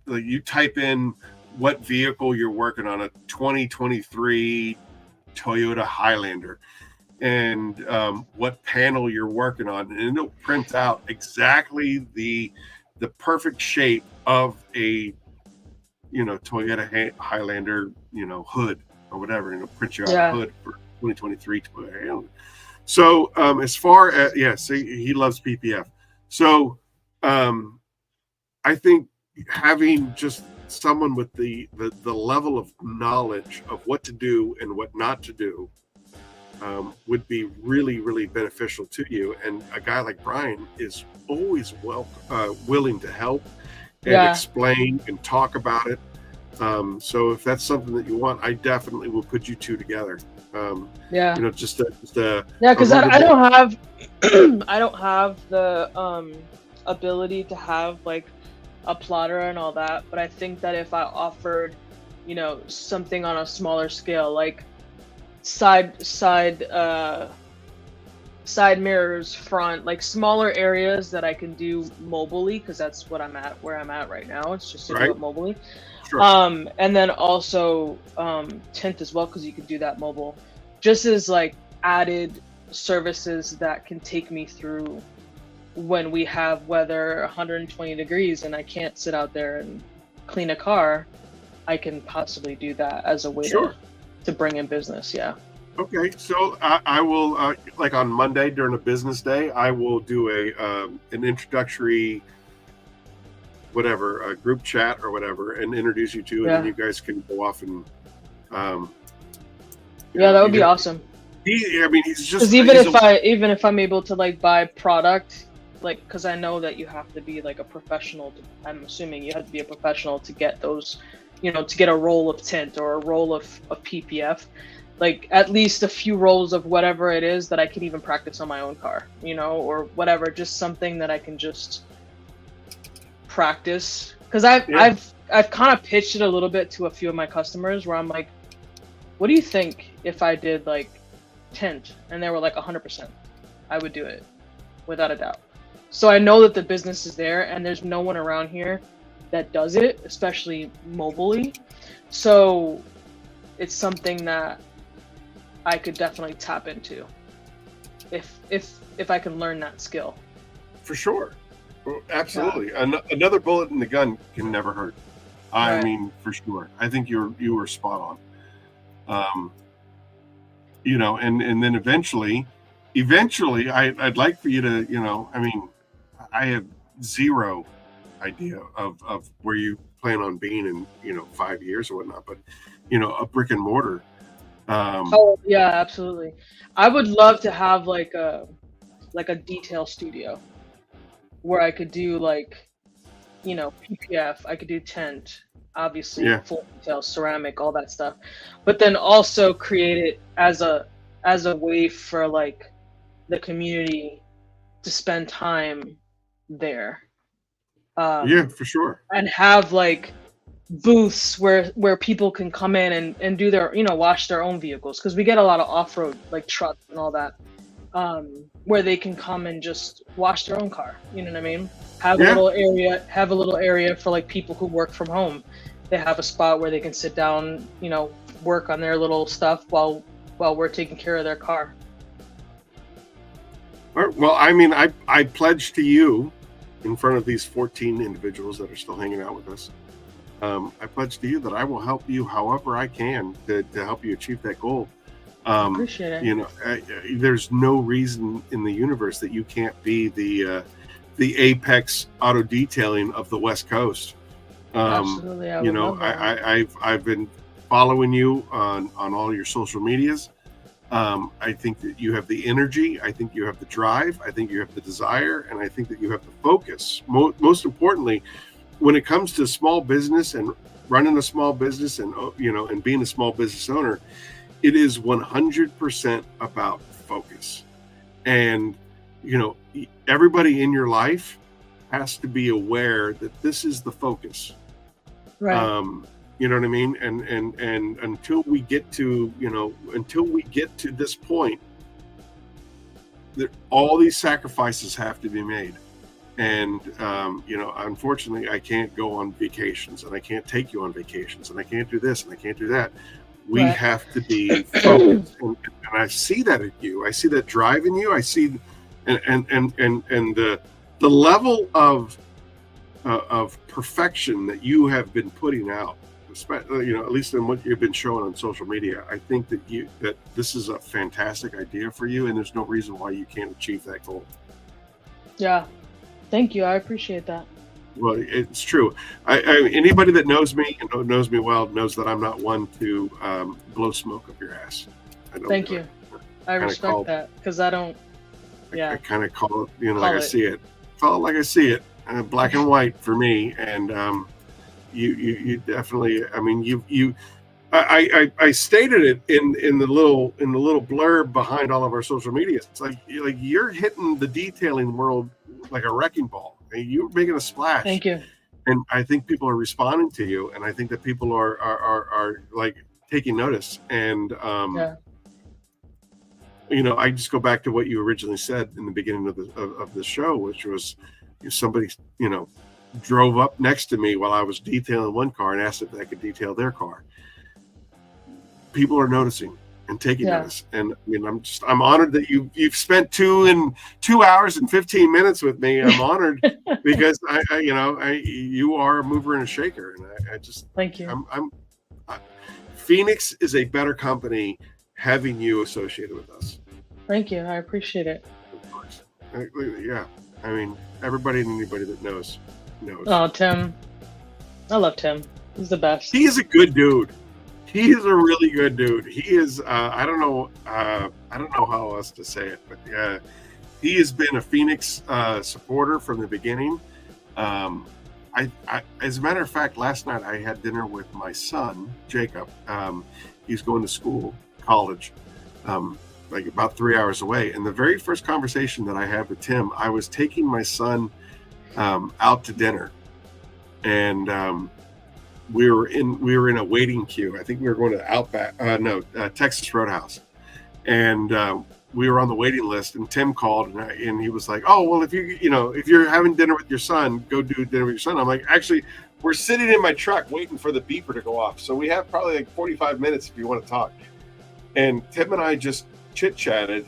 you type in what vehicle you're working on, a 2023 Toyota Highlander, and what panel you're working on, and it'll print out exactly the perfect shape of a Toyota Highlander hood or whatever, print you out Yeah. a hood for 2023. So as far as he loves PPF. So I think having just someone with the level of knowledge of what to do and what not to do would be really, really beneficial to you. And a guy like Brian is always willing to help and explain and talk about it. So if that's something that you want, I definitely will put you two together. Because I don't have I don't have the ability to have like a plotter and all that, but I think that if I offered something on a smaller scale, like side mirrors, front, like smaller areas that I can do mobilely, because that's where I'm at right now. It's just to do it mobilely. Sure. And then also tint as well, because you can do that mobile, just as like added services that can take me through when we have weather 120 degrees and I can't sit out there and clean a car. I can possibly do that as a way to bring in business. Yeah. Okay, so I will like on Monday during a business day, I will do an introductory a group chat or whatever, and introduce you to, and then you guys can go off and that would be awesome. He's just, because even if I'm able to like buy product, like, because I know that you have to be like a professional. I'm assuming you have to be a professional to get those, to get a roll of tint or a roll of PPF, like at least a few rolls of whatever it is that I can even practice on my own car, or whatever, just something that I can just practice. Because I've kind of pitched it a little bit to a few of my customers where I'm like, what do you think if I did like tint? And they were like 100%. I would do it without a doubt. So I know that the business is there and there's no one around here that does it, especially mobilely. So it's something that I could definitely tap into if I can learn that skill. For sure. Absolutely. Another bullet in the gun can never hurt. I mean, for sure. I think you were spot on. And then eventually I'd like for you to, I have zero idea of where you plan on being in 5 years or whatnot, but a brick and mortar. Absolutely. I would love to have like a detail studio where I could do like, PPF, I could do tint, obviously full detail, ceramic, all that stuff, but then also create it as a way for like the community to spend time there. For sure. And have like booths where people can come in and do their, wash their own vehicles, because we get a lot of off-road like trucks and all that, where they can come and just wash their own car. You know what I mean? Have a little area for like people who work from home. They have a spot where they can sit down, work on their little stuff while we're taking care of their car. Well, I pledge to you in front of these 14 individuals that are still hanging out with us. I pledge to you that I will help you however I can to help you achieve that goal. Appreciate it. There's no reason in the universe that you can't be the apex auto detailing of the West Coast. Absolutely. I've been following you on all your social medias. I think that you have the energy. I think you have the drive. I think you have the desire, and I think that you have the focus. Most importantly, when it comes to small business and running a small business and and being a small business owner, it is 100% about focus. And everybody in your life has to be aware that this is the focus. Right. You know what I mean? And until we get to this point, all these sacrifices have to be made. And unfortunately, I can't go on vacations, and I can't take you on vacations, and I can't do this, and I can't do that. We have to be focused, and I see that in you. I see that drive in you. I see, and the level of perfection that you have been putting out at least in what you've been showing on social media, I think that this is a fantastic idea for you, and there's no reason why you can't achieve that goal. Yeah, thank you. I appreciate that. Well, it's true. Anybody that knows me and knows me well knows that I'm not one to blow smoke up your ass. Thank you. I respect that because I don't. Yeah. I kind of call it, like Call I it. see it. Call it like I see it. Black and white for me. And you definitely. I mean, I stated it in the little blurb behind all of our social media. It's like you're hitting the detailing world like a wrecking ball. You're making a splash. Thank you. And I think people are responding to you, and I think that people are like taking notice. And Yeah. I just go back to what you originally said in the beginning of the show, which was somebody drove up next to me while I was detailing one car and asked if I could detail their car. People are noticing and taking notice, and I'm honored that you've spent 2 hours and 15 minutes with me. I'm honored because you are a mover and a shaker, and I just Thank you. Phoenix is a better company having you associated with us. Thank you. I appreciate it. Of course. Yeah. I mean, everybody and anybody that knows. Oh, Tim. I love Tim. He's the best. He is a good dude. He is a really good dude. He is. I don't know how else to say it, but he has been a Phoenix supporter from the beginning. As a matter of fact, last night I had dinner with my son, Jacob. He's going to college, like about 3 hours away. And the very first conversation that I had with Tim, I was taking my son out to dinner, and we were in a waiting queue. I think we were going to Outback, Texas Roadhouse, and we were on the waiting list. And Tim called, and he was like, "Oh, well, if you're having dinner with your son, go do dinner with your son." I'm like, "Actually, we're sitting in my truck waiting for the beeper to go off, so we have probably like 45 minutes if you want to talk." And Tim and I just chit-chatted,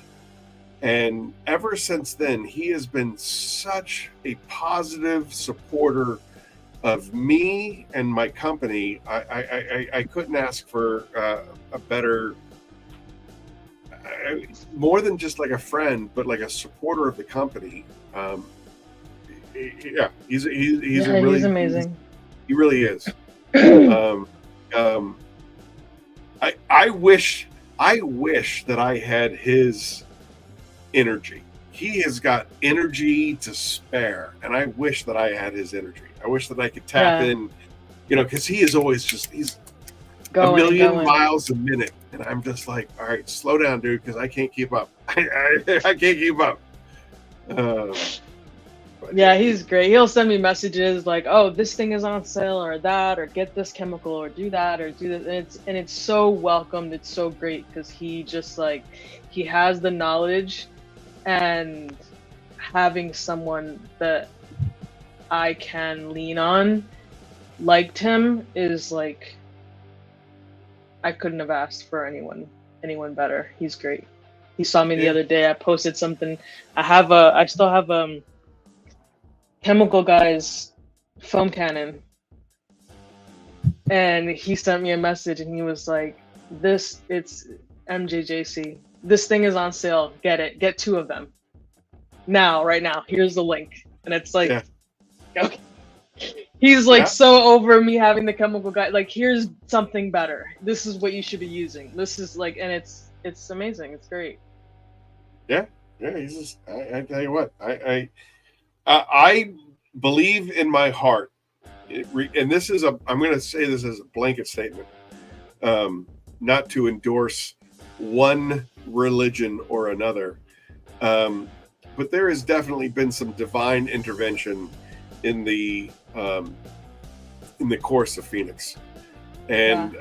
and ever since then, he has been such a positive supporter of me and my company. I couldn't ask for a better, more than just like a friend, but like a supporter of the company. He's amazing. He really is. I wish that I had his energy. He has got energy to spare, and I wish that I had his energy. I wish that I could tap in, because he is always he's a million miles a minute, and I'm just like, all right, slow down, dude, because I can't keep up. I can't keep up. He's great. He'll send me messages like, "Oh, this thing is on sale," or that, or "Get this chemical," or "Do that," or "Do this." And it's so welcomed. It's so great because he just he has the knowledge, and having someone that I can lean on, like Tim, is like, I couldn't have asked for anyone better. He's great. He saw me the other day. I posted something. I still have Chemical Guy's foam cannon, and he sent me a message, and he was like, it's MJJC. This thing is on sale. Get it. Get 2 of them. Right now. Here's the link. And it's like, okay. He's so over me having the Chemical Guy. Like, here's something better. This is what you should be using. This is and it's amazing. It's great. Yeah. He's just, I tell you what, I believe in my heart, and this is I'm going to say this as a blanket statement, not to endorse one religion or another, but there has definitely been some divine intervention in the course of Phoenix, and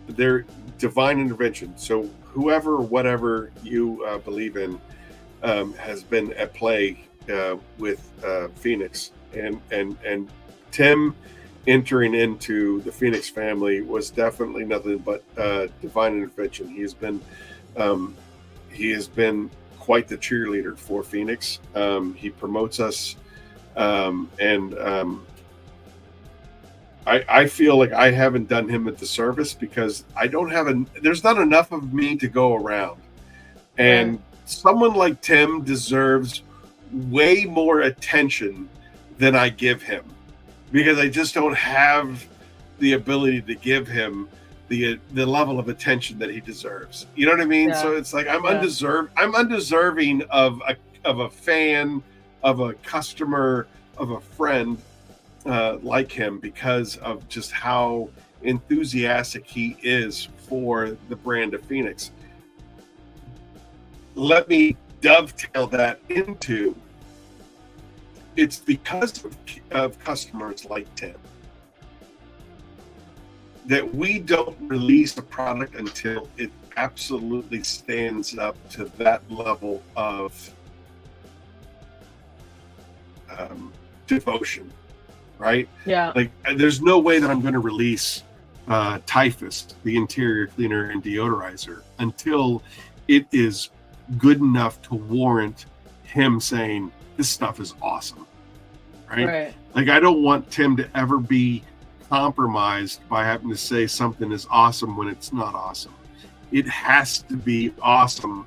their divine intervention. So whoever, whatever you believe in, has been at play with Phoenix, and Tim entering into the Phoenix family was definitely nothing but divine intervention. He has been quite the cheerleader for Phoenix. He promotes us, and I feel like I haven't done him a disservice because I don't have there's not enough of me to go around. And someone like Tim deserves way more attention than I give him because I just don't have the ability to give him the level of attention that he deserves. You know what I mean? Yeah. So it's like I'm undeserving of a fan, of a customer, of a friend like him because of just how enthusiastic he is for the brand of Phoenix. Let me dovetail that into it's because of customers like Tim that we don't release a product until it absolutely stands up to that level of devotion, right? Yeah. Like, there's no way that I'm going to release Typhus, the interior cleaner and deodorizer, until it is good enough to warrant him saying this stuff is awesome, right? Like, I don't want Tim to ever be compromised by having to say something is awesome when it's not awesome. It has to be awesome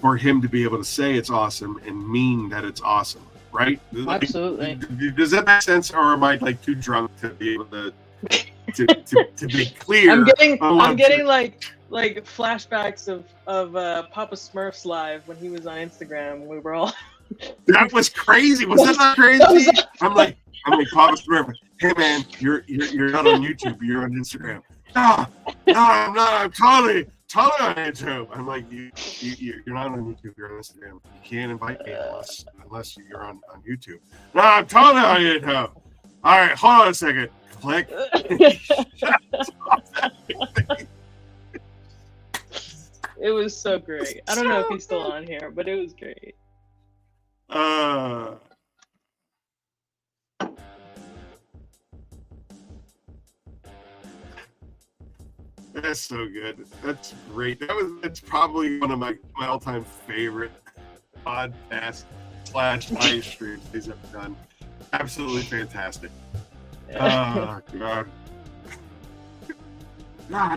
for him to be able to say it's awesome and mean that it's awesome, right? Absolutely. Like, does that make sense, or am I like too drunk to be able to be clear? I'm getting like flashbacks of Papa Smurf's live when he was on Instagram. We were all that was crazy. Was that not crazy? I'm like Papa Smurf. Hey man, you're not on YouTube. You're on Instagram. No, I'm not. I'm totally on YouTube. I'm like, you're not on YouTube. You're on Instagram. You can't invite me unless you're on YouTube. No, I'm totally on YouTube. All right, hold on a second. Click. It was so great. I don't know if he's still on here, but it was great. That's so good. That's great. That's probably one of my all-time favorite podcast / live streams he's ever done. Absolutely fantastic. Oh God. No, I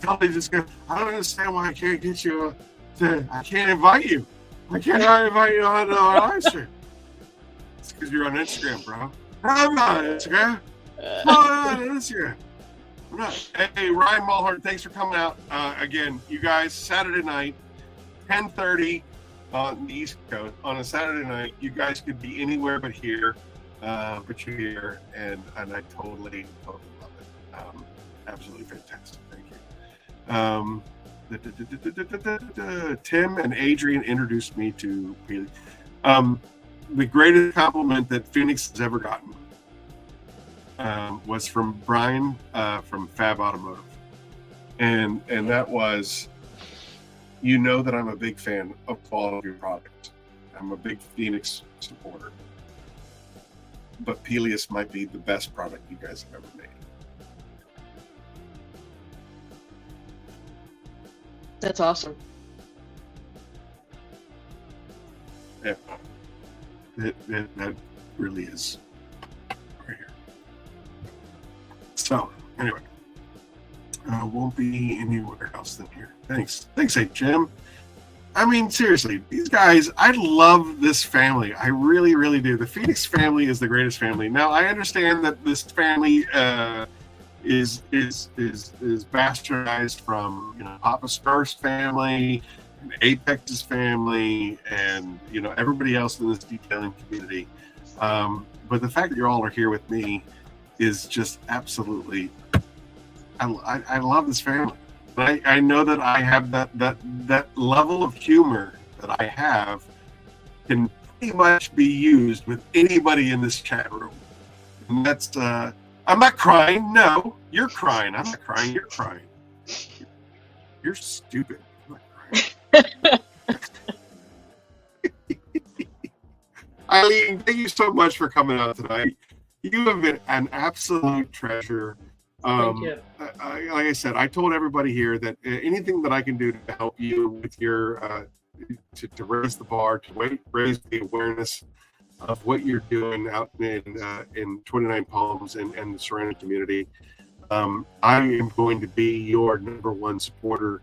totally just go. I don't understand why I can't get you I can't invite you. I can't invite you on live stream. It's because you're on Instagram, bro. I'm not on Instagram. I'm on Instagram. I'm not. Hey, Ryan Mulhart, thanks for coming out. Again, you guys, Saturday night, 10:30 on the East Coast. On a Saturday night, you guys could be anywhere but here, but you're here, and I totally love it. Absolutely fantastic. Thank you. Tim and Adrian introduced me to Peely. The greatest compliment that Phoenix has ever gotten was from Brian from Fab Automotive, and that was, you know, that I'm a big fan of all of your products. I'm a big Phoenix supporter, but Pelias might be the best product you guys have ever made. That's awesome. Yeah, that really is right here. So anyway, won't be anywhere else than here. Thanks, hey Jim. I mean, seriously, these guys, I love this family. I really, really do. The Phoenix family is the greatest family. Now, I understand that this family is bastardized from, you know, Papa Smurf's family and Apex's family and, you know, everybody else in this detailing community. But the fact that you all are here with me is just absolutely, I love this family. I know that I have that level of humor that I have can pretty much be used with anybody in this chat room. And that's, I'm not crying. No, you're crying. I'm not crying. You're crying. You're stupid. I'm not crying. Eileen, thank you so much for coming out tonight. You have been an absolute treasure. Thank you. Like I said, I told everybody here that anything that I can do to help you with your to raise the bar, to raise the awareness of what you're doing out in 29 Palms and the surrounding community. I am going to be your #1 supporter.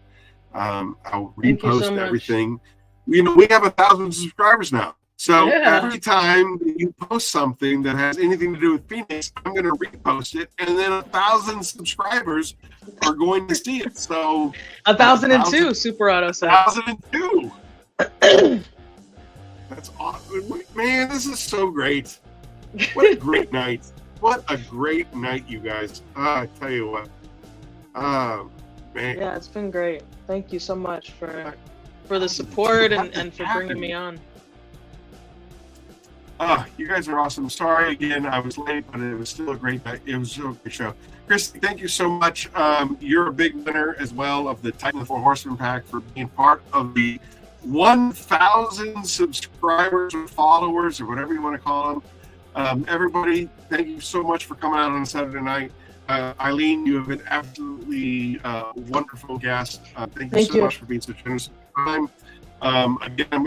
I'll Thank you so repost much. everything. We have 1,000 subscribers now. So Yeah. every time you post something that has anything to do with Phoenix, I'm going to repost it, and then 1,000 subscribers are going to see it. So 1,002, Super Auto said. 1,002. That's awesome, man. This is so great. What a great night! What a great night, you guys. I tell you what. Man. Yeah, it's been great. Thank you so much for the support and for bringing me on. You guys are awesome. Sorry again, I was late, but it was still a great night. It was still a great show. Christy, thank you so much. You're a big winner as well of the Titan the Four Horsemen pack for being part of the 1,000 subscribers or followers or whatever you want to call them. Everybody, thank you so much for coming out on Saturday night. Eileen, you have been absolutely wonderful guest. Thank you so much for being so generous with your time. Again, I'm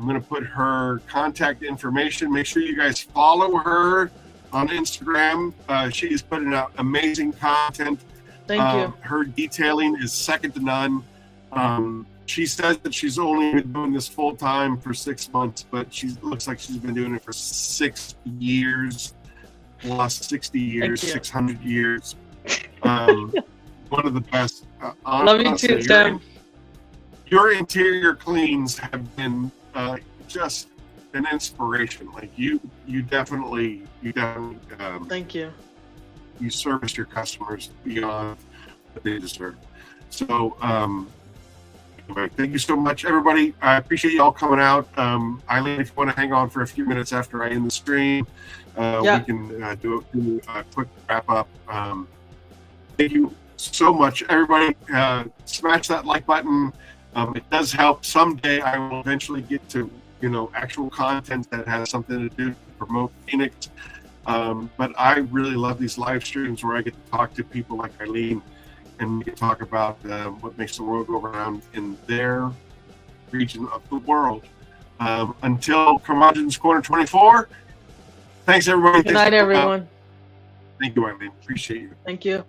going to put her contact information. Make sure you guys follow her on Instagram. She is putting out amazing content. Thank you. Her detailing is second to none. She says that she's only been doing this full time for 6 months, but she looks like she's been doing it for 6 years. Lost 60 years, 600 years. One of the best. Love you too, Tim. Your interior cleans have been just an inspiration. Like you definitely. Thank you. You service your customers beyond what they deserve. So, anyway, thank you so much, everybody. I appreciate you all coming out. Eileen, if you want to hang on for a few minutes after I end the stream, we can do a quick wrap up. Thank you so much, everybody. Smash that like button. It does help. Someday I will eventually get to actual content that has something to do to promote Phoenix. But I really love these live streams where I get to talk to people like Eileen, and we can talk about what makes the world go around in their region of the world. Until Curmudgeon's Corner 24. Thanks, everybody. Good night, everyone. Thank you, Eileen. Appreciate you. Thank you.